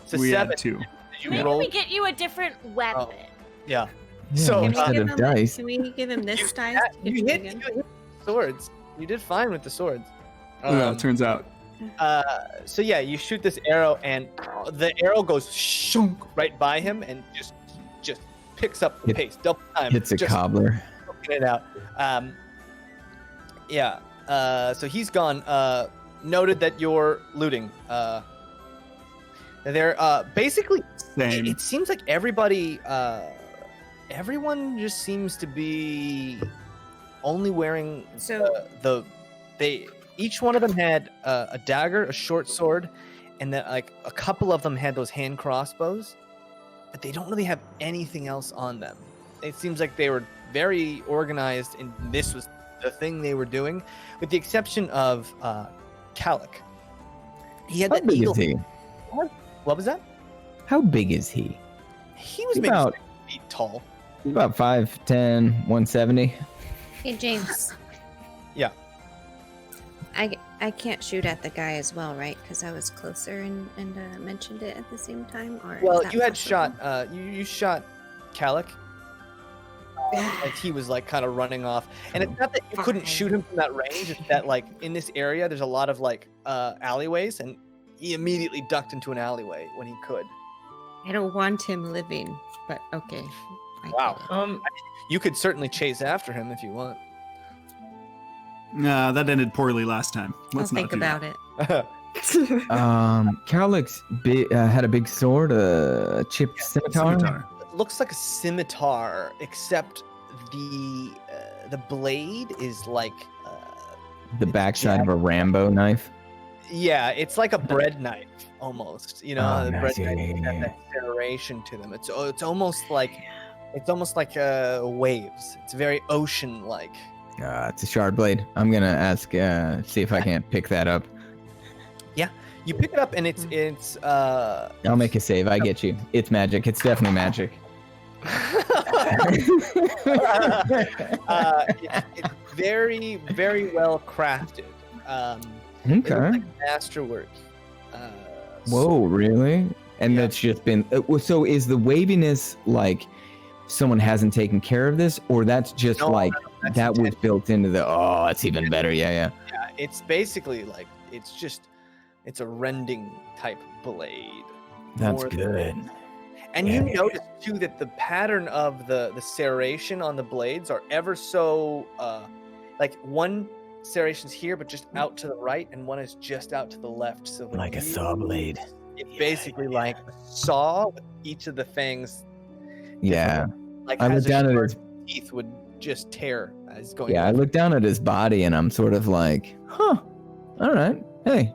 A: It's a
C: We
A: 7.
C: had 2.
A: Did you
B: Maybe
A: roll?
B: we get you a different weapon.
A: Yeah.
G: Yeah,
A: So
E: Can we,
G: instead
E: give
G: of
E: him,
G: dice.
E: can we give him this dice? to
A: you
E: get
A: hit,
E: again?
A: you hit swords. You did fine with the swords.
C: Yeah, it turns out.
A: So yeah, you shoot this arrow, and the arrow goes shunk right by him, and just picks up the pace, double time.
G: Hits a
A: just
G: cobbler.
A: poking it out. Yeah. So he's gone. Noted that you're looting. They're basically.
C: Same.
A: It seems like everybody, everyone just seems to be only wearing each one of them had a dagger, a short sword, and then like a couple of them had those hand crossbows, but they don't really have anything else on them. It seems like they were very organized, and this was the thing they were doing, with the exception of Calic. He had
G: How
A: that
G: big
A: eagle.
G: is he?
A: What was that?
G: How big is he?
A: He was
G: He's
A: maybe
G: about
A: 6 feet tall.
G: he's about 5'10", 170.
E: Hey, James.
A: Yeah.
E: I can't shoot at the guy as well, right? Because I was closer and mentioned it at the same time. Or is
A: Well,
E: that
A: you had
E: possible?
A: shot. You shot Calic. And he was like kind of running off, and it's not that you couldn't shoot him from that range. It's that like in this area, there's a lot of like alleyways, and he immediately ducked into an alleyway when he could.
E: I don't want him living, but okay.
A: Wow. You could certainly chase after him if you want.
C: Nah, that ended poorly last time. Let's
E: I'll
C: not
E: think
C: do
E: about
C: that.
E: it.
G: Calic's had a big sword, a chipped scimitar.
A: It looks like a scimitar, except the blade is like
G: The backside of a Rambo knife.
A: yeah, it's like a bread knife almost. You know,
G: Oh,
A: the
G: nice.
A: bread
G: Yeah,
A: knife
G: yeah,
A: have
G: yeah.
A: that serration to them. It's almost like waves. It's very ocean like.
G: It's a shard blade. I'm gonna ask, see if I can't pick that up.
A: Yeah, you pick it up and it's
G: I'll make a save. I get you. It's magic. It's definitely magic.
A: It's very, very well crafted. It looks
G: Okay.
A: like masterwork.
G: Whoa, really? And that's just been. So is the waviness like someone hasn't taken care of this, or that's just that was built into the? Oh, it's even better. Yeah.
A: Yeah, it's basically like it's a rending type blade.
G: That's
A: more than-
G: good.
A: And you notice too that the pattern of the serration on the blades are ever so like one serration's here but just out to the right, and one is just out to the left. So when
G: Like a
A: you-
G: saw blade.
A: It's basically like a saw with each of the fangs.
G: Yeah.
A: Like
G: I
A: has
G: look
A: a
G: down at
A: sharp
G: his.
A: teeth would just tear as going.
G: Yeah, I
A: left.
G: look down at his body and I'm sort of like, huh. All right. Hey.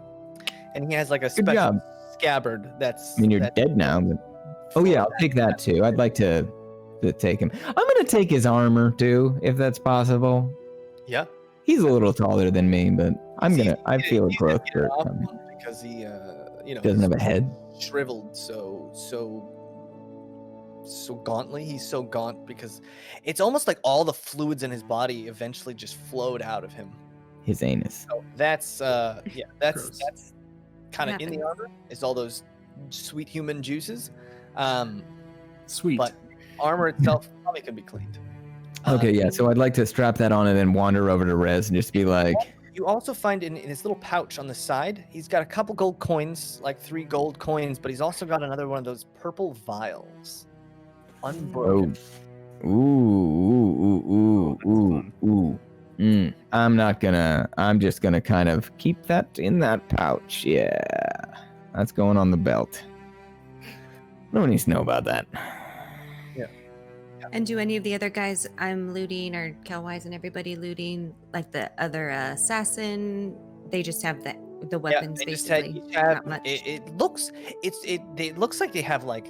A: And he has like a
G: Good
A: special
G: job.
A: scabbard. That's.
G: I mean, you're
A: that-
G: dead now, but oh yeah, I'll take that too. I'd like to take him. I'm gonna take his armor too, if that's possible.
A: Yeah.
G: He's a little taller than me, but I feel a growth
A: Get it
G: spurt
A: off
G: coming.
A: him because he,
G: Doesn't have a head.
A: Shriveled so gauntly. He's so gaunt because it's almost like all the fluids in his body eventually just flowed out of him.
G: His anus.
A: So that's that's kind of in the armor is all those sweet human juices.
C: Sweet.
A: But armor itself probably can be cleaned.
G: Okay, yeah. So I'd like to strap that on and then wander over to Rez and just be like,
A: You also find in his little pouch on the side, he's got a couple gold coins, like 3 gold coins, but he's also got another one of those purple vials. Unbroken.
G: oh, ooh. I'm just gonna kind of keep that in that pouch. Yeah, that's going on the belt. No one needs to know about that.
E: And do any of the other guys I'm looting, or Kelwise and everybody looting, like the other assassin, they just have the weapons
A: they just
E: basically?
A: each have,
E: Not much.
A: it looks like they have like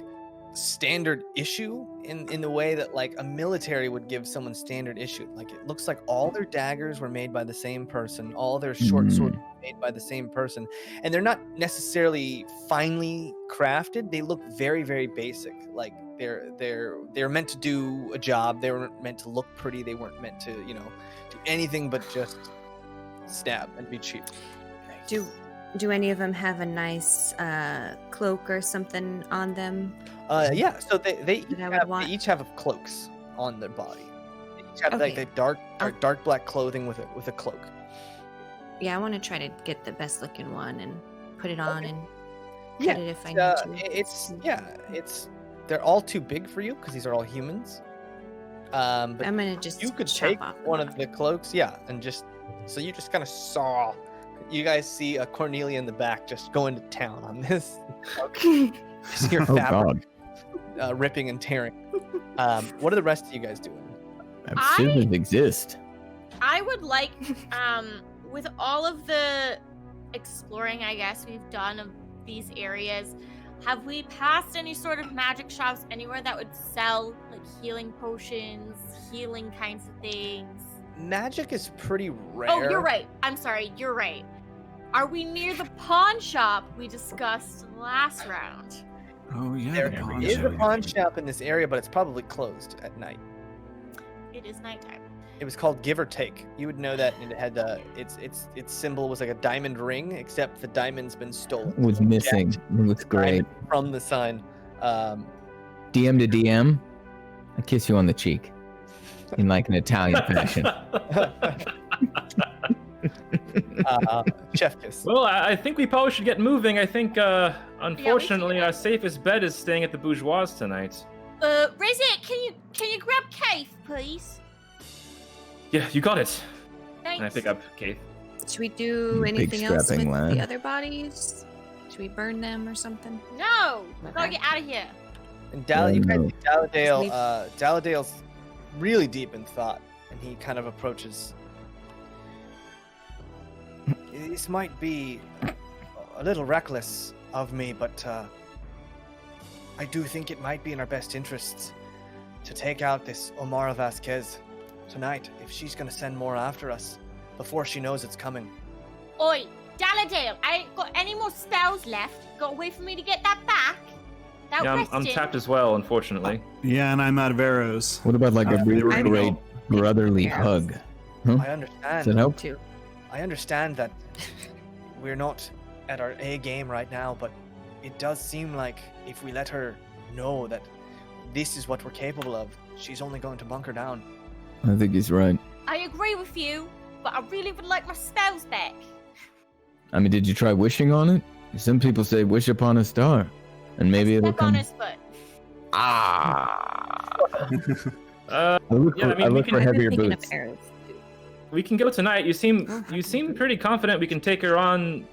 A: standard issue in the way that like a military would give someone standard issue. Like it looks like all their daggers were made by the same person, all their short swords were made by the same person, and they're not necessarily finely crafted. They look very, very basic. Like they're meant to do a job. They weren't meant to look pretty. They weren't meant to do anything but just stab and be cheap.
E: Do any of them have a nice cloak or something on them?
A: Yeah, so they
E: I would want.
A: each have cloaks on their body. They each have like
E: Okay.
A: the dark black clothing with a cloak.
E: Yeah, I want to try to get the best looking one and put it on and cut
A: Yeah,
E: it if I
A: it's,
E: need to.
A: it's they're all too big for you because these are all humans. But
E: I'm gonna just
A: you could
E: chop
A: take
E: off
A: one of the cloaks, and just kind of saw. You guys see Cornelia in the back just going to town on this. Just your
G: Oh,
A: fabric ripping and tearing. What are the rest of you guys doing?
G: Scissors exist.
B: I would like, with all of the exploring, I guess, we've done of these areas, have we passed any sort of magic shops anywhere that would sell like healing potions, healing kinds of things?
A: Magic is pretty rare.
B: Oh, you're right. I'm sorry. You're right. Are we near the pawn shop we discussed last round?
C: Oh yeah,
A: There
C: the pawn
A: is a
C: shop.
A: pawn shop in this area, but it's probably closed at night.
B: It is nighttime.
A: It was called Give or Take. You would know that, and it had its symbol was like a diamond ring, except the diamond's been stolen.
G: Was missing. It looks great.
A: From the sign.
G: DM to DM, I kiss you on the cheek in like an Italian fashion.
A: Chef kiss.
D: Well, I think we probably should get moving. I think, unfortunately, our safest bet is staying at the Bourgeois tonight.
B: Rizit, can you grab Keith, please?
D: Yeah, you got it.
B: Thanks.
D: And I pick up Keith.
E: Should we do
G: Big
E: anything else with
G: strapping lad.
E: the other bodies? Should we burn them or something?
B: No, gotta
E: Okay.
B: get out of here.
A: And you guys
G: no.
A: see Daladale, Daladale's really deep in thought, and he kind of approaches. This might be a little reckless of me, but I do think it might be in our best interests to take out this Omara Vasquez tonight if she's gonna send more after us before she knows it's coming.
B: Oi, Daladale, I ain't got any more spells left. Got a way for me to get that back? Without
H: Yeah, I'm
B: resting.
H: tapped as well, unfortunately.
C: Yeah, and I'm out of arrows.
G: What about like a
C: they were
G: really
C: gonna
G: great
C: go.
G: brotherly hug? Huh?
A: I understand.
G: Does that help?
A: I understand that we're not at our A game right now, but it does seem like if we let her know that this is what we're capable of, she's only going to bunker down.
G: I think he's right.
B: I agree with you, but I really would like my spells back.
G: I mean, did you try wishing on it? Some people say wish upon a star, and maybe it'll
B: Step on
G: come.
B: his foot.
G: I
H: Yeah, I mean, we
G: look
H: can
G: for heavier boots.
H: We can go tonight. You seem pretty confident we can take on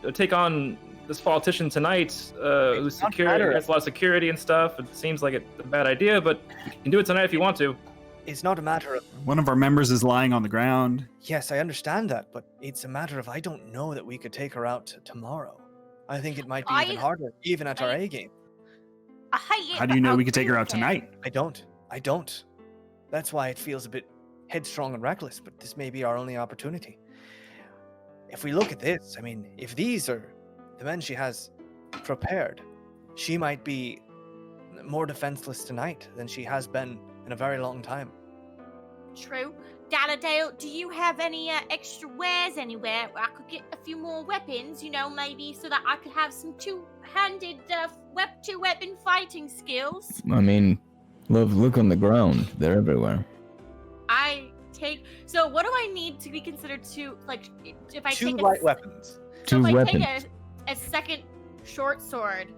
H: this politician tonight, who's security, has a lot of security and stuff. It seems like it's a bad idea, but you can do it tonight if you want to.
A: It's not a matter of
C: One of our members is lying on the ground.
A: yes, I understand that, but it's a matter of I don't know that we could take her out tomorrow. I think it might be even harder, even at our A game.
B: I hate it.
C: How do you know we could take her out tonight?
A: I don't. That's why it feels a bit headstrong and reckless, but this may be our only opportunity. If we look at this, I mean, if these are the men she has prepared, she might be more defenseless tonight than she has been in a very long time.
B: True. Daladale, do you have any extra wares anywhere where I could get a few more weapons, maybe so that I could have some two-handed, two-weapon fighting skills?
G: I mean, look on the ground. They're everywhere.
B: So what do I need to be considered if I
A: Two
B: take
A: light weapons.
B: So
G: Two
B: if
G: weapons.
B: I take a second short sword,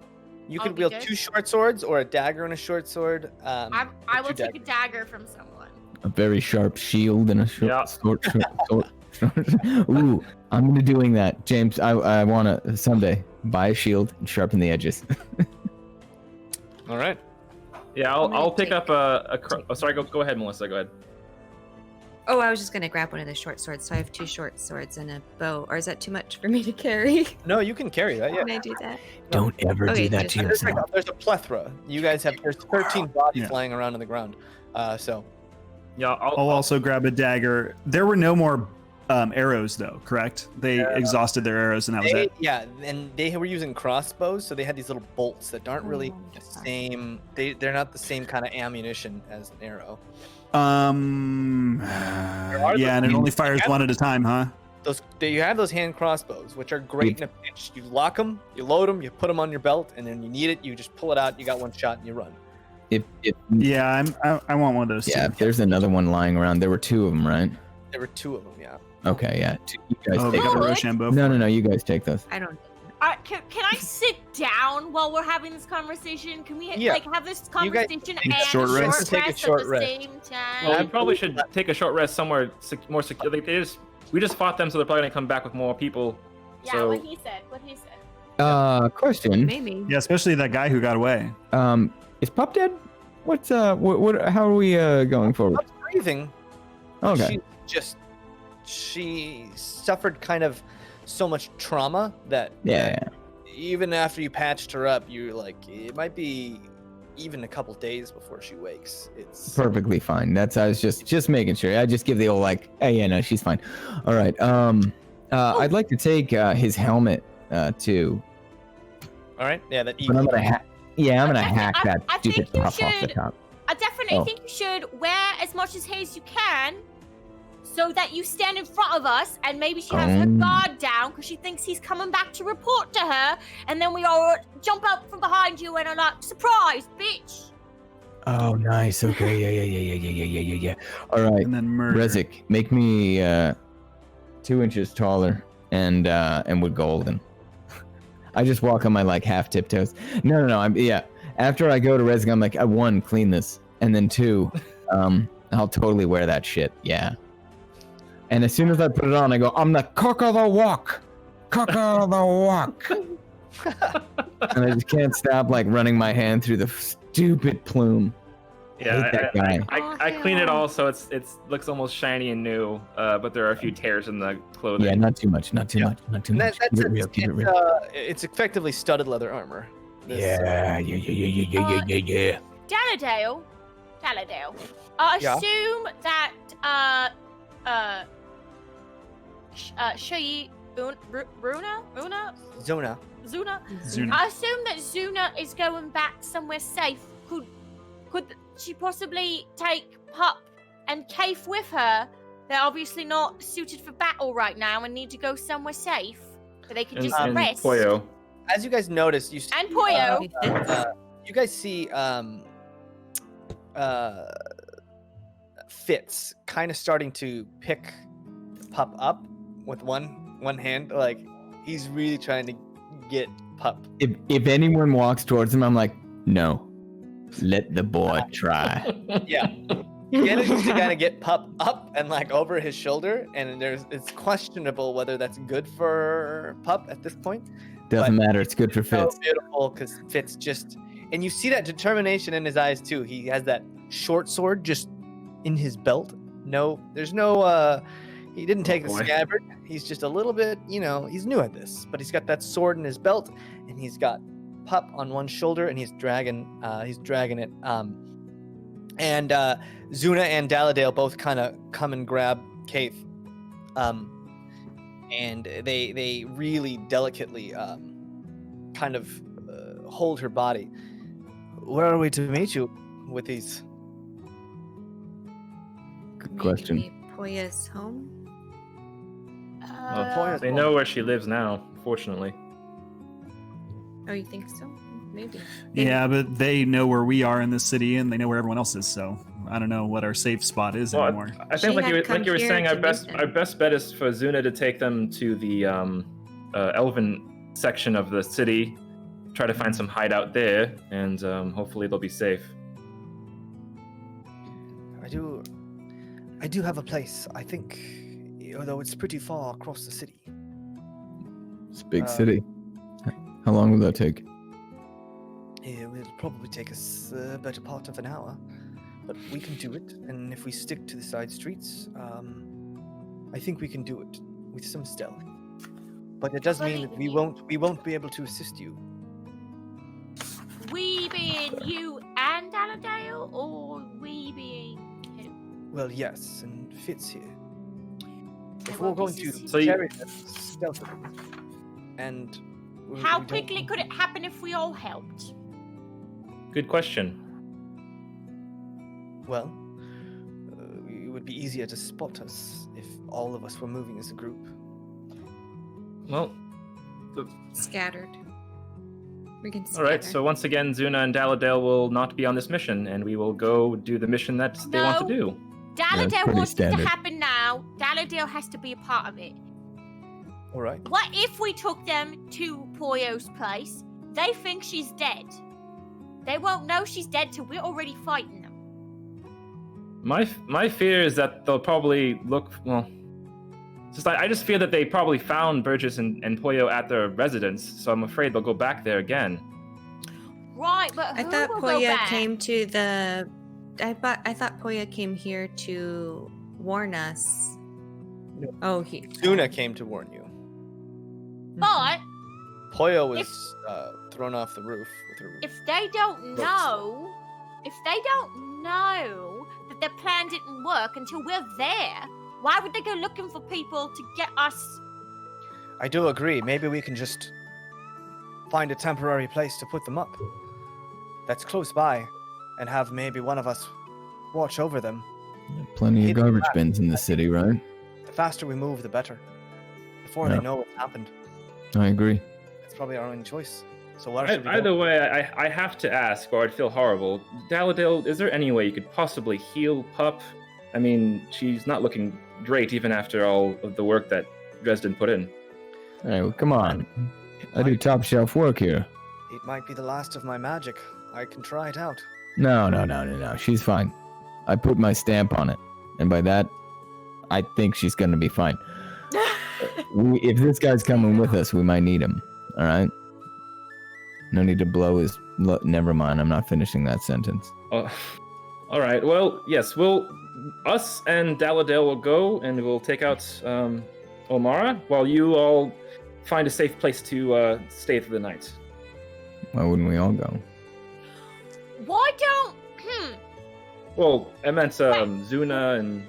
A: You
B: I'll
A: could
B: be
A: wield
B: good?
A: 2 short swords or a dagger and a short sword.
B: I
A: or
B: will
A: two
B: take a dagger from someone.
G: A very sharp shield and a short sword. Ooh, I'm gonna doing that, James. I wanna someday buy a shield and sharpen the edges.
H: All right. Yeah, I'll pick up sorry, go ahead, Melissa. Go ahead.
E: Oh, I was just gonna grab one of the short swords. So I have 2 short swords and a bow. Or is that too much for me to carry?
A: No, you can carry that. Yeah.
E: Can I do that?
G: Don't ever
E: Okay,
G: do that
E: just-
G: to yourself.
A: There's a plethora. You guys have there's 13 bodies lying around on the ground. So
H: yeah,
C: I'll also grab a dagger. There were no more arrows, though, correct? They exhausted their arrows, and that was it.
A: Yeah, and they were using crossbows, so they had these little bolts that aren't really the same. They're not the same kind of ammunition as an arrow.
C: Yeah, and it only fires one at a time, huh?
A: You have those hand crossbows, which are great in a pinch. You lock them, you load them, you put them on your belt, and then you need it, you just pull it out. You got one shot, and you run.
C: Yeah, I want one of those.
G: Yeah,
C: too.
G: if there's another one lying around, there were 2 of them, right?
A: There were 2 of them. Yeah.
G: Okay, yeah. You guys
C: Oh,
G: take
C: they got a
G: those.
C: Rochambeau.
G: No, you guys take those.
E: I don't.
B: Can I sit down while we're having this conversation? Can we
A: Yeah.
B: have this
A: You guys
B: conversation
A: take
B: and
A: a short rest. Take a
B: rest
A: short
B: at the
A: rest.
B: same time?
H: Well, we probably should take a short rest somewhere more secure. We just fought them, so they're probably gonna come back with more people.
B: Yeah,
H: so
B: what he said.
G: Question.
E: Maybe.
C: Yeah, especially that guy who got away.
G: Is Pup dead? What's what how are we going forward?
A: Breathing.
G: Okay.
A: She suffered kind of so much trauma that
G: Yeah.
A: even after you patched her up, you're like, it might be even a couple days before she wakes. It's
G: Perfectly fine. I was just making sure. I just give the old like, hey, yeah, no, she's fine. All right. I'd like to take his helmet too.
A: all right. Yeah, that.
G: But I'm gonna hack that
B: I
G: stupid
B: think you
G: puff off the
B: should-
G: top.
B: I definitely
G: Oh.
B: think you should wear as much as haze you can, so that you stand in front of us, and maybe she has her guard down because she thinks he's coming back to report to her, and then we all jump out from behind you and are like, surprise, bitch!
G: Oh, nice. Okay. Yeah. All right.
C: And then murder.
G: Rezik, make me 2 inches taller and with golden. I just walk on my like half tiptoes. No. After I go to Rezik, I'm like, 1, clean this, and then 2, I'll totally wear that shit. Yeah. And as soon as I put it on, I go, I'm the cock of the walk. Cock of the walk. And I just can't stop like running my hand through the stupid plume.
H: yeah,
G: hate that guy.
H: I clean it all so it's looks almost shiny and new, but there are a few tears in the clothing.
G: Yeah, not too much. Not too much.
A: That's
G: Keep it real. Keep it real.
A: It's effectively studded leather armor.
G: Yeah.
B: Daladale,
A: Yeah.
B: assume that Runa?
A: Zona.
B: Zuna?
C: Zuna.
B: I assume that Zuna is going back somewhere safe. Could she possibly take Pup and Kaif with her? They're obviously not suited for battle right now and need to go somewhere safe. So they can just rest.
D: Poyo.
A: As you guys notice, you see,
B: And Poyo.
A: you guys see Fitz kind of starting to pick Pup up with one hand. Like he's really trying to get Pup.
G: If anyone walks towards him, I'm like, no, let the boy try.
A: Yeah. You manage to kind of get Pup up and like over his shoulder, and it's questionable whether that's good for Pup at this point.
G: Doesn't matter. It's good for Fitz.
A: So beautiful because Fitz just, and you see that determination in his eyes too. He has that short sword just in his belt. No, there's no. He didn't take the scabbard. He's just a little bit, he's new at this, but he's got that sword in his belt, and he's got Pup on one shoulder, and he's dragging it. And Zuna and Daladale both kind of come and grab Kaif, and they really delicately kind of hold her body. Where are we to meet you with these?
G: Good question.
E: Maybe Poya's home?
D: They know where she lives now, fortunately.
E: Oh, you think so? Maybe.
C: Yeah, but they know where we are in the city, and they know where everyone else is. So I don't know what our safe spot is anymore.
D: I think, like you were saying, our best bet is for Zuna to take them to the Elven section of the city, try to find some hideout there, and hopefully they'll be safe.
A: I do have a place. I think, although it's pretty far across the city.
G: It's a big city. How long will that take?
A: It will probably take us a better part of an hour, but we can do it. And if we stick to the side streets, I think we can do it with some stealth. But it does mean that we won't be able to assist you.
B: We being you and Daladale, or we being him?
A: Well, yes, and Fitz here. If we're
B: well,
A: going
B: this
A: to
B: is-
A: carry them stealthily, and
B: How
A: we don't-
B: quickly could it happen if we all helped?
D: Good question.
A: Well, it would be easier to spot us if all of us were moving as a group.
D: Well,
E: Scattered. We can
D: all
E: scatter.
D: right. So once again, Zuna and Daladale will not be on this mission, and we will go do the mission that they want to do.
B: Daladale wants it to happen now. Daladale has to be a part of it.
A: All right.
B: What if we took them to Poyo's place? They think she's dead. They won't know she's dead till we're already fighting them.
D: My fear is that they'll probably look. Well, it's just I just fear that they probably found Burgess and Poyo at their residence, so I'm afraid they'll go back there again.
B: Right, but
E: I
B: who
E: thought
B: will go
E: Poya
B: back?
E: came to the. I thought Poya came here to warn us.
A: No.
E: Oh, he.
A: Zuna came to warn you.
B: But
A: Poyo was thrown off the roof with her.
B: if they don't know, that their plan didn't work until we're there, why would they go looking for people to get us?
A: I do agree. Maybe we can just find a temporary place to put them up that's close by, and have maybe one of us watch over them.
G: Plenty of
A: Hidden
G: garbage
A: back.
G: bins in the city, right?
A: The faster we move, the better. Before
G: Yeah.
A: they know what's happened.
G: I agree.
A: It's probably our only choice. So why should we
D: Either
A: go?
D: way, I have to ask, or I'd feel horrible. Daladale, is there any way you could possibly heal Pup? I mean, she's not looking great even after all of the work that Dresden put in.
G: Hey, well, come on. I do top shelf work here.
A: It might be the last of my magic. I can try it out.
G: No. She's fine. I put my stamp on it. And by that, I think she's going to be fine. If this guy's coming with us, we might need him. All right? No need to blow his... Never mind. I'm not finishing that sentence.
D: Oh, all right. Well, yes. Us and Daladale will go, and we'll take out Omara, while you all find a safe place to stay for the night.
G: Why wouldn't we all go?
B: Why don't?
D: Well, I meant Zuna and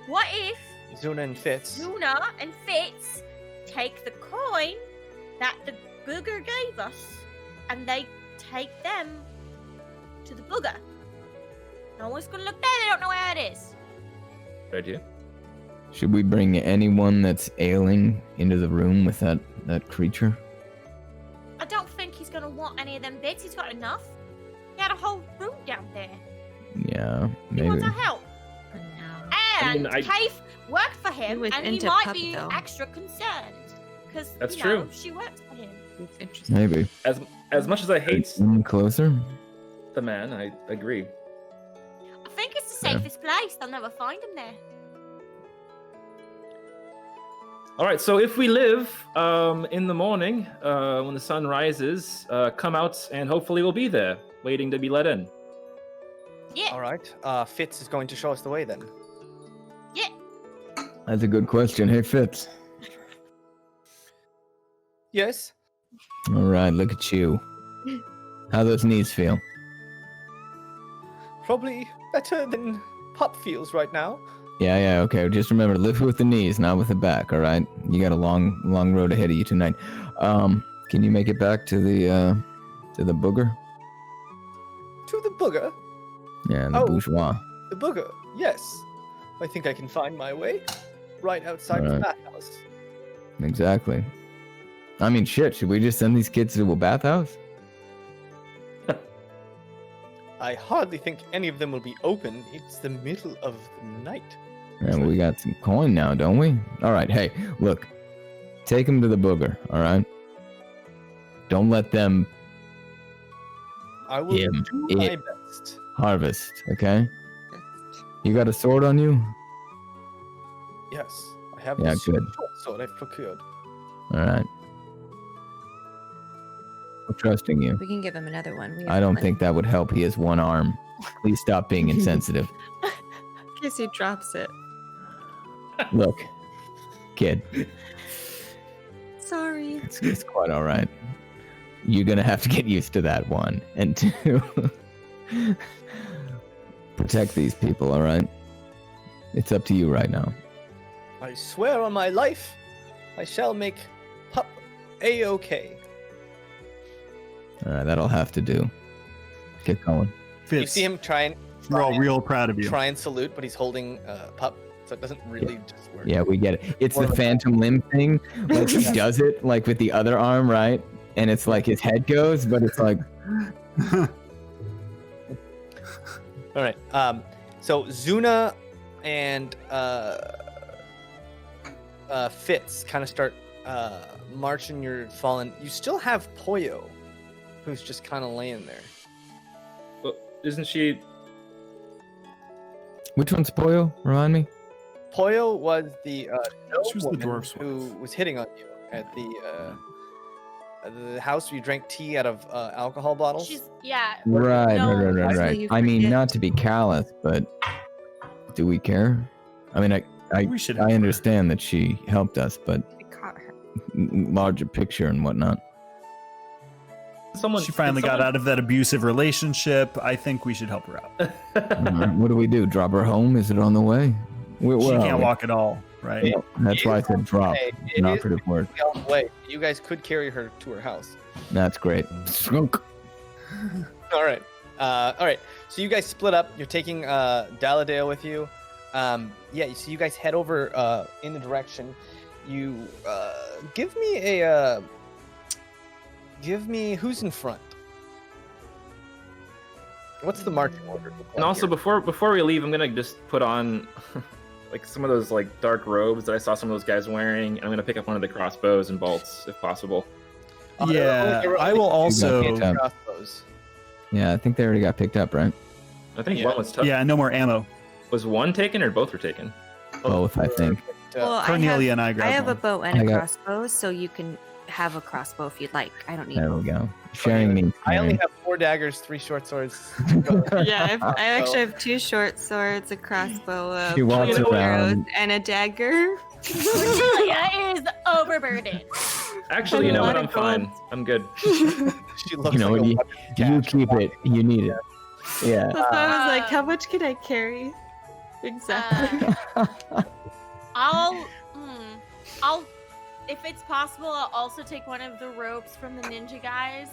B: What if
A: Zuna and Fitz.
B: Zuna and Fitz take the coin that the booger gave us, and they take them to the booger. No one's gonna look there. They don't know where it is.
D: Good idea.
G: Should we bring anyone that's ailing into the room with that creature?
B: I don't think he's gonna want any of them bits. He's got enough. He had a whole room down there.
G: Yeah,
B: He
G: maybe.
B: wants our help. And
D: I mean,
B: Kayf worked for him,
E: was
B: and he
E: into
B: might
E: pup,
B: be
E: though.
B: extra concerned because
D: That's
B: you know,
D: true.
B: she works for him.
E: Interesting.
G: Maybe.
D: As much as I hate
G: Closer.
D: the man, I agree.
B: I think it's the
G: Yeah.
B: safest place. They'll never find him there.
D: All right, so if we live in the morning, when the sun rises, come out and hopefully we'll be there, waiting to be let in.
B: Yeah.
A: All right. Fitz is going to show us the way then.
B: Yeah.
G: That's a good question. Hey, Fitz.
A: Yes.
G: All right, look at you. How those knees feel?
A: Probably better than Pup feels right now.
G: Yeah, okay. Just remember, lift with the knees, not with the back, all right? You got a long road ahead of you tonight. Can you make it back to the booger?
A: To the booger?
G: Yeah, the bourgeois.
A: The booger, yes. I think I can find my way. Right outside the
G: Alright.
A: bathhouse.
G: Exactly. I mean, shit, should we just send these kids to a bathhouse?
A: I hardly think any of them will be open. It's the middle of the night.
G: Yeah, we got some coin now, don't we? All right, hey, look. Take them to the booger, all right? Don't let them
A: I will
G: Him.
A: do my
G: It.
A: best.
G: harvest, okay? You got a sword on you?
A: Yes, I have
G: Yeah,
A: this
G: good.
A: short sword I've procured.
G: All right. I'm trusting you.
E: We can give him another one. We have
G: I don't
E: one.
G: think that would help. He has one arm. Please stop being insensitive.
E: In case he drops it.
G: Look, kid,
E: Sorry.
G: it's quite all right. You're gonna have to get used to that, one, and two, protect these people. All right. It's up to you right now.
A: I swear on my life, I shall make Pup A-OK.
G: All right, that'll have to do. Get going.
A: You see him try and
C: We're all real proud of you.
A: try and salute, but he's holding Pup, so it doesn't really just work.
G: Yeah, we get it. It's the phantom limb thing. Like he does it like with the other arm, right? And it's like his head goes, but it's like.
A: All right. So Zuna and Fitz kind of start marching your fallen. You still have Poyo, who's just kind of laying there.
D: Well, isn't she?
G: Which one's Poyo? Remind me.
A: Poyo was the
C: She was the
A: woman
C: dwarf's
A: who was hitting on you at the house where you drank tea out of alcohol bottles.
B: She's yeah.
G: Right.
E: you
G: I mean,
E: forget.
G: not to be callous, but do we care? I mean, I understand that she helped us, but
E: We caught her.
G: larger picture and whatnot.
C: She finally got out of that abusive relationship. I think we should help her out.
G: What do we do? Drop her home? Is it on the way? Where
C: She
G: are
C: can't
G: we?
C: walk at all, right?
G: Yeah, that's why I said drop.
A: Hey,
G: It's
A: it
G: an
A: is
G: operative word.
A: on the way. You guys could carry her to her house.
G: That's great.
A: All right. All right. So you guys split up. You're taking Daladale with you. Yeah. So you guys head over in the direction. You give me who's in front. What's the marching order? look
D: And
A: like
D: also,
A: here?
D: before we leave, I'm gonna just put on like some of those like dark robes that I saw some of those guys wearing. And I'm gonna pick up one of the crossbows and bolts if possible.
C: Yeah, I will also.
A: Crossbows.
G: Yeah, I think they already got picked up, right?
D: I think
A: Yeah.
D: one was tough.
C: Yeah, no more ammo.
D: Was one taken or both were taken?
G: Both, I think.
E: Well,
C: Cornelia and I
E: I
C: grabbed
E: have a
C: one.
E: bow and
G: I
E: a
G: got-
E: crossbow, so you can have a crossbow if you'd like. I don't need
G: There
E: both.
G: we go. Sharing means
A: I only
G: caring.
A: have 4 daggers, 3 short swords.
E: Yeah, I actually have 2 short swords, a crossbow,
G: She walks
E: bow and arrows,
G: around.
E: and a dagger.
B: Julia is overburdened.
D: Actually, you know what? I'm fine. I'm good.
A: She looks
G: You know,
A: like a
G: you,
A: weapon
G: you
A: cache.
G: keep it. You need it. Yeah.
E: That's why I was like, how much can I carry? Exactly.
B: I'll, if it's possible, I'll also take one of the ropes from the ninja guys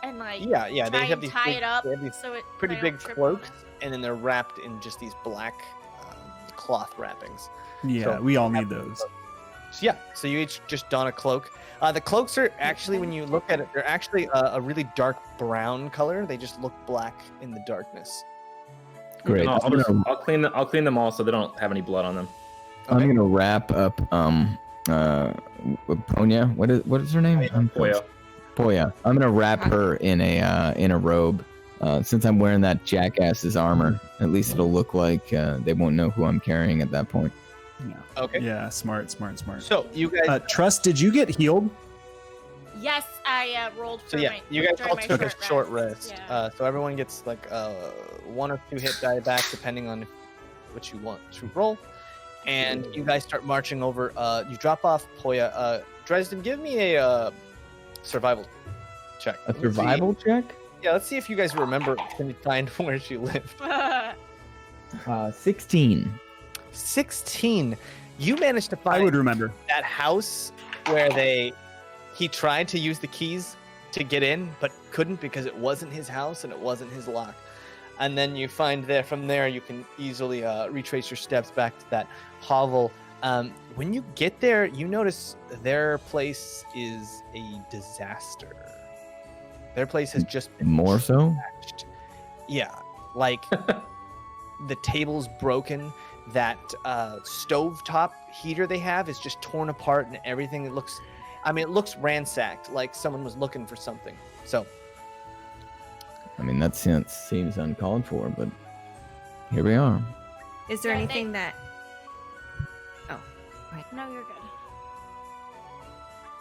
B: and like
A: Yeah,
B: try
A: they have
B: and
A: these
B: tie
A: big,
B: it up
A: they have these
B: so it
A: pretty
B: I
A: big
B: don't trip on
A: cloaks, and then they're wrapped in just these black cloth wrappings.
C: Yeah,
A: So-
C: we all need those.
A: So yeah, so you each just don a cloak. The cloaks are actually, when you look at it, they're actually a really dark brown color. They just look black in the darkness.
G: Great.
H: I'll clean them all so they don't have any blood on them.
G: I'm gonna wrap up Ponya. What is her name? Poya. I'm gonna wrap her in a robe. Since I'm wearing that jackass's armor, at least it'll look like they won't know who I'm carrying at that point.
C: Yeah.
A: Okay.
C: Yeah, smart.
A: So you guys,
C: Trust, did you get healed?
B: Yes, I rolled for
A: so yeah,
B: my.
A: you guys
B: during
A: all
B: my
A: took a short
B: rest.
A: rest.
B: Yeah.
A: So everyone gets like 1 or 2 hit die back, depending on what you want to roll. And you guys start marching over. You drop off Poya. Dresden, give me a survival check.
G: A survival check?
A: Yeah, let's see if you guys remember can you find where she lived.
G: 16.
A: 16. You managed to find.
C: I would remember
A: that house where he tried to use the keys to get in, but couldn't because it wasn't his house and it wasn't his lock. And then you find from there you can easily retrace your steps back to that hovel. When you get there, you notice their place is a disaster. Their place has just been
G: More so?
A: trashed. Yeah, like the table's broken. That stovetop heater they have is just torn apart, and everything. It looks ransacked, like someone was looking for something. So,
G: I mean, that seems uncalled for, but here we are.
E: Is there anything that? Oh, right.
B: No, you're good.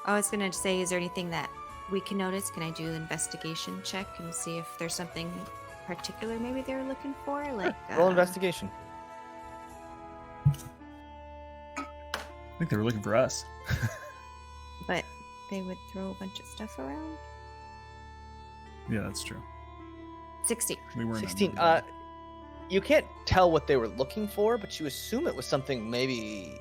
E: I was gonna say, is there anything that we can notice? Can I do an investigation check and see if there's something particular maybe they're looking for? Like
A: roll investigation.
C: I think they were looking for us.
E: But they would throw a bunch of stuff around.
C: Yeah, that's true.
E: 16.
C: We weren't.
A: 16. You can't tell what they were looking for, but you assume it was something maybe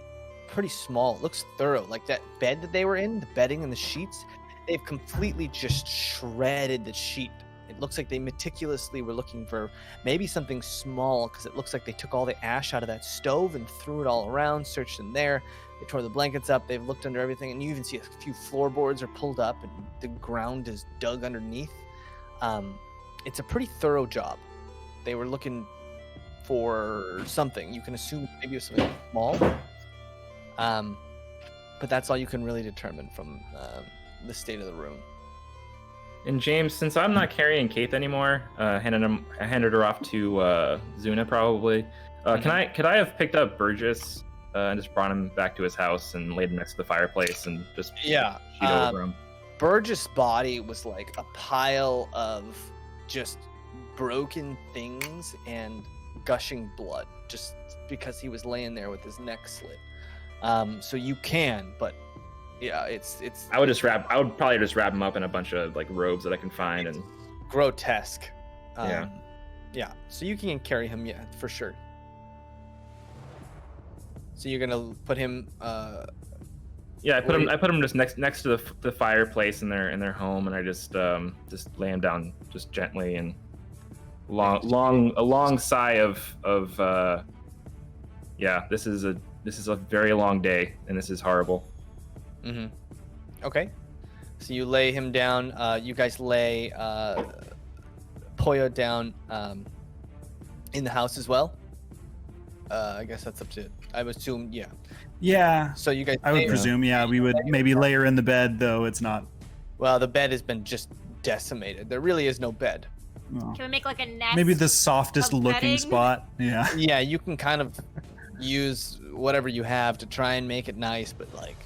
A: pretty small. It looks thorough, like that bed that they were in, the bedding and the sheets. They've completely just shredded the sheet. It looks like they meticulously were looking for maybe something small, because it looks like they took all the ash out of that stove and threw it all around, searched in there. They tore the blankets up. They've looked under everything, and you even see a few floorboards are pulled up and the ground is dug underneath. It's a pretty thorough job. They were looking for something. You can assume maybe it was something small. But that's all you can really determine from the state of the room.
H: And Jaymes, since I'm not carrying Keith anymore, I handed her off to Zuna probably. Could I have picked up Burgess and just brought him back to his house and laid him next to the fireplace and just sheet over him?
A: Burgess' body was like a pile of just broken things and gushing blood, just because he was laying there with his neck slit. So you can, but yeah, it's.
H: I would probably just wrap him up in a bunch of like robes that I can find and
A: grotesque.
H: Yeah.
A: Yeah. So you can carry him, yeah, for sure. So you're gonna put him.
H: Yeah, I put him just next to the fireplace in their home, and I just lay him down just gently and a long sigh of yeah, this is a very long day and this is horrible.
A: Mm-hmm. Okay. So you lay him down. You guys lay Poyo down in the house as well. I guess that's up to. I would assume, yeah.
C: Yeah.
A: So you guys.
C: I would presume, yeah, we would maybe lay her in the bed, though it's not.
A: Well, the bed has been just decimated. There really is no bed.
C: Oh.
B: Can we make like a nest?
C: Maybe the softest looking
B: bedding?
C: spot. Yeah.
A: Yeah, you can kind of use whatever you have to try and make it nice, but like,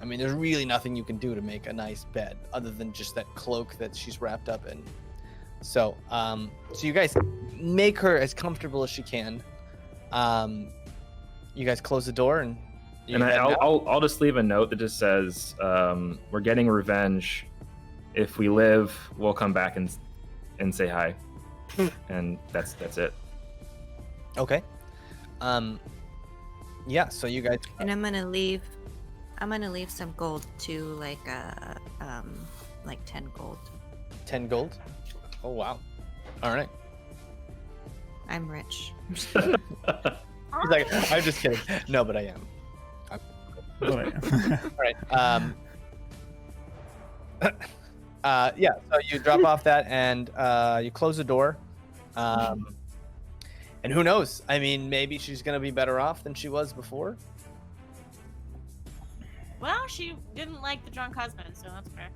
A: I mean, there's really nothing you can do to make a nice bed other than just that cloak that she's wrapped up in. So, so you guys make her as comfortable as she can. You guys close the door and.
H: I'll just leave a note that just says, "We're getting revenge. If we live, we'll come back and say hi." And that's it.
A: Okay. Yeah, so you guys.
E: And I'm gonna leave some gold too, like 10 gold.
A: 10 gold? Oh, wow. All right.
E: I'm rich.
A: He's like, I'm just kidding. No, but I am. All right. Yeah, so you drop off that and you close the door. And who knows? I mean, maybe she's going to be better off than she was before.
B: Well, she didn't like the drunk husband, so that's fair.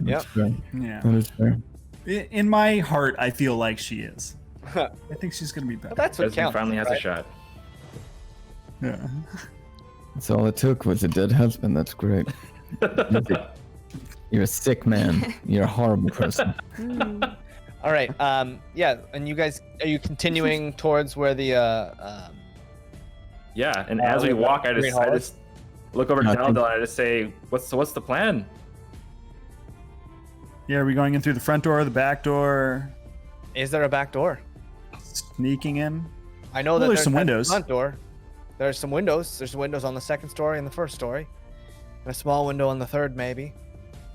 A: Yep.
C: Yeah.
G: That is fair.
C: In my heart, I feel like she is. I think she's gonna be better.
A: Well, that's what
H: Dresden
A: counts.
H: finally has
A: right?
H: a shot.
C: Yeah.
G: That's all it took was a dead husband. That's great. You're a sick man. You're a horrible person.
A: All right. Yeah, and you guys, are you continuing towards where the
H: Yeah, and as we walk, I just look over to
G: Nothing.
H: Daladel and I just say, what's the plan?
C: Yeah, are we going in through the front door or the back door?
A: Is there a back door?
C: Sneaking in?
A: I know
C: Well,
A: that
C: there's some
A: that
C: windows.
A: Front door. There's some windows. There's windows on the second story and the first story, and a small window on the third, maybe.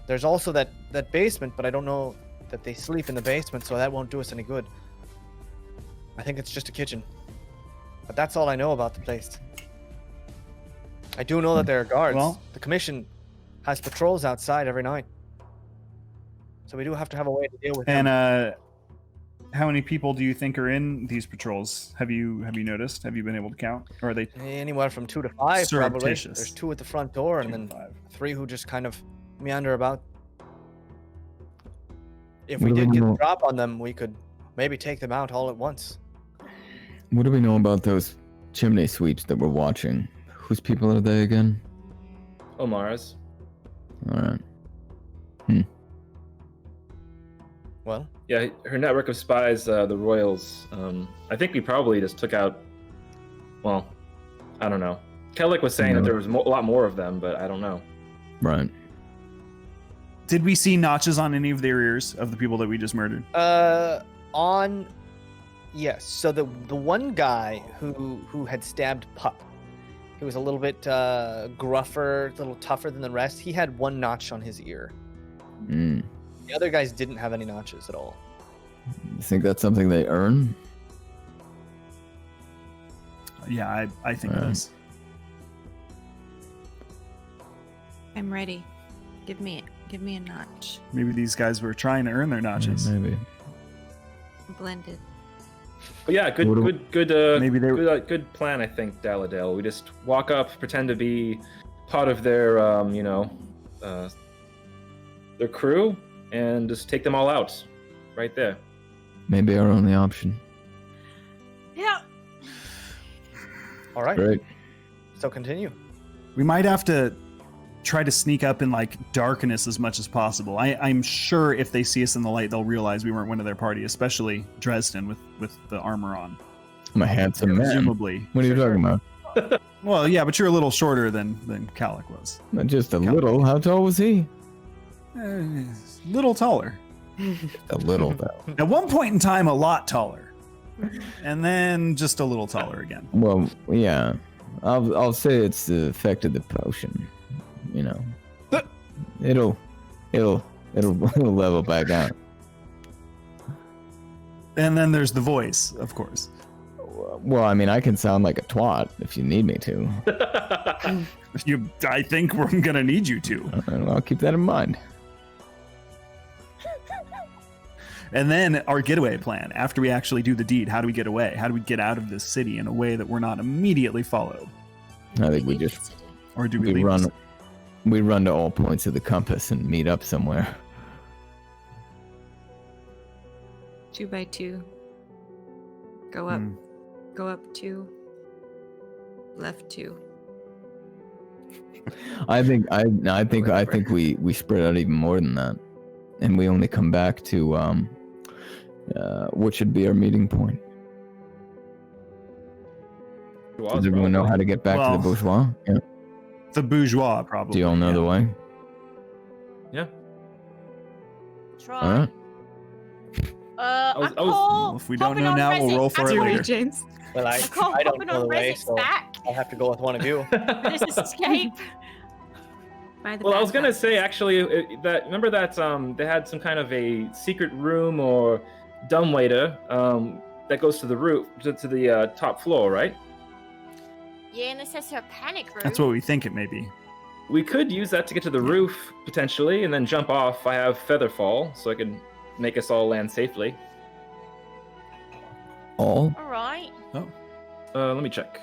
A: There's also that basement, but I don't know that they sleep in the basement, so that won't do us any good. I think it's just a kitchen. But that's all I know about the place. I do know that there are guards.
C: Well-
A: The commission has patrols outside every night, so we do have to have a way to deal with them.
C: And how many people do you think are in these patrols? Have you noticed? Have you been able to count? Or are they
A: Anywhere from 2 to 5, probably.
C: surreptitious?
A: There's 2 at the front door, and then 3 who just kind of meander about. If we
G: What do
A: did
G: we
A: get
G: know?
A: a drop on them, we could maybe take them out all at once.
G: What do we know about those chimney sweeps that we're watching? Whose people are they again?
H: Omara's.
G: All right.
A: Well,
H: Yeah, her network of spies, the Royals. I think we probably just took out. Well, I don't know. Kellic was saying that there was a lot more of them, but I don't know.
G: Right.
C: Did we see notches on any of their ears of the people that we just murdered?
A: Yes. So the one guy who had stabbed Pup, he was a little bit gruffer, a little tougher than the rest. He had 1 notch on his ear.
G: Mm.
A: The other guys didn't have any notches at all.
G: You think that's something they earn?
C: Yeah, I think it is.
E: I'm ready. Give me a notch.
C: Maybe these guys were trying to earn their notches.
G: Maybe.
E: Blended.
H: But yeah, good good plan, I think, Daladale. We just walk up, pretend to be part of their their crew, and just take them all out right there.
G: Maybe our only option.
B: Yeah.
A: All right.
G: Great.
A: So continue.
C: We might have to try to sneak up in like darkness as much as possible. I'm sure if they see us in the light, they'll realize we weren't one of their party, especially Dresden with the armor on.
G: I'm a handsome man.
C: Presumably.
G: What are you talking about?
C: Well, yeah, but you're a little shorter than Kellic was.
G: Not just a little. How tall was he?
C: Little taller.
G: A little, though.
C: At one point in time, a lot taller, and then just a little taller again.
G: Well, yeah. I'll say it's the effect of the potion. You know, it'll level back out.
C: And then there's the voice, of course.
G: Well, I mean, I can sound like a twat if you need me to.
C: I think we're gonna need you to.
G: I'll keep that in mind.
C: And then our getaway plan, after we actually do the deed, how do we get away? How do we get out of this city in a way that we're not immediately followed?
G: I think we just
C: Or do we leave
G: run.
C: this?
G: We run to all points of the compass and meet up somewhere.
E: 2 by 2. Go up. Go up 2. Left 2.
G: I think we spread out even more than that, and we only come back to what should be our meeting point. Does everyone know how to get back to the bourgeois? Yeah.
C: The bourgeois, probably.
G: Do you all know the way?
H: Yeah.
B: Try.
G: All right.
B: Nicole,
C: if we don't
B: hoping
C: know
B: on
C: now, we'll
B: Resident
C: roll for it
B: Back.
C: later.
O: James.
A: Well, I
B: Nicole,
A: don't
B: hoping
A: know
B: on
A: the way,
B: Resident's
A: so
B: back.
A: I'll have to go with one of you.
B: This is escape.
D: Well, I was gonna say actually that remember that they had some kind of a secret room or dumbwaiter that goes to the roof to the top floor, right?
B: Yeah, and this is her panic room.
C: That's what we think it may be.
D: We could use that to get to the roof potentially, and then jump off. I have Featherfall, so I can make us all land safely.
G: All?
B: All right.
D: Let me check.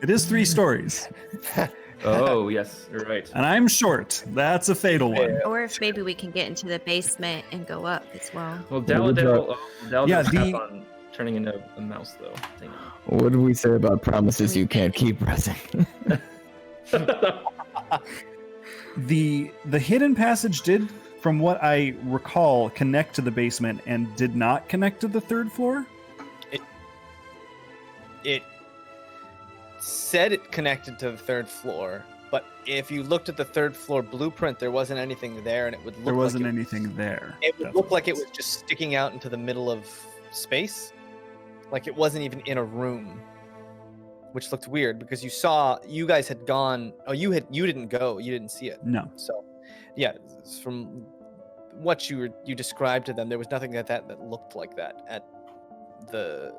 C: It is 3 stories.
D: Oh, yes, you're right.
C: And I'm short. That's a fatal one.
E: Or if maybe we can get into the basement and go up as well.
D: Well, Daladale
C: Yeah,
D: half on turning into a mouse, though. Dang it.
G: What did we say about promises you can't keep, Resin?
C: The hidden passage did, from what I recall, connect to the basement and did not connect to the 3rd floor?
A: It said it connected to the 3rd floor, but if you looked at the 3rd floor blueprint, there wasn't anything there, and it would look
C: There wasn't
A: like
C: anything there.
A: it would look like it was just sticking out into the middle of space, like it wasn't even in a room, which looked weird because you guys had gone. Oh, you didn't go. You didn't see it.
C: No.
A: So, yeah, from what you described to them, there was nothing that looked like that at the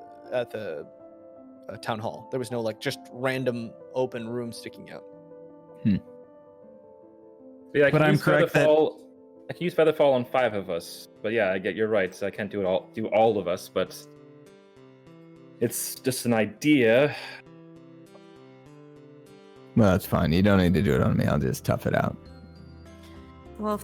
A: town hall. There was no like just random open room sticking out.
D: Yeah,
C: But I'm correct that-
D: I can use Featherfall on 5 of us, but yeah, I get you're right. So I can't do all of us, but it's just an idea.
G: Well, that's fine. You don't need to do it on me. I'll just tough it out.
E: Well, if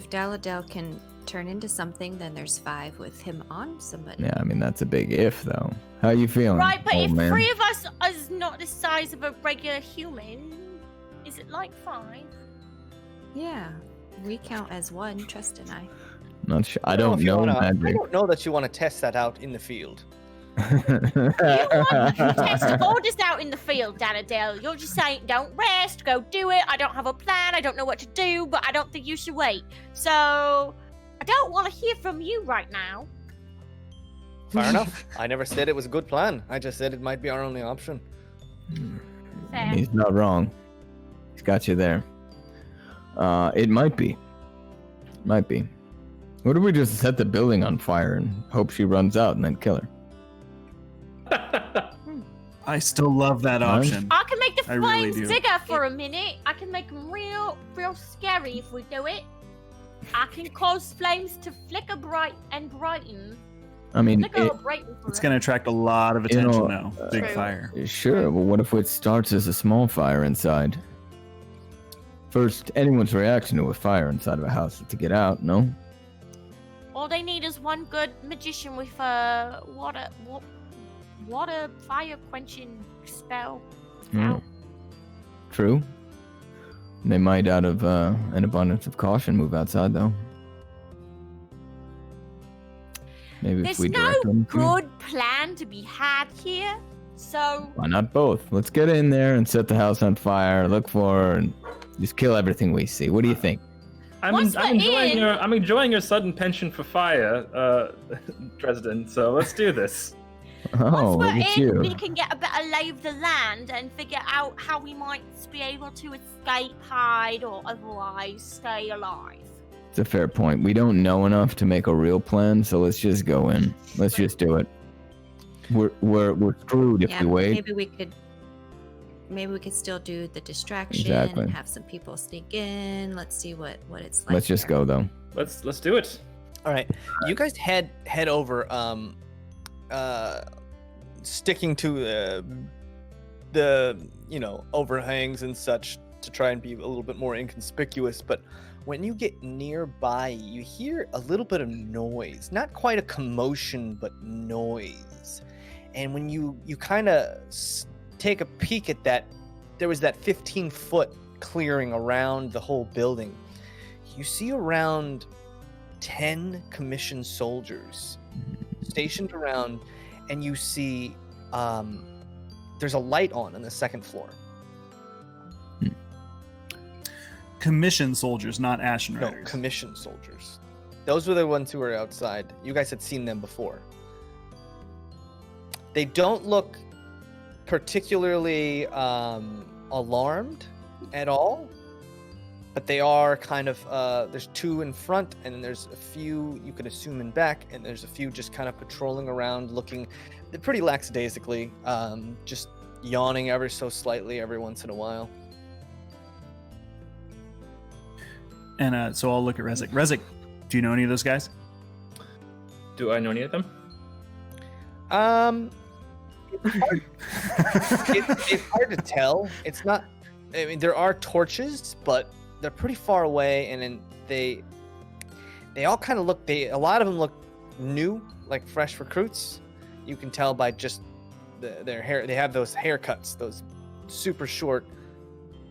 E: Daladale can turn into something, then there's 5 with him on somebody.
G: Yeah, I mean, that's a big if, though. How you feeling?
B: Right, but
G: old
B: if
G: man?
B: 3 of us is not the size of a regular human, is it like 5?
E: Yeah, we count as 1, Trust and I.
G: Not sure. I
A: if
G: don't
A: you
G: know
A: wanna- I
G: magic.
A: don't know that you want to test that out in the field.
B: Test the orders out in the field, Daladale. You're just saying, don't rest, go do it. I don't have a plan, I don't know what to do, but I don't think you should wait. So, I don't want to hear from you right now.
A: Fair enough. I never said it was a good plan. I just said it might be our only option.
B: Fair.
G: He's not wrong. He's got you there. It might be. Might be. What if we just set the building on fire and hope she runs out and then kill her?
C: I still love that option.
B: I can make the
C: I really
B: flames
C: do.
B: bigger for a minute. I can make them real scary if we do it. I can cause flames to flicker bright and brighten.
G: I mean,
B: Flicker or brighten for
C: It's
B: it.
C: going to attract a lot of
G: You
C: attention
G: know,
C: now. Big fire.
G: Sure, but what if it starts as a small fire inside? First, anyone's reaction to a fire inside of a house is to get out, no?
B: All they need is one good magician with a water fire quenching spell.
G: Hmm. True. They might, out of an abundance of caution, move outside, though. Maybe
B: There's
G: if we
B: no
G: direct them to.
B: good plan to be had here, so
G: Why not both? Let's get in there and set the house on fire, look for her, and just kill everything we see. What do you think?
D: I'm
B: Once we're in-
D: I'm enjoying your sudden penchant for fire, Dresden. So let's do this.
G: Oh,
B: once
G: look
B: we're
G: at
B: in,
G: you.
B: we can get a better lay of the land and figure out how we might be able to escape, hide, or otherwise stay alive.
G: It's a fair point. We don't know enough to make a real plan, so let's just go in. Let's just do it. We're screwed if
E: Yeah,
G: we wait.
E: maybe we could still do the distraction
G: Exactly.
E: and have some people sneak in. Let's see what it's like.
G: Let's just go though.
D: Let's do it.
A: All right, you guys head over, sticking to the overhangs and such to try and be a little bit more inconspicuous. But when you get nearby, you hear a little bit of noise, not quite a commotion, but noise. And when you kind of take a peek at that, there was that 15-foot clearing around the whole building. You see around 10 commissioned soldiers stationed around, and you see there's a light on the second floor.
C: Commissioned soldiers, not Ashen
A: No,
C: Riders.
A: commissioned soldiers. Those were the ones who were outside. You guys had seen them before. They don't look particularly alarmed at all, but they are kind of there's two in front, and then there's a few you could assume in back, and there's a few just kind of patrolling around, looking. They're pretty lackadaisically, just yawning ever so slightly every once in a while.
C: And so I'll look at Rezik. Rezik, do you know any of those guys?
H: Do I know any of them?
A: It's hard to tell. It's not. I mean, there are torches, but they're pretty far away, and then they all kind of look. A lot of them look new, like fresh recruits. You can tell by just their hair. They have those haircuts, those super short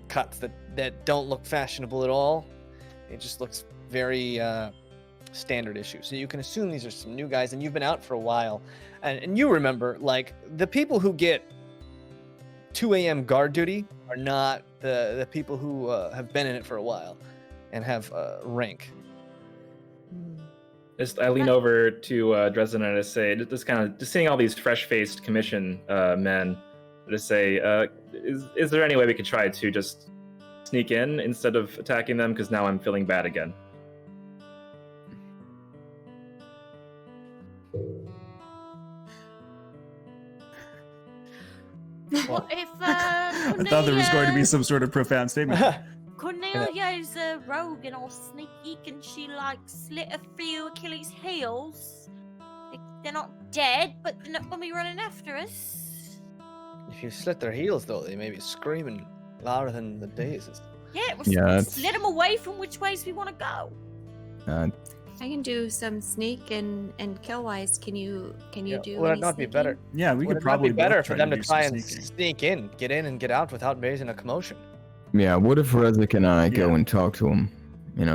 A: cuts that don't look fashionable at all. It just looks very standard issue. So you can assume these are some new guys, and you've been out for a while. And you remember, like, the people who get 2 a.m. guard duty are not the people who have been in it for a while and have rank.
H: I lean over to Dresden and I say, just seeing all these fresh-faced commission men, I just say, is there any way we could try to just sneak in instead of attacking them? Because now I'm feeling bad again.
B: What if
C: I thought there was going to be some sort of profound statement.
B: Cornelia's a rogue and all sneaky? Can she, like, slit a few Achilles' heels? They're not dead, but they're not going to be running after us.
A: If you slit their heels, though, they may be screaming louder than the daisies.
B: Yeah, we'll slit them away from which ways we want to go.
E: I can do some sneak and kill wise. Can you do?
A: Would it
E: any
A: not be
E: sneaking?
A: better?
C: Yeah, we
A: Would
C: could
A: it not
C: probably
A: be better
C: both
A: for them to
C: do
A: try
C: some
A: and
C: sneaking.
A: sneak in, get and get out without raising a commotion.
G: Yeah, what if Rezik and I go and talk to him?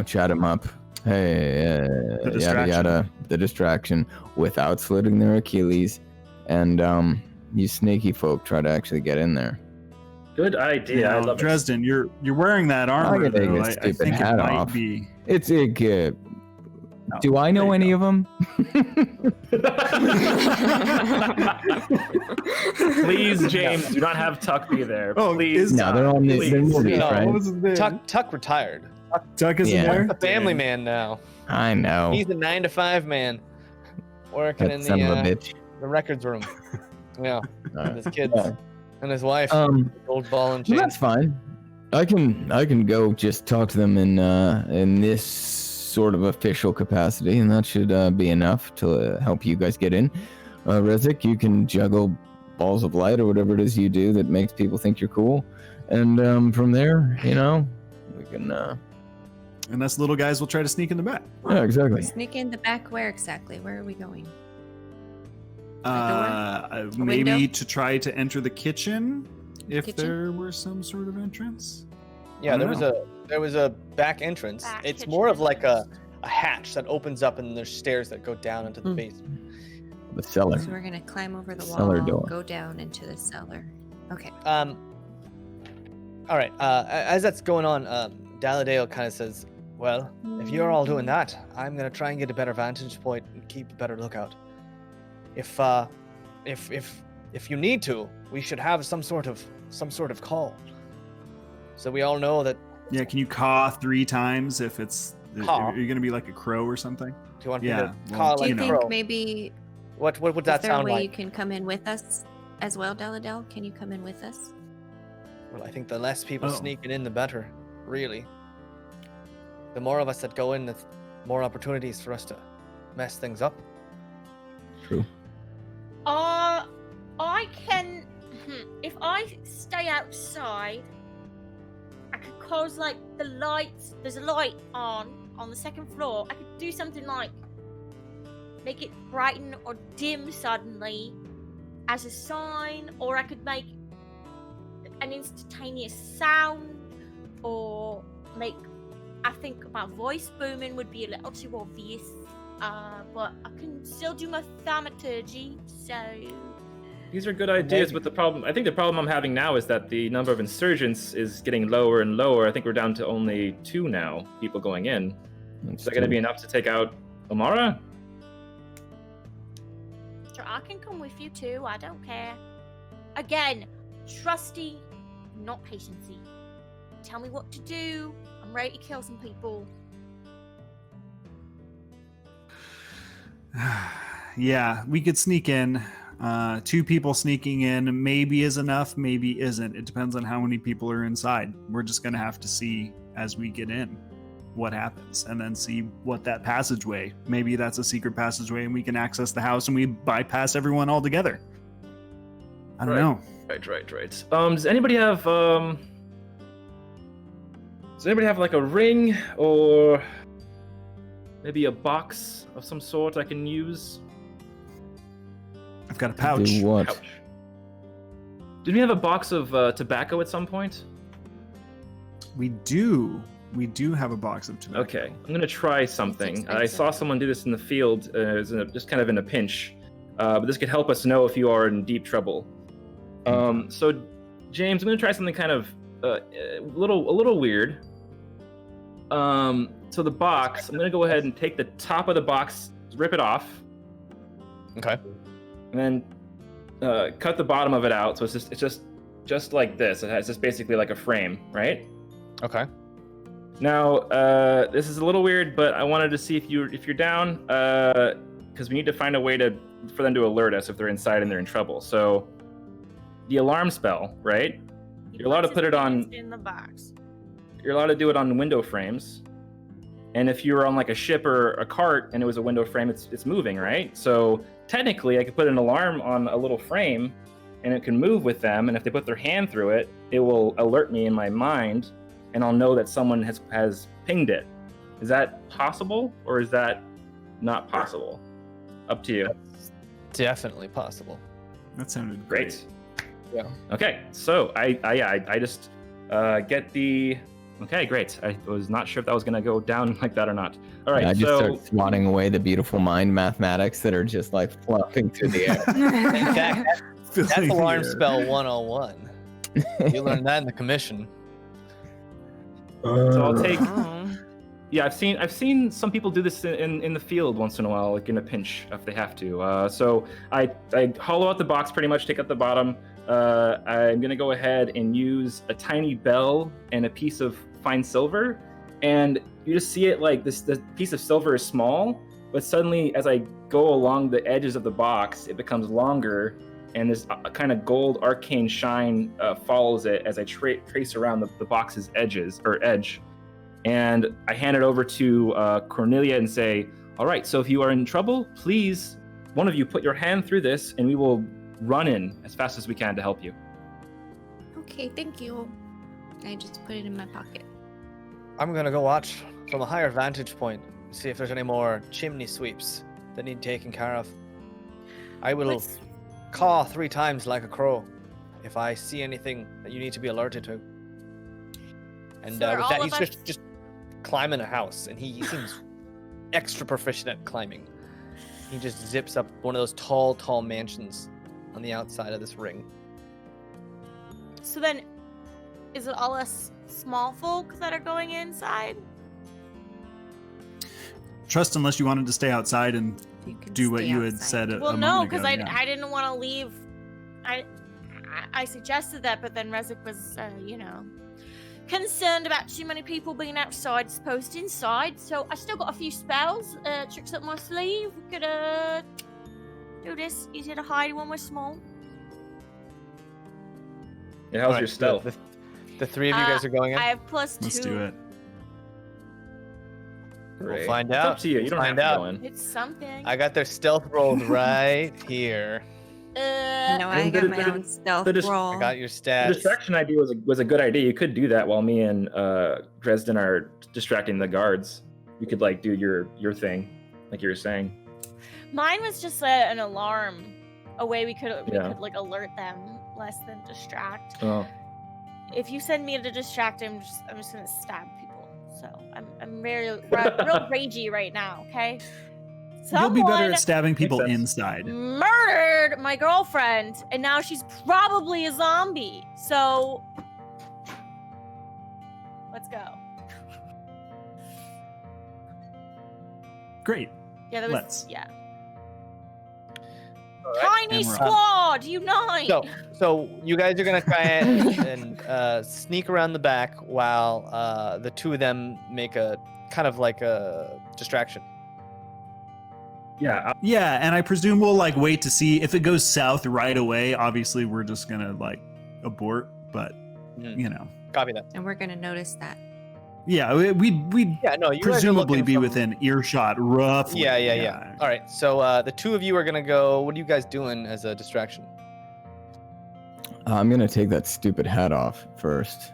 G: Chat him up. Hey, yada yada, the distraction, without slitting their Achilles, and you sneaky folk try to actually get in there.
H: Good idea. I love
C: Dresden, you're wearing that armor,
G: I'm gonna
C: though.
G: take
C: I
G: this stupid
C: think
G: hat
C: it might
G: off.
C: be.
G: It's a good. Do I know any of them?
H: Please, Jaymes, do not have Tuck be there.
C: Oh,
H: please.
G: No, they're on the movies, right?
A: Tuck retired.
C: Tuck isn't
G: Yeah.
C: there?
A: He's a family man now.
G: I know.
A: He's a 9-to-5 man, working
G: That
A: in
G: son of a bitch.
A: the records room. Yeah, with his kids
G: Yeah.
A: and his wife. Gold ball and
G: Well,
A: chain.
G: that's fine. I can go just talk to them in this sort of official capacity, and that should be enough to help you guys get in. Rezik, you can juggle balls of light or whatever it is you do that makes people think you're cool, and from there, we can.
C: And us little guys will try to sneak in the back.
G: Yeah, exactly.
E: Sneak in the back. Where exactly? Where are we going?
C: Maybe
E: window?
C: to try to enter the kitchen, if
E: Kitchen?
C: there were some sort of entrance.
A: Yeah,
C: I
A: there
C: don't
A: was a back entrance.
B: Back
A: It's
B: kitchen
A: more of like a hatch that opens up, and there's stairs that go down into the
E: Hmm.
A: basement.
G: The cellar.
E: So we're gonna climb over the
G: Cellar
E: wall,
G: door.
E: go down into the cellar. Okay.
A: All right. As that's going on, Daladale kind of says, "Well, if you're all doing that, I'm gonna try and get a better vantage point and keep a better lookout. If you need to, we should have some sort of call, so we all know that."
C: Yeah, can you caw 3 times if it's?
A: Caw?
C: Are you going to be like a crow or something?
A: Do you want me
C: Yeah,
A: to
C: well,
A: call
E: Do
A: like
E: you
A: a
E: think
A: crow?
E: maybe
A: What would
E: is
A: that
E: there a
A: sound
E: way you
A: like?
E: can come in with us as well, Daladel? Can you come in with us?
A: Well, I think the less people
C: Oh.
A: sneaking in, the better. Really. The more of us that go in, the more opportunities for us to mess things up.
G: True.
B: I can. If I stay outside, I could cause like the lights. There's a light on the second floor. I could do something like make it brighten or dim suddenly as a sign, or I could make an instantaneous sound, or make. I think my voice booming would be a little too obvious, but I can still do my thaumaturgy. So.
H: These are good ideas, but I think the problem I'm having now is that the number of insurgents is getting lower and lower. I think we're down to only 2 now, people going in. Is that going to be enough to take out Omara?
B: I can come with you too. I don't care. Again, trusty, not patiency. Tell me what to do. I'm ready to kill some people.
C: Yeah, we could sneak in. 2 people sneaking in maybe is enough, maybe isn't. It depends on how many people are inside. We're just going to have to see as we get in what happens and then see what that passageway. Maybe that's a secret passageway and we can access the house and we bypass everyone altogether. I don't know.
D: Right. Does anybody have like a ring or maybe a box of some sort I can use?
C: I've got a pouch.
G: Do what?
D: Pouch. Did we have a box of tobacco at some point?
C: We do. We do have a box of tobacco.
D: Okay, I'm gonna try something. I saw someone do this in the field, just kind of in a pinch. But this could help us know if you are in deep trouble. So, Jaymes, I'm gonna try something kind of a little weird. So the box, I'm gonna go ahead and take the top of the box, rip it off.
A: Okay.
D: And then cut the bottom of it out, so it's just like this. It's just basically like a frame, right?
A: Okay.
D: Now, this is a little weird, but I wanted to see if you're down, because we need to find a way for them to alert us if they're inside and they're in trouble. So, the alarm spell, right? You're allowed to put it on.
B: In the box.
D: You're allowed to do it on window frames, and if you were on like a ship or a cart and it was a window frame, it's moving, right? So technically, I could put an alarm on a little frame, and it can move with them. And if they put their hand through it, it will alert me in my mind, and I'll know that someone has pinged it. Is that possible, or is that not possible? Up to you.
A: That's definitely possible.
C: That sounded
D: great.
A: Yeah.
D: Okay, so I just get the. Okay, great. I was not sure if that was gonna go down like that or not. All right,
G: I just
D: so
G: start swatting away the beautiful mind mathematics that are just like fluffing through the air.
A: In fact, that's alarm spell 101. You learned that in the commission.
D: So I'll take. Yeah, I've seen some people do this in the field once in a while, like in a pinch if they have to. So I hollow out the box, pretty much take out the bottom. I'm gonna go ahead and use a tiny bell and a piece of fine silver, and you just see it like this. The piece of silver is small, but suddenly as I go along the edges of the box, it becomes longer, and this kind of gold arcane shine follows it as I trace around the box's edge. And I hand it over to Cornelia and say, all right, so if you are in trouble, please, one of you put your hand through this and we will run in as fast as we can to help you.
E: Okay, thank you. I just put it in my pocket.
A: I'm gonna go watch from a higher vantage point, see if there's any more chimney sweeps that need taken care of. I will caw 3 times like a crow if I see anything that you need to be alerted to. And
B: So are
A: with
B: all
A: that,
B: of
A: he's
B: us-
A: just climbing a house, and he seems extra proficient at climbing. He just zips up one of those tall mansions on the outside of this ring.
B: So then, is it all us small folk that are going inside?
C: Trust, unless you wanted to stay outside and do what you had said a
B: Well,
C: moment
B: no,
C: ago,
B: because
C: yeah.
B: I didn't want to leave. I suggested that, but then Rezik was, concerned about too many people being outside as opposed to inside. So I still got a few spells, tricks up my sleeve. We could do this easier to hide when we're small.
D: Yeah, how's your stealth?
A: The 3 of you guys are going in?
B: I have +2.
C: Let's do it.
A: We'll find
D: It's
A: out.
D: up to you. You don't
A: Find
D: have to
A: out.
D: go in.
B: It's something.
A: I got their stealth rolls right here.
E: No, I
D: And
E: got my own stealth roll.
A: I got your
D: The
A: stats.
D: distraction idea was a good idea. You could do that while me and Dresden are distracting the guards. You could like do your thing, like you were saying.
B: Mine was just an alarm, a way we could
D: Yeah.
B: like alert them less than distract.
D: Oh.
B: If you send me to distract, I'm just gonna stab people. So I'm real ragey right now. Okay.
C: You'll be better
B: Someone
C: at stabbing people
D: Makes sense.
C: inside.
B: murdered my girlfriend, and now she's probably a zombie. So let's go.
C: Great.
B: Yeah, that was
C: Let's.
B: yeah. Tiny
C: And we're
B: squad, unite!
A: So you guys are gonna try and sneak around the back while the two of them make a kind of like a distraction.
H: Yeah.
C: Yeah, and I presume we'll like wait to see if it goes south right away. Obviously, we're just gonna like abort, but you know.
A: Copy that.
E: And we're gonna notice that.
C: Yeah, we'd
A: Yeah, no, you guys are
C: presumably
A: looking
C: be
A: from-
C: within earshot roughly.
A: Yeah. All right, so the two of you are gonna go. What are you guys doing as a distraction?
G: I'm gonna take that stupid hat off first.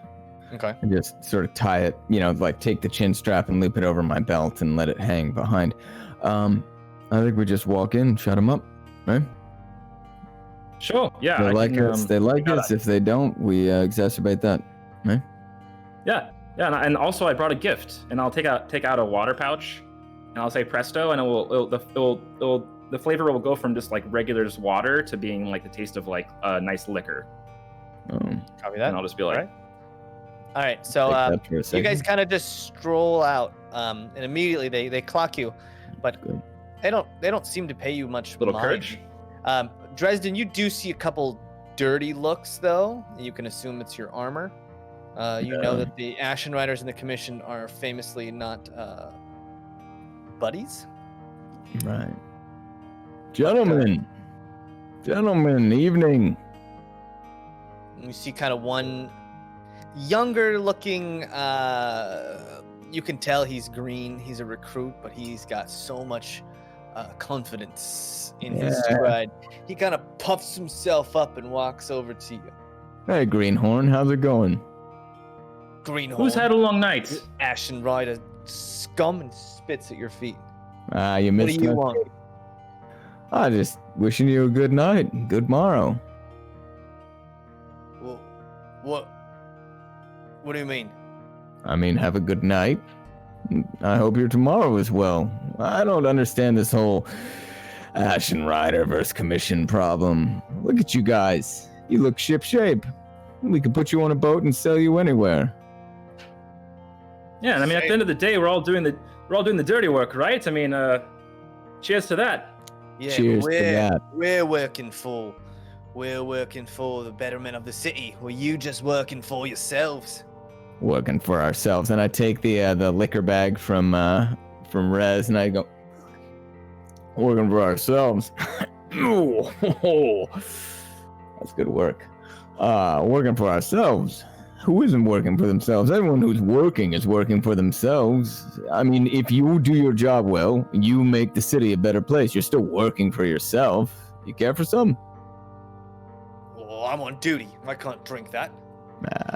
A: Okay.
G: And just sort of tie it, like take the chin strap and loop it over my belt and let it hang behind. I think we just walk in, shut them up, right?
H: Sure. Yeah.
G: They like us. They like
H: yeah.
G: us. If they don't, we exacerbate that, right?
H: Yeah. Yeah. And also, I brought a gift, and I'll take out a water pouch, and I'll say presto, and the flavor will go from just like regular just water to being like the taste of like a nice liquor.
A: Copy that.
H: And I'll just be like,
A: All right, so
G: Take that for a
A: you
G: second.
A: guys kind of just stroll out, and immediately they clock you, but they don't seem to pay you much
H: Little
A: mind.
H: courage.
A: Dresden, you do see a couple dirty looks though. You can assume it's your armor. You know that the Ashen Riders and the Commission are famously not buddies.
G: Right. Gentlemen, evening.
A: And you see kind of one younger looking, you can tell he's green. He's a recruit, but he's got so much confidence in his
G: Yeah.
A: stride. He kind of puffs himself up and walks over to you.
G: Hey, Greenhorn, how's it going?
A: Greenhorn.
H: Who's had a long night?
A: Ashen Rider scum and spits at your feet.
G: You
A: What
G: missed
A: do you
G: my-
A: want?
G: I just wishing you a good night, good morrow.
A: Well, what do you mean?
G: I mean, have a good night. I hope your tomorrow is well. I don't understand this whole Ashen Rider versus Commission problem. Look at you guys. You look shipshape. We could put you on a boat and sell you anywhere.
H: Yeah, and I mean, at the end of the day, we're all doing the dirty work, right? I mean, cheers to that.
A: Yeah,
G: Cheers to that.
A: We're working for the betterment of the city. Were you just working for yourselves?
G: Working for ourselves. And I take the liquor bag from Rez and I go, working for ourselves. Ooh, that's good work. Working for ourselves. Who isn't working for themselves? Everyone who's working is working for themselves. I mean, if you do your job well, you make the city a better place. You're still working for yourself. You care for some?
A: Well, I'm on duty. I can't drink that.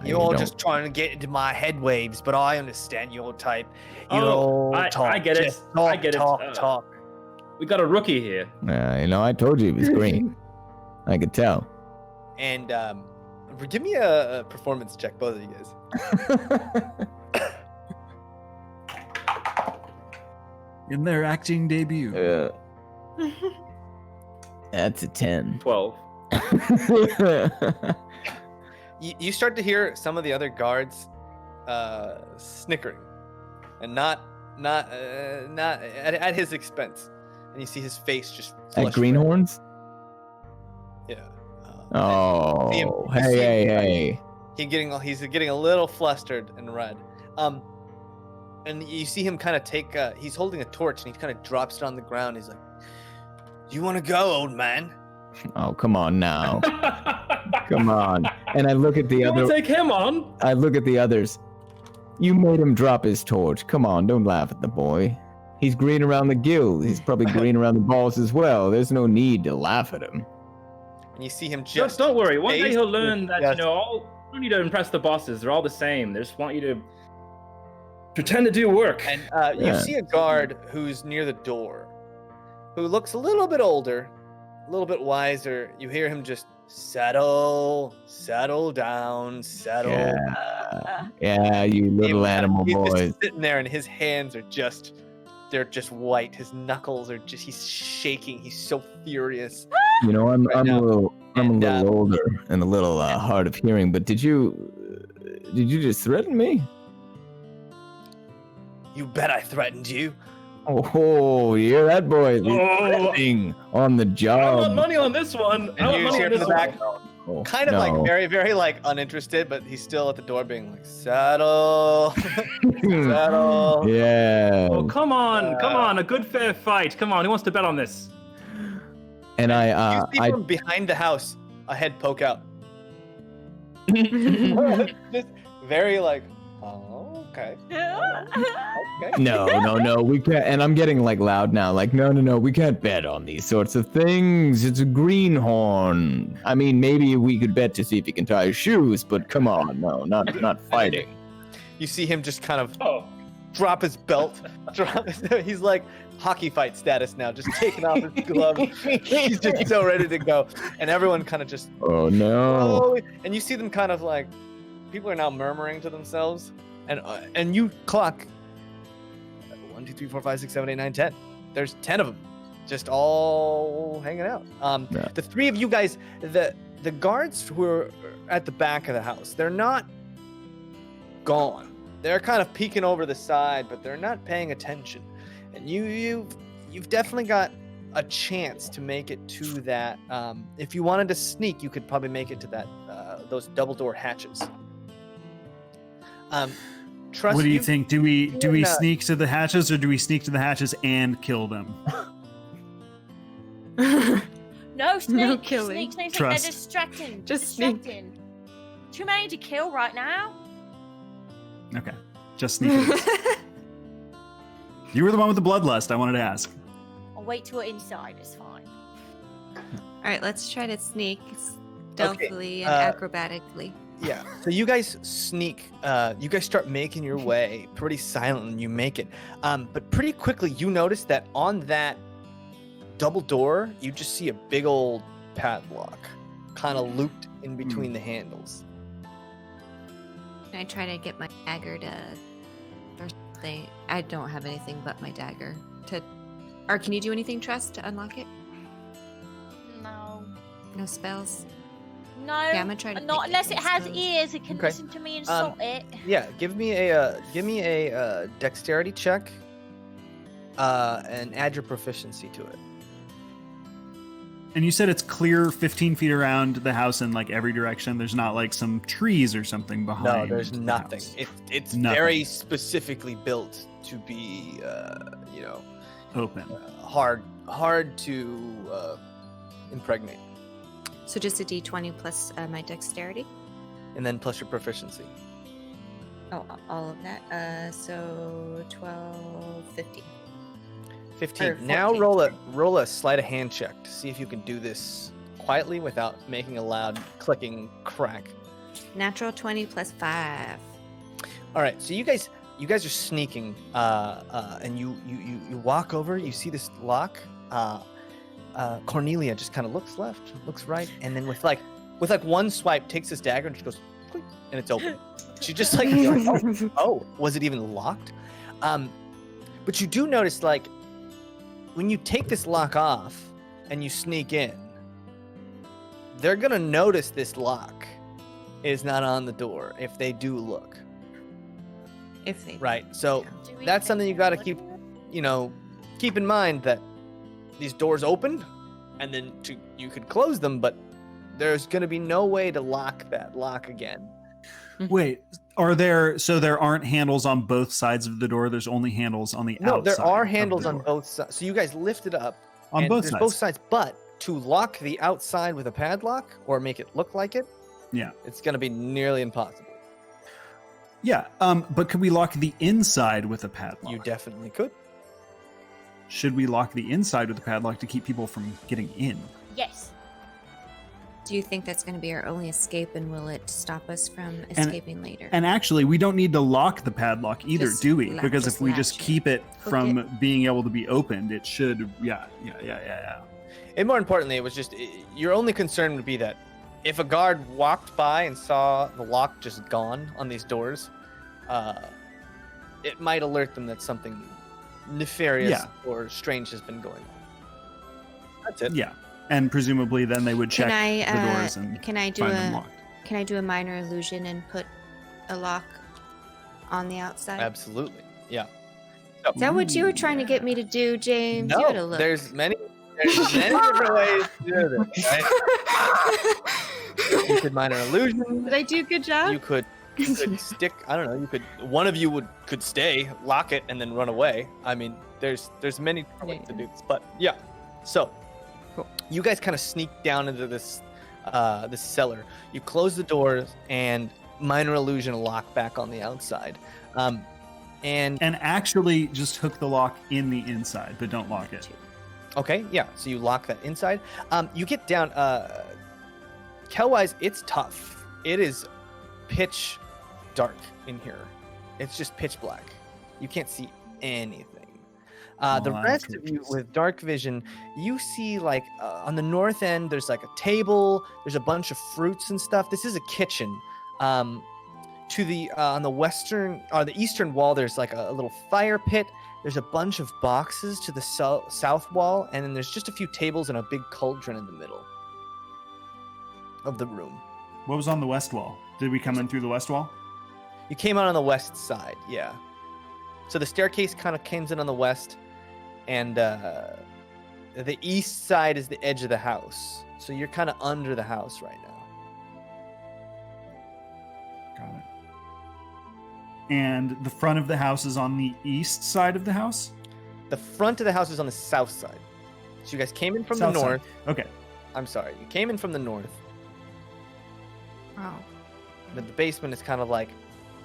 G: You
A: You're all
G: don't.
A: just trying to get into my head waves, but I understand your type. You
H: Oh,
A: all
H: I
A: talk.
H: get it.
A: Just talk,
H: I get it.
A: talk.
H: We got a rookie here.
G: I told you he was green. I could tell.
A: And give me a performance check, both of you guys.
C: In their acting debut.
G: That's a 10.
H: 12.
A: You start to hear some of the other guards snickering, and not at his expense. And you see his face just
G: At
A: flush red.
G: Greenhorns?
A: Yeah.
G: Oh,
A: You see
G: hey.
A: He's getting a little flustered and red. And you see him kind of take. He's holding a torch and he kind of drops it on the ground. He's like, "Do you want to go, old man?"
G: Oh, come on now. Come on. And I look at the
H: You
G: other.
H: want to take him on?
G: I look at the others. You made him drop his torch. Come on, don't laugh at the boy. He's green around the gill. He's probably green around the balls as well. There's no need to laugh at him.
A: And you see him
H: Just
A: just.
H: don't worry. One day he'll
A: face
H: learn
A: with
H: that
A: just-
H: you don't need to impress the bosses. They're all the same. They just want you to pretend to do work.
A: And you see a guard who's near the door, who looks a little bit older, a little bit wiser. You hear him just settle down, settle.
G: Yeah, you little animal
A: He's
G: boys.
A: just sitting there, and his hands are just—they're just white. His knuckles are just—he's shaking. He's so furious.
G: You know, I'm
A: Right
G: a
A: now.
G: little older and a little hard of hearing. But did you just threaten me?
A: You bet I threatened you.
G: Oh, you hear that, boy?
H: Oh.
G: On the
H: I want
G: job.
H: money on this one.
A: And you hear from the back,
G: Oh,
A: kind of
G: no.
A: like very, very like uninterested, but he's still at the door being like, saddle, saddle.
G: Yeah.
H: Oh, come on, a good fair fight. Come on, who wants to bet on this?
G: And
A: You see from behind the house a head poke out. Just very like, oh, okay. Okay.
G: No, we can't. And I'm getting like loud now. Like, no, we can't bet on these sorts of things. It's a greenhorn. I mean, maybe we could bet to see if he can tie his shoes, but come on, no, not fighting.
A: You see him just kind of drop his belt. He's like hockey fight status now, just taking off his glove. He's just so ready to go, and everyone kind of just.
G: Oh no!
A: And you see them kind of like, people are now murmuring to themselves, and you clock 1, 2, 3, 4, 5, 6, 7, 8, 9, 10. There's 10 of them, just all hanging out. The three of you guys, the guards who are at the back of the house, they're not gone. They're kind of peeking over the side, but they're not paying attention. And you've definitely got a chance to make it to that. If you wanted to sneak, you could probably make it to that those double door hatches. Trust
C: What do you think? Do we
A: not-
C: sneak to the hatches, or do we sneak to the hatches and kill them?
B: No, sneak,
O: killing.
B: sneak. They're
C: Trust.
B: distracting.
O: Just sneak.
B: distracting. Too many to kill right now.
C: Okay, just sneak. it is. You were the one with the bloodlust. I wanted to ask.
B: I'll wait till we're inside. It's fine.
E: All right, let's try to sneak stealthily and acrobatically.
A: Yeah. So you guys sneak. You guys start making your way pretty silent, and you make it. But pretty quickly, you notice that on that double door, you just see a big old padlock, kind of looped in between the handles.
E: Can I try to get my dagger to, or something? I don't have anything but my dagger to. Or can you do anything, Trust, to unlock it?
B: No.
E: No spells.
B: No.
E: Yeah, I'm gonna try to.
B: Not
E: think
B: unless
E: of
B: it has
E: spells.
B: ears. It can
A: Okay.
B: listen to me and salt it.
A: Yeah. Give me a dexterity check, and add your proficiency to it.
C: And you said it's clear 15 feet around the house in like every direction. There's not like some trees or something behind.
A: No, there's
C: the
A: nothing.
C: house.
A: It's
C: Nothing.
A: very specifically built to be,
C: Open.
A: hard to impregnate,
E: So just a d20 plus my dexterity.
A: and then plus your proficiency.
E: Oh, all of that. So 12, 15.
A: 15.
E: Or
A: Now
E: 14.
A: roll a sleight of hand check to see if you can do this quietly without making a loud clicking crack.
E: Natural 20 plus 5.
A: All right, so you guys are sneaking, and you walk over. You see this lock. Cornelia just kind of looks left, looks right, and then with one swipe takes this dagger and just goes, "Click," and it's open. She just like, oh, was it even locked? But you do notice, like, when you take this lock off and you sneak in, they're gonna notice this lock is not on the door if they do look.
E: If they
A: Right. So that's something you got to keep in mind, that these doors open, and then you could close them, but there's gonna be no way to lock that lock again.
C: Wait, there aren't handles on both sides of the door? There's only handles on the
A: No,
C: outside.
A: there are
C: of
A: handles
C: the
A: on
C: door.
A: both sides. So you guys lift it up
C: On
A: and
C: both
A: there's
C: sides.
A: both sides, but to lock the outside with a padlock or make it look like it,
C: Yeah.
A: it's gonna be nearly impossible.
C: Yeah. But could we lock the inside with a padlock?
A: You definitely could.
C: Should we lock the inside with a padlock to keep people from getting in?
B: Yes.
E: Do you think that's going to be our only escape, and will it stop us from escaping later?
C: And actually, we don't need to lock the padlock either,
E: Just
C: do we?
E: la-
C: Because
E: just
C: if we
E: latch
C: just
E: it.
C: keep it
E: Hook
C: from
E: it.
C: being able to be opened, it should. Yeah.
A: And more importantly, it was just your only concern would be that if a guard walked by and saw the lock just gone on these doors, it might alert them that something nefarious
C: Yeah.
A: or strange has been going on. That's it.
C: Yeah. And presumably, then they would check
E: Can
C: the
E: I
C: doors and
E: can I do
C: find them
E: a
C: locked.
E: can I do a minor illusion and put a lock on the outside?
A: Absolutely. Yeah.
E: Is that what you were trying to get me to do, James? You gotta
A: No,
E: look.
A: there's many different ways to do this, right? You could minor illusion.
E: Did I do a good job?
A: You could stick. I don't know. You could. One of you could stay, lock it, and then run away. I mean, there's many different ways to do this, but yeah. So, you guys kind of sneak down into this cellar. You close the doors and minor illusion lock back on the outside. And
C: actually just hook the lock in the inside, but don't lock it.
A: Okay, yeah. So you lock that inside. You get down. Kelwise, it's tough. It is pitch dark in here. It's just pitch black. You can't see anything. The rest of you with dark vision, you see like on the north end, there's like a table. There's a bunch of fruits and stuff. This is a kitchen. To the on the western or the eastern wall, there's like a little fire pit. There's a bunch of boxes to the south wall, and then there's just a few tables and a big cauldron in the middle of the room.
C: What was on the west wall? Did we come in through the west wall?
A: You came out on the west side, yeah. So the staircase kind of comes in on the west, and the east side is the edge of the house. So you're kind of under the house right now.
C: Got it. And the front of the house is on the east side of the house?
A: The front of the house is on the south side. So you guys came in from the
C: South side.
A: north.
C: Okay.
A: I'm sorry. You came in from the north.
E: Oh.
A: But the basement is kind of like...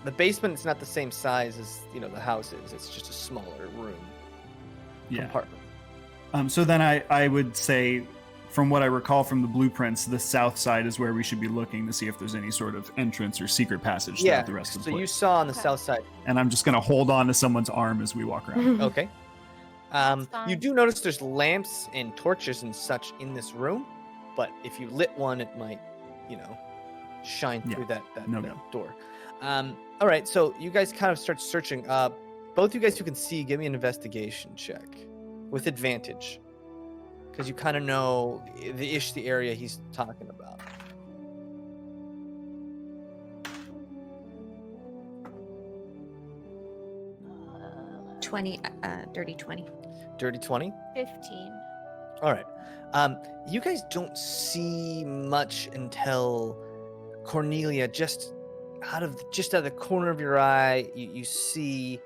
A: The basement is not the same size as, the house is. It's just a smaller room.
C: Yeah.
A: Compartment.
C: So then I would say, from what I recall from the blueprints, the south side is where we should be looking to see if there's any sort of entrance or secret passage throughout the rest of the
A: So
C: place.
A: you saw on the south side.
C: And I'm just going to hold on to someone's arm as we walk around.
A: Okay. You do notice there's lamps and torches and such in this room, but if you lit one, it might, shine through that door. All right, so you guys kind of start searching. Both you guys who can see, give me an investigation check with advantage, because you kind of know the area he's talking about.
E: 20, dirty 20.
A: Dirty 20?
B: 15.
A: All right. You guys don't see much until Cornelia, just out of the corner of your eye, you see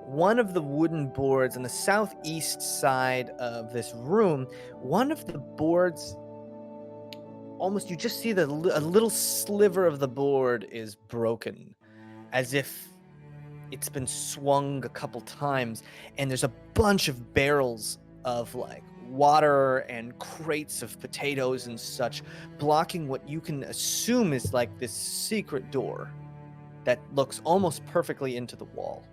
A: one of the wooden boards on the southeast side of this room. One of the boards, almost you just see a little sliver of the board is broken, as if it's been swung a couple times, and there's a bunch of barrels of like water and crates of potatoes and such blocking what you can assume is like this secret door that looks almost perfectly into the wall.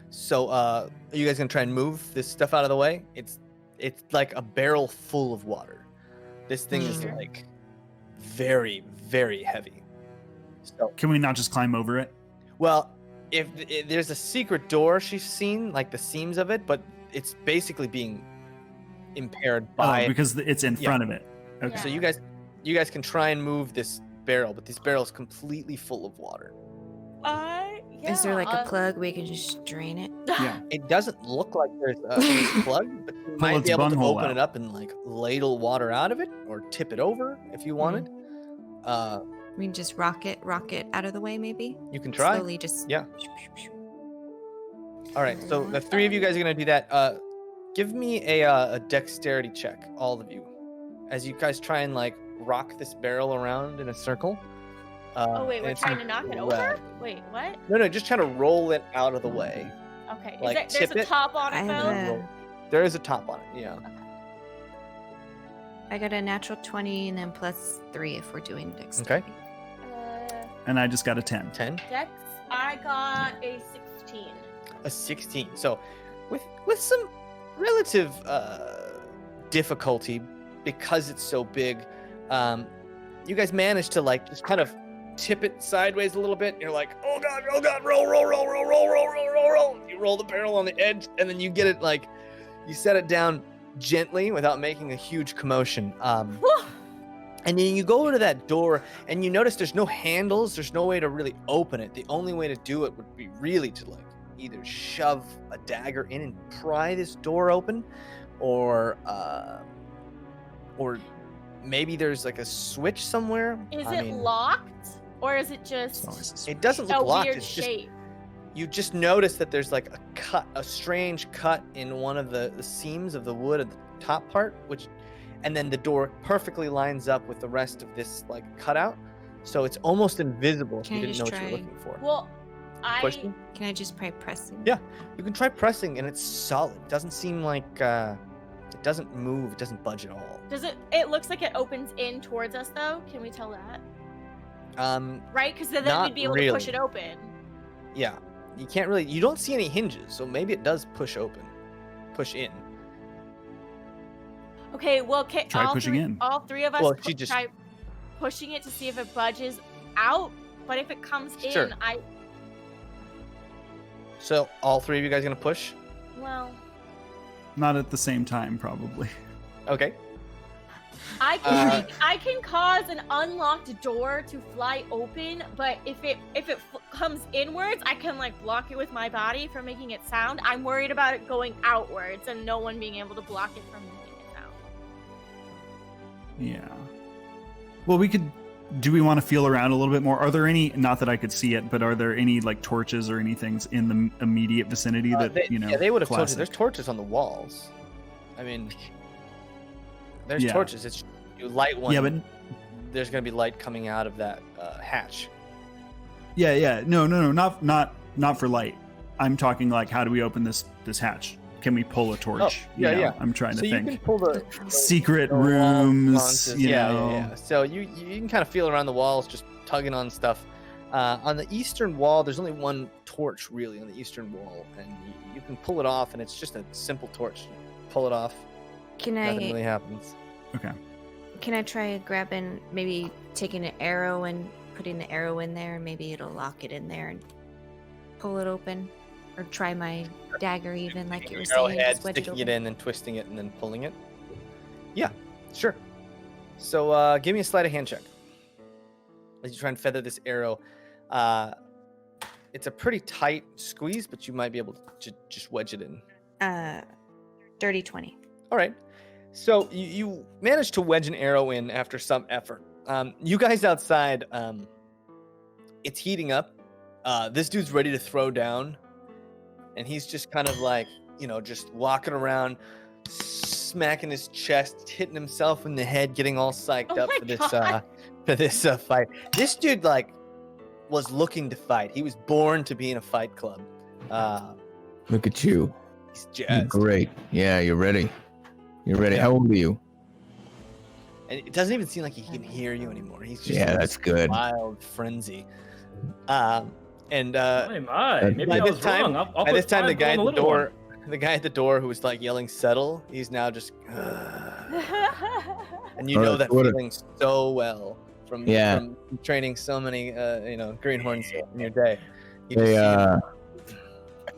A: So are you guys gonna try and move this stuff out of the way? It's like a barrel full of water. This thing is like very, very heavy. So
C: can we not just climb over it?
A: Well, if there's a secret door she's seen, like the seams of it, but it's basically being impaired by
C: because it's in front of it. Okay.
A: So you guys can try and move this barrel, but this barrel is completely full of water.
E: Is there like a plug we can just drain it?
C: Yeah.
A: It doesn't look like there's a plug, but you might
C: its
A: be able to
C: bunghole
A: open
C: out.
A: it up and like ladle water out of it or tip it over if you wanted.
E: We can just rock it out of the way, maybe.
A: You can try.
E: Slowly just.
A: Yeah. All right. So the three of you guys are gonna do that. Give me a dexterity check, all of you, as you guys try and like rock this barrel around in a circle.
B: Oh wait,
A: and
B: we're
A: it's
B: trying to knock it over?
A: red.
B: Wait, what?
A: No, just trying to roll it out of the way.
B: Okay.
A: Like,
B: There's
A: tip
B: a
A: it.
B: top on it though?
A: There is a top on it. Yeah.
E: I got a natural 20 and then plus 3 if we're doing dexterity.
A: Okay.
C: And I just got a 10.
A: 10.
B: Dex, I got a 16.
A: A 16. So with some relative difficulty, because it's so big, you guys manage to like just kind of tip it sideways a little bit. You're like, oh god, roll. You roll the barrel on the edge, and then you get it like, you set it down gently without making a huge commotion. And then you go over to that door and you notice there's no handles. There's no way to really open it. The only way to do it would be really to like either shove a dagger in and pry this door open, or maybe there's like a switch somewhere.
B: Is it locked, or is it just
A: It doesn't look
B: a
A: locked.
B: weird
A: It's
B: shape?
A: you just notice that there's like a strange cut in one of the seams of the wood at the top part, and then the door perfectly lines up with the rest of this like cutout, so it's almost invisible if
E: Can
A: you
E: I
A: didn't know
E: just
A: what you're
E: try?
A: looking for.
B: Well,
A: Question?
E: Can I just try pressing?
A: Yeah, you can try pressing, and it's solid. It doesn't seem like it doesn't move. It doesn't budge at all.
B: Does it? It looks like it opens in towards us, though. Can we tell that? Right, because then
A: not
B: we'd be able
A: really.
B: to push it open.
A: Yeah, you can't really. You don't see any hinges, so maybe it does push in.
B: Okay, well,
A: Try pushing in.
B: all three of us
A: Well, she just-
B: try pushing it to see if it budges out. But if it comes
A: Sure.
B: in,
A: So all three of you guys gonna push?
B: well,
C: Not at the same time, probably.
A: Okay.
B: I can I can cause an unlocked door to fly open, but if it comes inwards, I can like block it with my body from making it sound. I'm worried about it going outwards and no one being able to block it from making it sound.
C: Yeah. Well, do we want to feel around a little bit more? Are there any, not that I could see it, but are there any like torches or anything in the immediate vicinity that,
A: Yeah, they would have told you.
C: classic?
A: There's torches on the walls. I mean, there's
C: Yeah.
A: torches. It's you light one.
C: Yeah, but
A: there's gonna be light coming out of that hatch.
C: yeah. No, not for light. I'm talking like, how do we open this hatch? Can we pull a torch?
A: Oh, yeah,
C: You know,
A: yeah.
C: I'm trying
A: So
C: to
A: you
C: think.
A: can pull the
C: Secret
A: the wall
C: rooms,
A: sconces.
C: you
A: Yeah,
C: know.
A: yeah. So you can kind of feel around the walls, just tugging on stuff. On the eastern wall, there's only one torch really on the eastern wall, and you can pull it off, and it's just a simple torch. You pull it off.
E: Can
A: Nothing
E: I?
A: really happens.
C: Okay.
E: Can I try grabbing, maybe taking an arrow and putting the arrow in there, and maybe it'll lock it in there and pull it open, or try my dagger even, like you were saying,
A: Arrowhead,
E: just wedge it
A: sticking it
E: open.
A: in and twisting it and then pulling it. Yeah, sure. So give me a sleight of hand check as you try and feather this arrow. It's a pretty tight squeeze, but you might be able to just wedge it in.
E: Dirty 20.
A: All right. So you managed to wedge an arrow in after some effort. You guys outside, it's heating up. This dude's ready to throw down, and he's just kind of like, just walking around, smacking his chest, hitting himself in the head, getting all psyched up for this fight. This dude was looking to fight. He was born to be in a fight club.
G: Look at you.
A: He's
G: You're
A: jazzed.
G: great. Yeah, you're ready. You're ready.
A: Yeah.
G: How old are you?
A: And it doesn't even seem like he can hear you anymore. He's just
G: Yeah,
A: in
G: that's
A: this
G: good.
A: wild frenzy.
Q: My, maybe
A: by
Q: I
A: this
Q: was
A: time,
Q: wrong. I'll
A: by
Q: put
A: this time, the
Q: 5
A: guy
Q: on
A: at
Q: the
A: the
Q: little
A: door, who was like yelling "settle," he's now just, and you
G: All
A: know
G: right,
A: that
G: what a-
A: feeling so well from training so many greenhorns in your day. You just
G: Hey,
A: see him-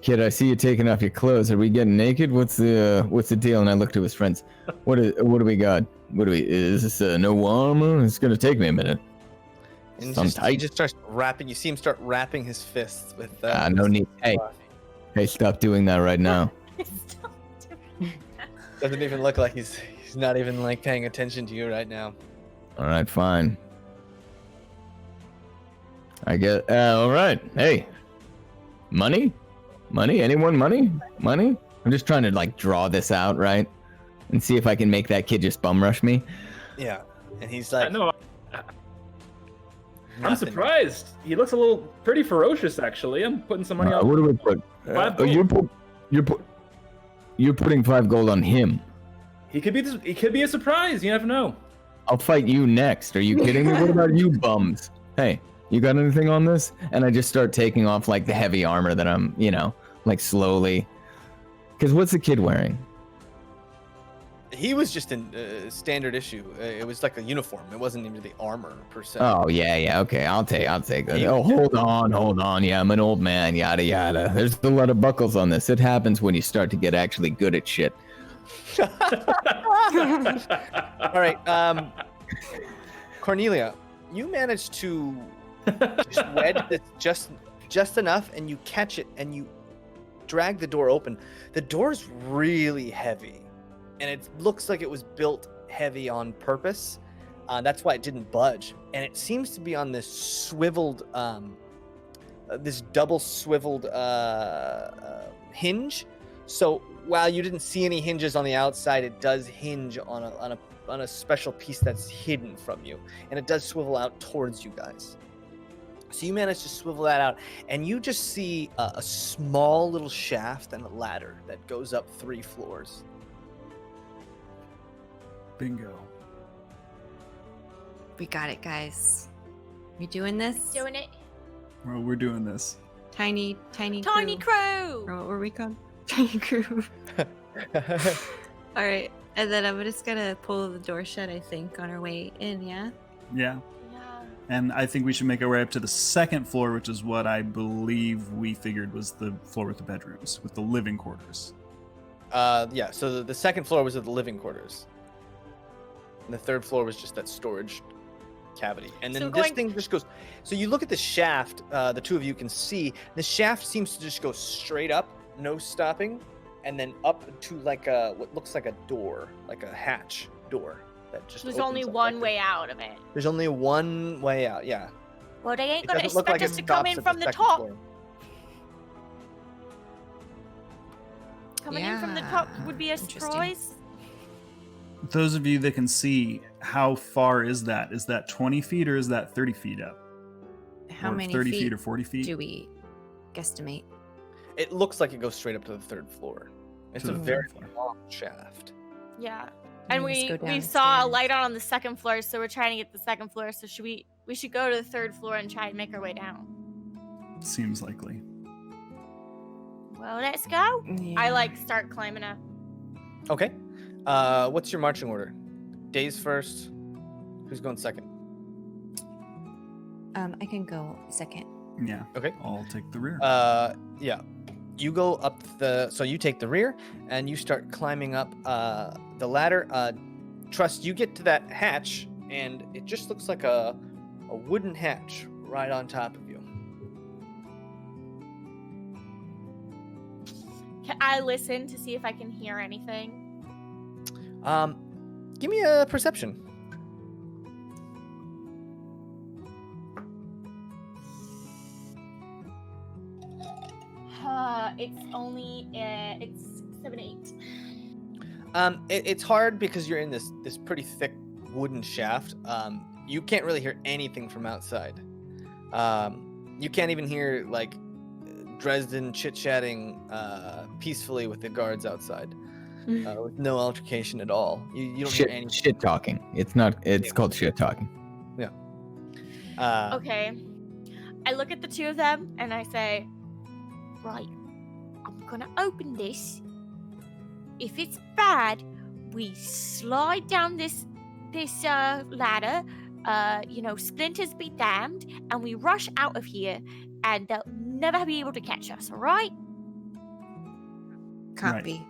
G: kid, I see you taking off your clothes. Are we getting naked? What's the deal? And I look to his friends. What do we got? Is this no armor? It's gonna take me a minute.
A: and
G: Some
A: he
G: tight.
A: just starts rapping. You see him start rapping his fists with.
G: No need. Hey, stop doing that right now.
A: Doesn't even look like he's not even like paying attention to you right now.
G: All right, fine. I get. All right. Hey, money? Anyone? Money? I'm just trying to draw this out, right, and see if I can make that kid just bum rush me.
A: Yeah, and he's like,
Q: No, I'm surprised. He looks a little pretty ferocious, actually. I'm putting some money on.
G: What do we put?
Q: 5 gold.
G: You're putting 5 gold on him.
Q: He could be a surprise. You never know.
G: I'll fight you next. Are you kidding me? What about you bums? Hey, you got anything on this? And I just start taking off the heavy armor that I'm, slowly. Because what's the kid wearing?
A: he was just in standard issue. It was like a uniform. It wasn't even the armor per se.
G: Oh yeah, okay. I'll take that. Oh, hold on. Yeah, I'm an old man. Yada yada. There's a lot of buckles on this. It happens when you start to get actually good at shit.
A: All right. Cornelia, you managed to just wedge this just enough, and you catch it, and you drag the door open. The door's really heavy, and it looks like it was built heavy on purpose. That's why it didn't budge, and it seems to be on this swiveled, this double swiveled hinge. So while you didn't see any hinges on the outside, it does hinge on a special piece that's hidden from you, and it does swivel out towards you guys. So you manage to swivel that out, and you just see a small little shaft and a ladder that goes up 3 floors.
C: Bingo.
E: We got it, guys. We doing this?
B: Doing it.
C: Well, we're doing this.
E: Tiny
B: crew.
E: Or what were we called? Tiny crew. All right, and then I'm just gonna pull the door shut, I think, on our way in. Yeah.
C: Yeah. And I think we should make our way up to the 2nd floor, which is what I believe we figured was the floor with the bedrooms, with the living quarters.
A: Yeah. So the 2nd floor was the living quarters, and the 3rd floor was just that storage cavity. And then this thing just goes. So you look at the shaft. The two of you can see the shaft seems to just go straight up, no stopping, and then up to like what looks like a door, like a hatch door.
B: There's only one way out of it.
A: There's only one way out, yeah.
B: Well, they ain't
A: It
B: gonna
A: doesn't look
B: expect
A: like
B: us
A: it
B: to come
A: stops
B: in
A: at
B: from the
A: 2nd
B: top.
A: floor.
B: Coming in from the top would be a surprise.
C: Those of you that can see, how far is that? Is that 20 feet or is that 30 feet up?
E: How
C: or
E: many
C: 30
E: feet
C: feet or 40 feet?
E: do we guesstimate?
A: It looks like it goes straight up to the 3rd floor. It's
C: To
A: a
C: the
A: very
C: 3rd
A: long shaft.
B: Yeah. And
E: Let's
B: we
E: go
B: saw a
E: downstairs.
B: light on the 2nd floor, so we're trying to get the 2nd floor. So we should go to the 3rd floor and try and make our way down.
C: Seems likely.
B: Well, let's go. I start climbing up.
A: Okay. What's your marching order? Daye's first. Who's going second?
E: I can go second.
C: Yeah.
A: Okay.
C: I'll take the rear.
A: Yeah. You go up so you take the rear and you start climbing up the ladder. Trust, you get to that hatch and it just looks like a wooden hatch right on top of you.
B: Can I listen to see if I can hear anything?
A: Give me a perception.
B: It's only it's 7, 8.
A: It's hard because you're in this pretty thick wooden shaft. You can't really hear anything from outside. You can't even hear like Dresden chit-chatting peacefully with the guards outside, with no altercation at all. You don't hear anything.
G: Shit talking. It's called shit talking.
A: Yeah.
B: Okay. I look at the two of them and I say, right, I'm gonna open this. If it's bad, we slide down this ladder, splinters be damned, and we rush out of here, and they'll never be able to catch us, alright?
E: Copy.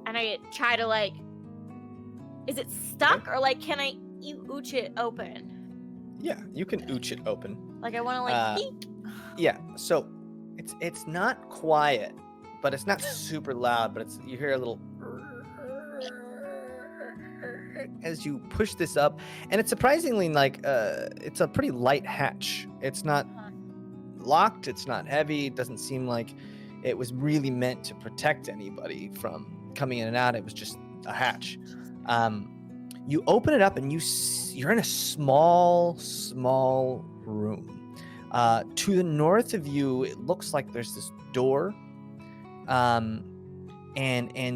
B: And I try to, is it stuck, or, can I ooch it open?
A: Yeah, you can ooch it open.
B: I want to, peek?
A: Yeah, so it's not quiet, but it's not super loud, but you hear a little as you push this up, and it's surprisingly it's a pretty light hatch. It's not locked, it's not heavy, it doesn't seem like it was really meant to protect anybody from coming in and out. It was just a hatch. You open it up and you're in a small room. To the north of you, it looks like there's this door, and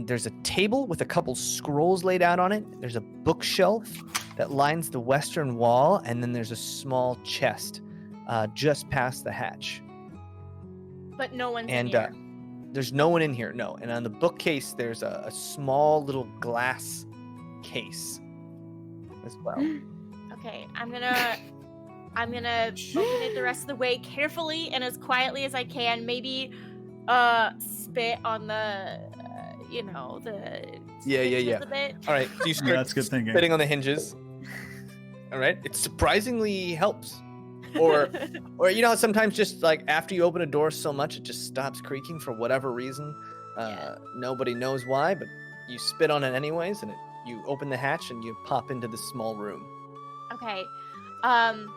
A: there's a table with a couple scrolls laid out on it. There's a bookshelf that lines the western wall, and then there's a small chest just past the hatch.
B: But no one's in here.
A: There's no one in here, no. And on the bookcase, there's a small little glass case as well.
B: Okay, I'm gonna open it the rest of the way carefully and as quietly as I can. Maybe spit on the
A: Yeah.
B: a bit.
A: All right, so you start
C: That's good thinking.
A: spitting on the hinges. All right, it surprisingly helps. Or you know, sometimes just like after you open a door so much, it just stops creaking for whatever reason. Nobody knows why, but you spit on it anyways, and you open the hatch and you pop into this small room.
B: Okay. I'm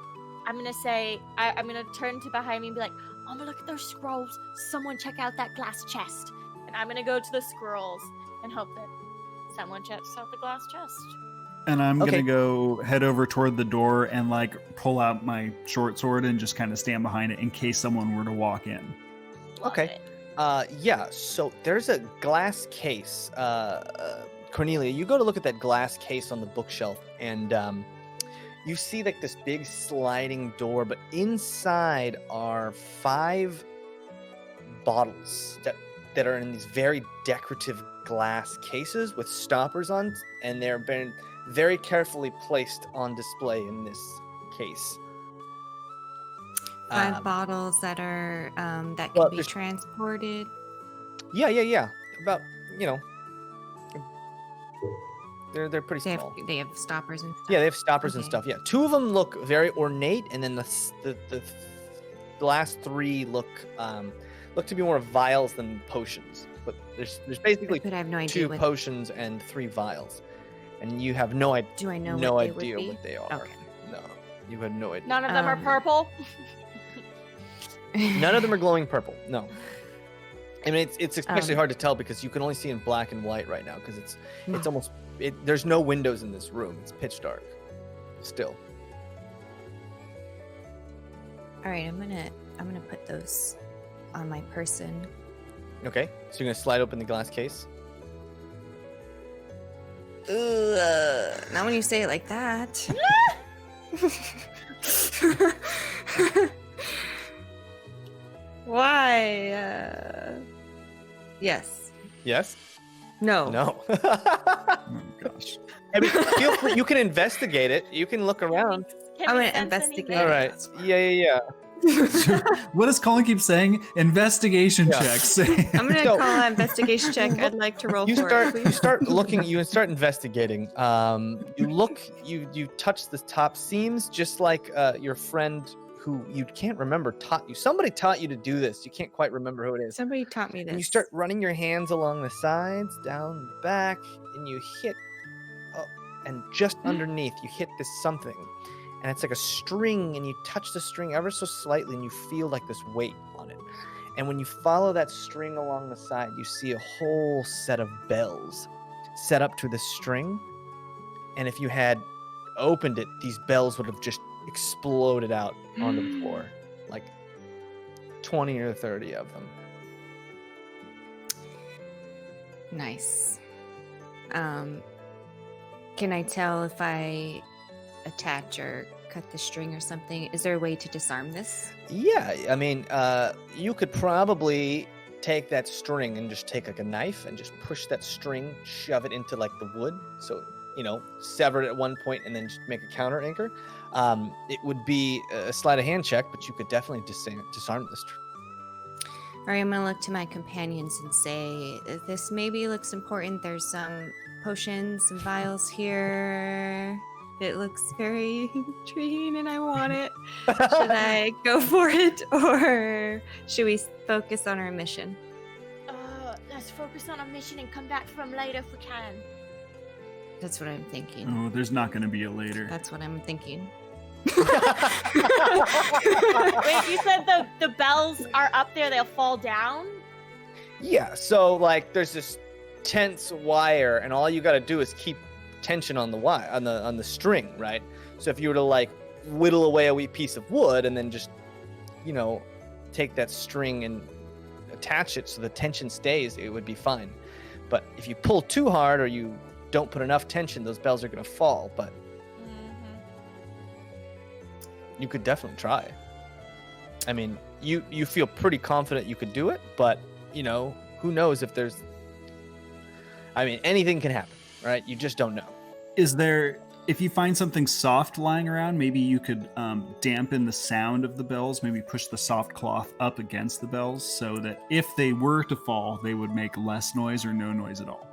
B: gonna say I'm gonna turn to behind me and be like, Mama, look at those scrolls. Someone check out that glass chest. And I'm gonna go to the scrolls and hope that someone checks out the glass chest.
C: And I'm gonna go head over toward the door and like pull out my short sword and just kind of stand behind it in case someone were to walk in.
A: Okay. Yeah, so there's a glass case. Cornelia, you go to look at that glass case on the bookshelf, and you see like this big sliding door, but inside are 5 bottles that are in these very decorative glass cases with stoppers on, and they're been very carefully placed on display in this case.
E: 5 bottles that are that can be transported.
A: Yeah. About, you know, they're pretty small.
E: They have stoppers and stuff.
A: Yeah, they have stoppers and stuff. Yeah, 2 of them look very ornate, and then the last 3 look to be more vials than potions. But there's basically
E: I have no idea
A: 2 potions and 3 vials, and you have no idea.
E: Do I know
A: no
E: what they would
A: idea
E: be?
A: what they are?
E: Okay.
A: No, you have no idea.
B: None of them are purple.
A: None of them are glowing purple. No. I mean, it's especially hard to tell because you can only see in black and white right now because it's almost there's no windows in this room. It's pitch dark. Still.
E: All right, I'm gonna put those on my person.
A: Okay, so you're gonna slide open the glass case.
E: Not when you say it like that. Why? Yes.
A: Yes.
E: No.
A: No.
C: Oh gosh.
A: I mean, feel free, you can investigate it. You can look around.
E: I'm gonna investigate.
A: All right. Yeah.
C: What does Cullen keep saying? Investigation checks.
O: I'm gonna call an investigation check. I'd like to roll for it.
A: You start looking. You start investigating. You look. You touch the top seams, just like your friend who you can't remember taught you. Somebody taught you to do this. You can't quite remember who it is.
O: Somebody taught me this.
A: And you start running your hands along the sides, down the back, and you hit. And just underneath, you hit this something. And it's like a string, and you touch the string ever so slightly, and you feel like this weight on it. And when you follow that string along the side, you see a whole set of bells set up to the string. And if you had opened it, these bells would have just exploded out onto the floor. Like 20 or 30 of them.
E: Nice. Can I tell if I attach or cut the string or something? Is there a way to disarm this?
A: Yeah, I mean, you could probably take that string and just take like a knife and just push that string, shove it into like the wood. So, you know, sever it at one point and then just make a counter anchor. It would be a sleight of hand check, but you could definitely disarm this.
E: All right, I'm gonna look to my companions and say, this maybe looks important. There's some potions and vials here. It looks very intriguing and I want it. Should I go for it or should we focus on our mission?
B: Let's focus on our mission and come back from later if we can.
E: That's what I'm thinking.
C: Oh, there's not going to be a later.
E: That's what I'm thinking.
B: Wait, you said the bells are up there, they'll fall down?
A: Yeah, so like there's this tense wire and all you got to do is keep tension on the wire on the string, right? So if you were to like whittle away a wee piece of wood and then just, you know, take that string and attach it so the tension stays, it would be fine. But if you pull too hard or you don't put enough tension, those bells are going to fall. But you could definitely try. I mean, you feel pretty confident you could do it, but you know, who knows if there's, I mean, anything can happen, right? You just don't know.
C: Is there, if you find something soft lying around, maybe you could dampen the sound of the bells, maybe push the soft cloth up against the bells so that if they were to fall, they would make less noise or no noise at all.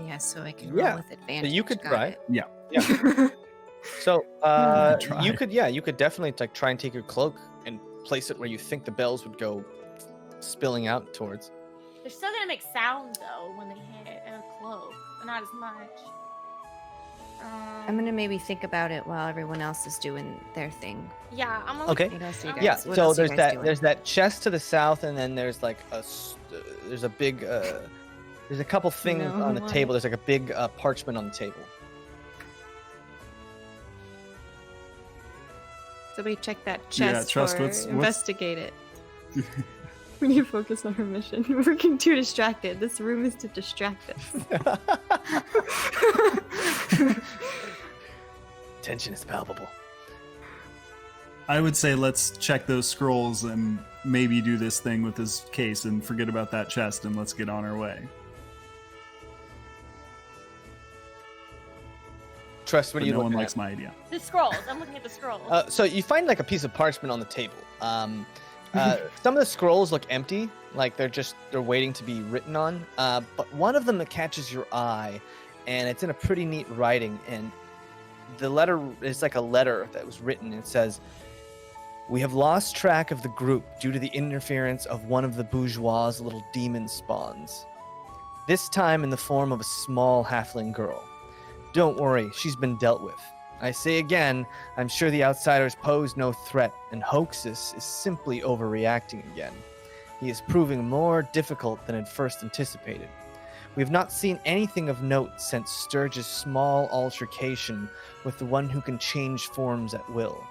E: Yeah, so I can roll with advantage.
A: So you could
E: Got
A: try.
E: it.
C: Yeah.
A: So
C: try.
A: you could definitely like try and take your cloak and place it where you think the bells would go spilling out towards.
B: They're still gonna make sound though when they hit a cloak, but not as much.
E: I'm gonna maybe think about it while everyone else is doing their thing.
B: Yeah, I'm gonna
A: Okay.
E: What else are you
A: Yeah.
E: guys- what
A: So
E: else are you
A: there's
E: guys
A: that
E: doing?
A: there's that chest to the south, and then there's like there's a big there's a couple things
E: No,
A: on the
E: what?
A: table. There's like a big parchment on the table.
S: So we check that
C: Yeah,
S: chest
C: trust
S: for
C: what's-
S: investigate it. We need to focus on our mission. We're getting too distracted. This room is to distract us.
A: Tension is palpable.
C: I would say let's check those scrolls and maybe do this thing with this case and forget about that chest and let's get on our way.
A: Trust, what
C: But
A: are you
C: no one
A: looking
C: likes
A: at?
C: my idea.
B: The scrolls. I'm looking at the scrolls.
A: So you find like a piece of parchment on the table. Some of the scrolls look empty, like they're waiting to be written on. But one of them that catches your eye, and it's in a pretty neat writing. And the letter is like a letter that was written. It says, "We have lost track of the group due to the interference of one of the bourgeois' little demon spawns. This time in the form of a small halfling girl. Don't worry, she's been dealt with. I say again, I'm sure the outsiders pose no threat, and Hoaxus is simply overreacting again. He is proving more difficult than at first anticipated. We have not seen anything of note since Sturge's small altercation with the one who can change forms at will.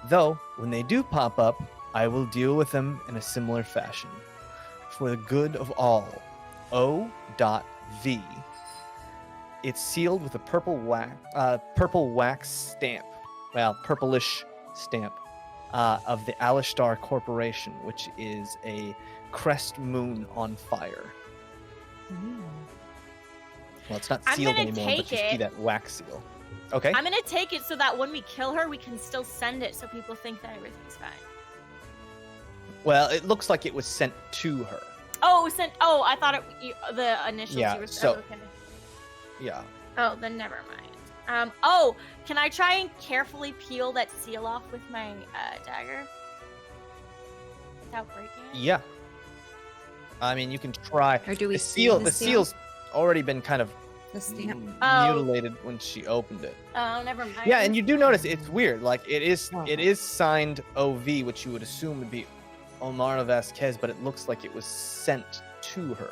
A: Though, when they do pop up, I will deal with them in a similar fashion. For the good of all, O.V. It's sealed with a purple wax stamp, purplish stamp, of the Alistar Corporation, which is a crest moon on fire. Well, it's not
B: I'm
A: sealed
B: gonna
A: anymore, but
B: take
A: you see
B: it.
A: that wax seal. Okay.
B: I'm gonna take it so that when we kill her, we can still send it so people think that everything's fine.
A: Well, it looks like it was sent to her.
B: Oh, it was sent. Oh, I thought the initials
A: Yeah,
B: you were.
A: so-
B: oh, okay.
A: Yeah.
B: Oh, then never mind. Oh, can I try and carefully peel that seal off with my dagger without breaking it?
A: Yeah. I mean, you can try.
E: Or do we
A: the
E: see
A: seal?
E: the
A: The
E: seal?
A: seal's already been kind of
E: The stamp.
A: mutilated when she opened it.
B: Oh, never mind.
A: Yeah, and you do notice it's weird. Like it is signed OV, which you would assume would be Omar Vasquez, but it looks like it was sent to her.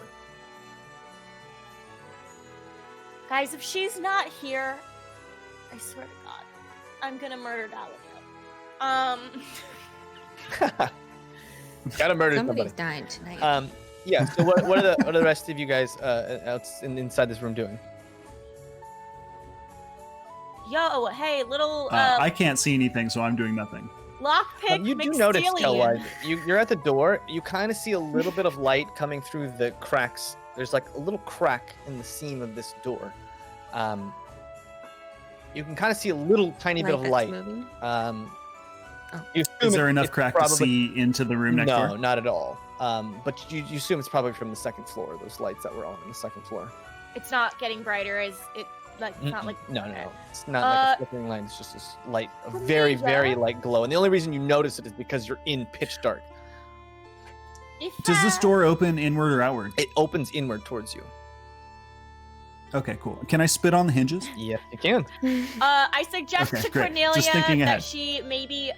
B: Guys, if she's not here, I swear to God, I'm gonna murder Daye.
A: Gotta murder
E: Somebody's
A: somebody.
E: dying tonight.
A: Yeah. So what are the rest of you guys inside this room doing?
B: Yo, hey, little
C: I can't see anything, so I'm doing nothing.
B: lockpick
A: You do notice,
B: McSteelian.
A: Kelwise, you're at the door. You kind of see a little bit of light coming through the cracks. There's like a little crack in the seam of this door. You can kind of see a little tiny bit of
E: That's
A: light.
E: moving?
A: You
C: Is
A: assume
C: there enough
A: it's
C: crack to
A: probably-
C: see into the room next
A: no,
C: door?
A: not at all. But you assume it's probably from the second floor. Those lights that were on the second floor.
B: It's not getting brighter as it like it's not like
A: No, it's not like a flickering light. It's just this light, a very, very light glow. And the only reason you notice it is because you're in pitch dark.
C: Does this door open inward or outward?
A: It opens inward towards you.
C: Okay, cool. Can I spit on the hinges?
A: Yes, you can.
B: I suggest
C: Okay,
B: to
C: great.
B: Cornelia
C: Just thinking
B: that
C: ahead.
B: she maybe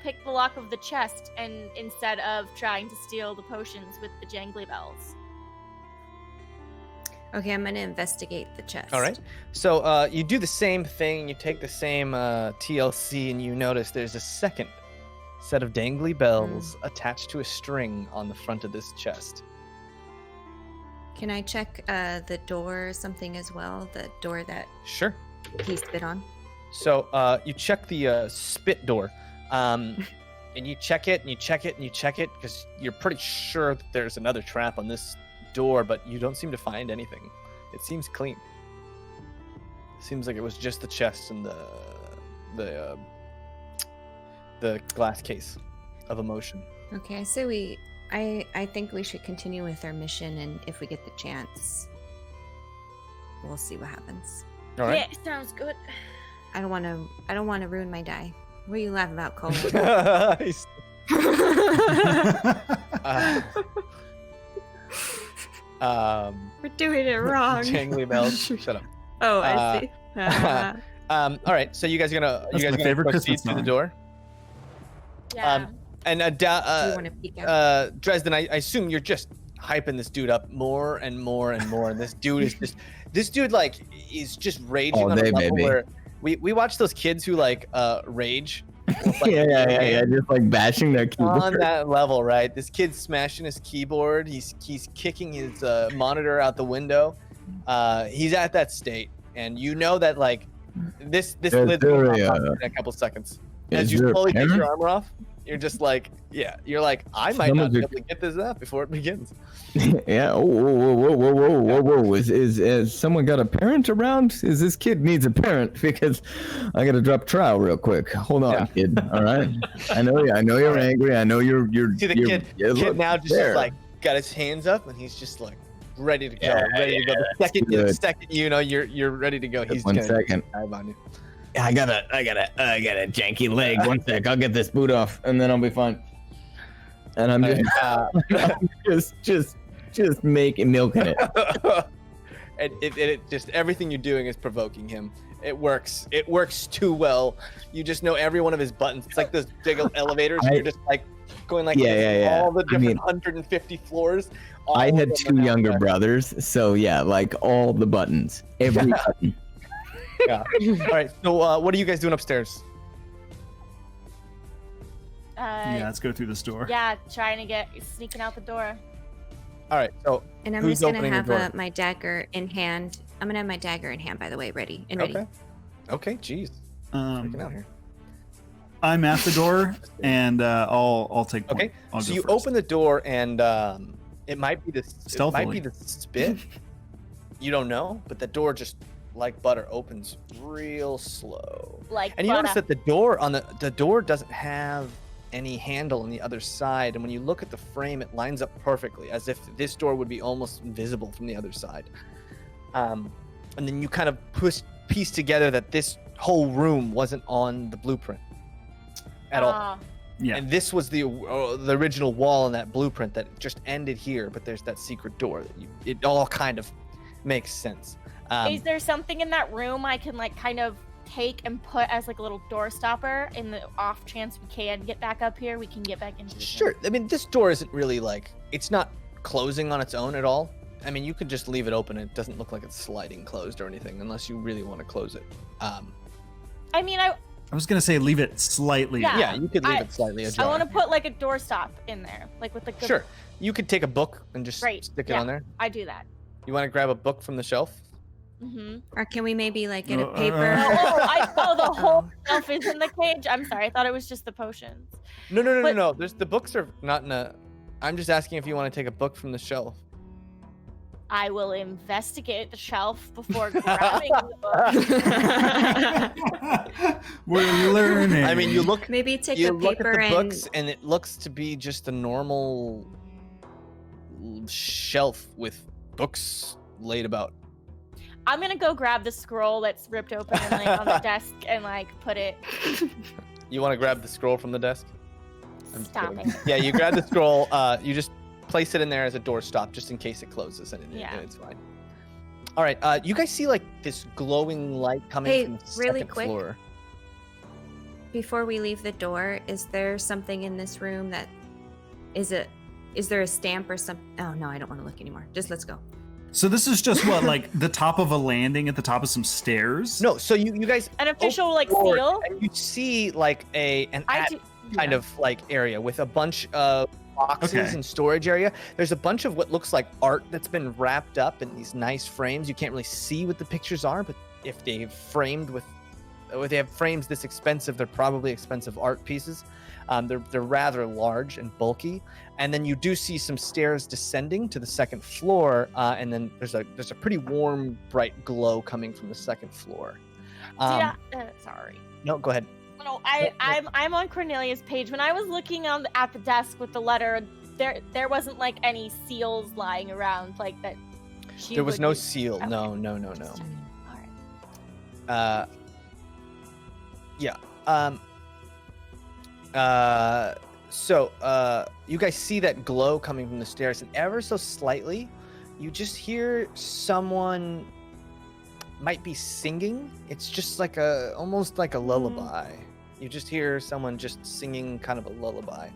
B: pick the lock of the chest and instead of trying to steal the potions with the jangly bells.
E: Okay, I'm gonna investigate the chest.
A: All right. So you do the same thing. You take the same TLC, and you notice there's a second set of dangly bells attached to a string on the front of this chest.
E: Can I check the door or something as well? The door that
A: Sure.
E: he spit on?
A: So you check the spit door, and you check it, and you check it, and you check it, because you're pretty sure that there's another trap on this door, but you don't seem to find anything. It seems clean. Seems like it was just the chest and the glass case of emotion.
E: Okay, I say I think we should continue with our mission, and if we get the chance, we'll see what happens.
A: All right.
B: Yeah, sounds good.
E: I don't want to ruin my die. What are you laughing about, Cullen? We're doing it wrong.
A: Jangly bells. Shut up.
E: Oh, I see.
A: All right, so you guys are gonna
C: That's my favorite
A: proceed
C: Christmas
A: through the
C: song.
A: door.
B: Yeah.
A: And
E: wanna peek out?
A: Dresden, I assume you're just hyping this dude up more and more and more. And this dude is like is just raging
G: All
A: on
G: day,
A: a level
G: baby.
A: where we watch those kids who like rage. with, like,
G: yeah, just like bashing their keyboard.
A: on that level, right? This kid's smashing his keyboard. He's kicking his monitor out the window. He's at that state, and you know that like this
G: Is
A: lid's
G: there
A: gonna
G: a,
A: pop up in a couple seconds. As
G: is
A: you
G: there a
A: slowly take
G: parent?
A: your armor off, you're just like, you're like, I might not
G: Someone's
A: be
G: a-
A: able to get this up before it begins.
G: Yeah. Oh, whoa. Is someone got a parent around? Is this kid needs a parent? Because I gotta drop trial real quick. Hold on, kid. All right. I know you're angry. I know you're.
A: See the
G: you're,
A: kid now just
G: there.
A: like got his hands up and he's just like ready to go,
G: Yeah,
A: ready to go.
G: that's
A: The
G: good.
A: second you know you're ready to go, he's
G: One
A: gonna
G: second.
A: dive on you.
G: I got a janky leg. One sec. I'll get this boot off, and then I'll be fine. And I'm just milking it.
A: And it just everything you're doing is provoking him. It works too well. You just know every one of his buttons. It's like those big elevators. You're just like going like all the different 150 floors.
G: I had two younger brothers, so yeah, like all the buttons, every button.
A: Yeah. All right. So what are you guys doing upstairs?
C: Yeah, let's go through this door.
B: Yeah, trying to sneaking out the door.
A: All right. So
E: And I'm
A: who's
E: just gonna
A: opening the
E: have
A: door?
E: my dagger in hand. I'm gonna have my dagger in hand, by the way, ready and ready.
A: Okay. Jeez. Freaking out here.
C: I'm at the door, and I'll take point.
A: Okay.
C: I'll
A: So
C: go
A: you
C: first.
A: open the door, and it might be the spit. You don't know, but the door just like butter opens real slow.
B: Like
A: And you notice
B: butter.
A: that the door on the door doesn't have any handle on the other side, and when you look at the frame, it lines up perfectly, as if this door would be almost invisible from the other side. And then you kind of piece together that this whole room wasn't on the blueprint at all.
C: Yeah.
A: And this was the original wall in that blueprint that just ended here, but there's that secret door. It all kind of makes sense.
B: Is there something in that room I can like kind of take and put as like a little door stopper in the off chance we can get back up here? We can get back into the
A: Sure. I mean, this door isn't really like, it's not closing on its own at all. I mean, you could just leave it open. It doesn't look like it's sliding closed or anything, unless you really want to close it.
B: I mean, I
C: was gonna say leave it slightly.
A: Yeah, you could leave it slightly ajar.
B: I want to put like a door stop in there, like with like the
A: Sure. You could take a book and just
B: Right.
A: stick it
B: yeah,
A: on there.
B: I do that.
A: You want to grab a book from the shelf?
B: Mm-hmm.
E: Or can we maybe like get a paper?
B: The whole shelf is in the cage. I'm sorry, I thought it was just the potions.
A: No. The books are not in a. I'm just asking if you want to take a book from the shelf.
B: I will investigate the shelf before grabbing the book.
C: We're learning.
A: I mean, you look.
E: Maybe take
A: you
E: a
A: look
E: paper
A: at the
E: and
A: books, and it looks to be just a normal shelf with books laid about.
B: I'm gonna go grab the scroll that's ripped open and like on the desk and like put it.
A: You want to grab the scroll from the desk? I'm just
B: Stop
A: kidding.
B: it.
A: Yeah, you grab the scroll. You just place it in there as a door stop, just in case it closes, and it's fine. All right. You guys see like this glowing light coming
E: Hey,
A: from the
E: really
A: second
E: quick.
A: floor.
E: before we leave the door, is there something in this room that is there a stamp or something? Oh no, I don't want to look anymore. Just let's go.
C: So this is just what, like the top of a landing at the top of some stairs?
A: No, so you guys
B: An official like
A: forward,
B: seal.
A: and you see like an
B: I
A: attic
B: do-
A: kind of like area with a bunch of boxes
C: Okay.
A: and storage area. There's a bunch of what looks like art that's been wrapped up in these nice frames. You can't really see what the pictures are, but if they have frames this expensive, they're probably expensive art pieces. They're rather large and bulky, and then you do see some stairs descending to the second floor, and then there's a pretty warm, bright glow coming from the second floor.
B: Sorry.
A: No, go ahead.
B: No, I'm on Cornelia's page. When I was looking at the desk with the letter, there wasn't like any seals lying around like that.
A: There was
B: would
A: no
B: use.
A: seal.
B: Okay.
A: No.
B: All right.
A: Yeah. So you guys see that glow coming from the stairs, and ever so slightly, you just hear someone might be singing. It's just like almost like a lullaby. You just hear someone just singing kind of a lullaby.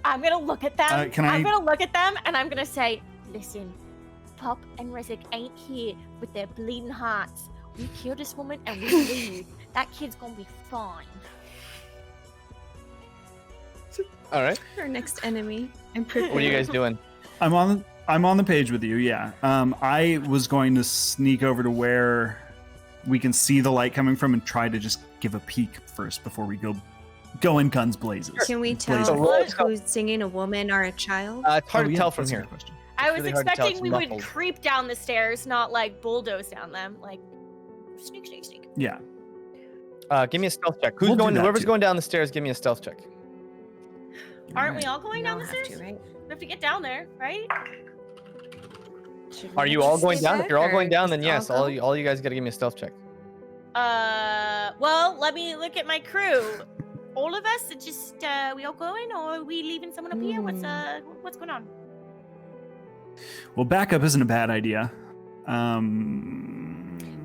B: I'm gonna look at them. I'm gonna look at them, and I'm gonna say, "Listen, Pop and Rezik ain't here with their bleeding hearts. We kill this woman and we leave. That kid's gonna be fine."
A: All right.
S: Our next enemy. I'm
A: What are you guys doing?
C: I'm on the page with you. Yeah. I was going to sneak over to where we can see the light coming from and try to just give a peek first before we go in guns blazes.
S: Can we tell who's singing, a woman or a child?
A: It's hard to tell from here.
B: I was
A: really hard to tell,
B: expecting
A: it's
B: we
A: muffled.
B: would creep down the stairs, not like bulldoze down them. Like, sneak, sneak, sneak.
C: Yeah.
A: Give me a stealth check.
C: We'll do that
A: Whoever's
C: too.
A: going down the stairs, give me a stealth check.
B: Aren't we all going down the
S: have
B: stairs?
S: to, right?
B: We have to get down there, right?
A: Are you all going
S: stay
A: down?
S: back,
A: If you're all
S: or
A: going down, then
S: just
A: yes.
S: all
A: All you guys got to give me a stealth check.
B: Well, let me look at my crew. All of us are just we all going, or are we leaving someone up here? What's going on?
C: Well, backup isn't a bad idea.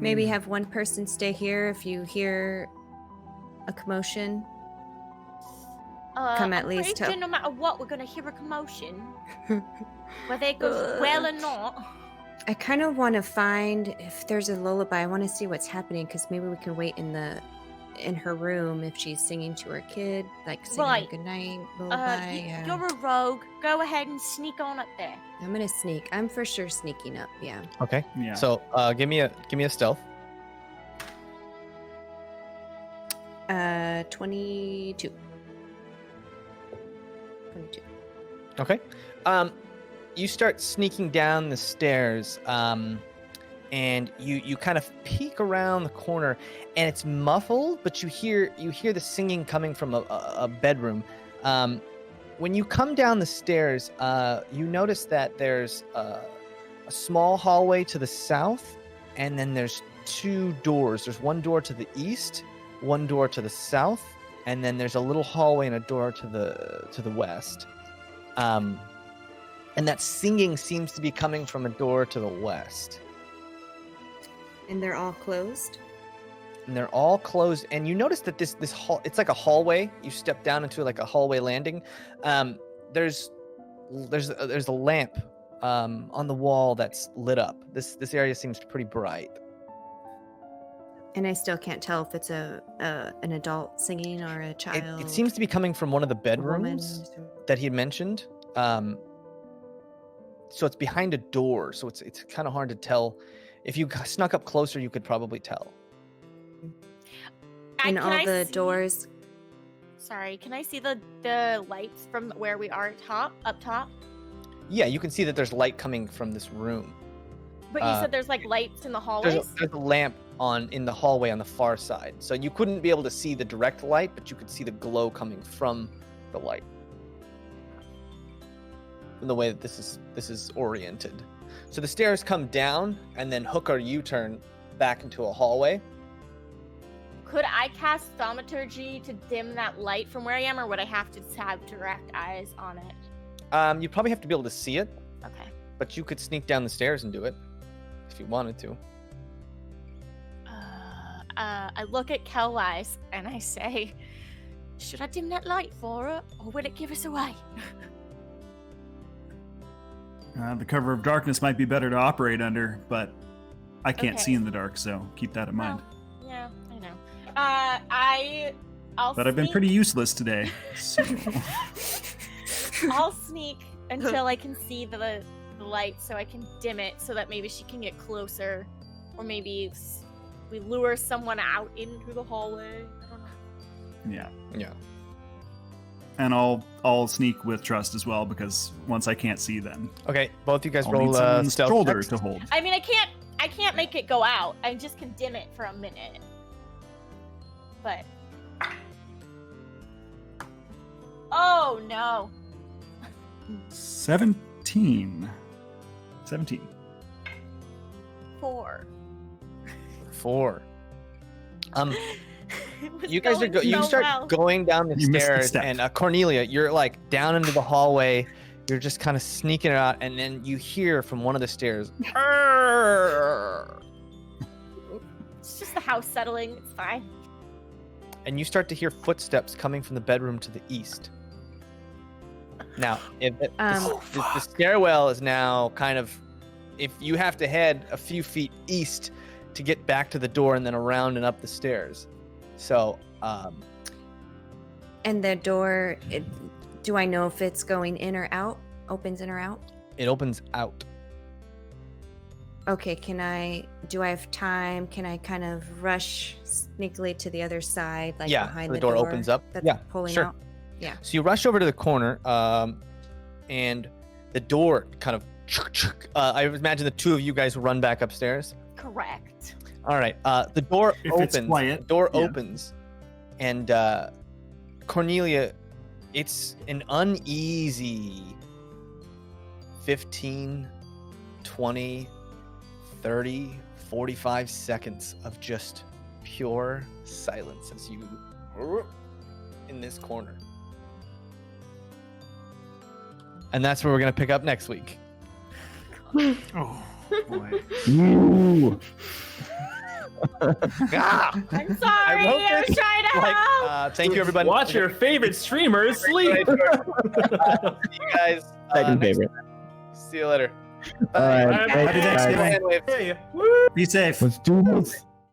S: Maybe have one person stay here if you hear a commotion. Come at
B: I'm
S: least
B: pretty
S: to-
B: sure no matter what, we're gonna hear a commotion, whether it goes well or not.
S: I kind of want to find if there's a lullaby. I want to see what's happening because maybe we can wait in her room if she's singing to her kid, like singing
B: Right.
S: a good night lullaby. yeah.
B: You're a rogue. Go ahead and sneak on up there.
S: I'm gonna sneak. I'm for sure sneaking up. Yeah.
A: Okay.
C: Yeah.
A: So give me a stealth.
S: 22. 22.
A: Okay. You start sneaking down the stairs, and you kind of peek around the corner, and it's muffled, but you hear the singing coming from a bedroom. When you come down the stairs, you notice that there's a small hallway to the south, and then there's two doors. There's one door to the east, one door to the south, and then there's a little hallway and a door to the west. And that singing seems to be coming from a door to the west.
S: And they're all closed.
A: And they're all closed. And you notice that this hall, it's like a hallway. You step down into like a hallway landing. There's a lamp on the wall that's lit up. This area seems pretty bright.
S: And I still can't tell if it's an adult singing or a child.
A: It seems to be coming from one of the bedrooms that he had mentioned. So it's behind a door, so it's kind of hard to tell. If you snuck up closer, you could probably tell.
S: And all the doors.
B: Sorry, can I see the lights from where we are up top?
A: Yeah, you can see that there's light coming from this room.
B: But you said there's like lights in the hallways?
A: There's a lamp in the hallway on the far side. So you couldn't be able to see the direct light, but you could see the glow coming from the light. From the way that this is oriented. So the stairs come down and then hook a U-turn back into a hallway.
B: Could I cast thaumaturgy to dim that light from where I am, or would I have to have direct eyes on it?
A: You'd probably have to be able to see it.
B: Okay.
A: But you could sneak down the stairs and do it if you wanted to.
B: I look at Kelwise and I say, should I dim that light for her, or will it give us away?
C: The cover of darkness might be better to operate under, but I can't
B: Okay.
C: see in the dark, so keep that in mind.
B: Yeah, I know. I'll
C: But I've been
B: sneak-
C: pretty useless today. So.
B: I'll sneak until I can see the light, so I can dim it, so that maybe she can get closer, or maybe we lure someone out into the hallway. I don't know.
C: Yeah.
A: Yeah.
C: And I'll sneak with trust as well, because once I can't see, then
A: Okay, both you guys
C: I'll
A: roll
C: need someone's
A: stealth
C: shoulder
A: checks.
C: to hold.
B: I mean, I can't make it go out. I just can dim it for a minute. But oh no.
C: 17.
B: 4.
A: 4.
B: It was
A: You guys are
B: going
A: you
B: so
A: start
B: well.
A: going down the
C: You missed the
A: stairs,
C: step.
A: and Cornelia, you're like down into the hallway. You're just kind of sneaking it out, and then you hear from one of the stairs. "Arr!"
B: It's just the house settling. It's fine.
A: And you start to hear footsteps coming from the bedroom to the east. Now, the stairwell is now kind of, if you have to head a few feet east to get back to the door and then around and up the stairs. So,
S: And the door, do I know if it's going in or out? Opens in or out?
A: it opens out.
S: Okay, do I have time? Can I kind of rush sneakily to the other side, like
A: Yeah,
S: behind
A: the
S: the
A: door opens up.
S: That's
A: Yeah,
S: pulling
A: sure.
S: out? Yeah.
A: So you rush over to the corner, and the door kind of, I imagine the two of you guys run back upstairs.
B: Correct.
A: All right. The door
C: If
A: opens.
C: it's quiet,
A: The door
C: yeah.
A: opens, and Cornelia, it's an uneasy 15, 20, 30, 45 seconds of just pure silence as you in this corner. And that's where we're going to pick up next week.
C: Oh, boy.
G: Ooh.
A: Ah!
B: I'm sorry.
A: I
B: I was trying to help.
A: Thank you, everybody.
Q: Watch your favorite streamers sleep.
A: See you guys.
G: Second
A: next
G: favorite.
A: time. See you later.
G: All right.
C: Happy
G: Thanks, guys.
C: Thanksgiving.
A: Handwave.
C: Be safe.
G: Let's do this.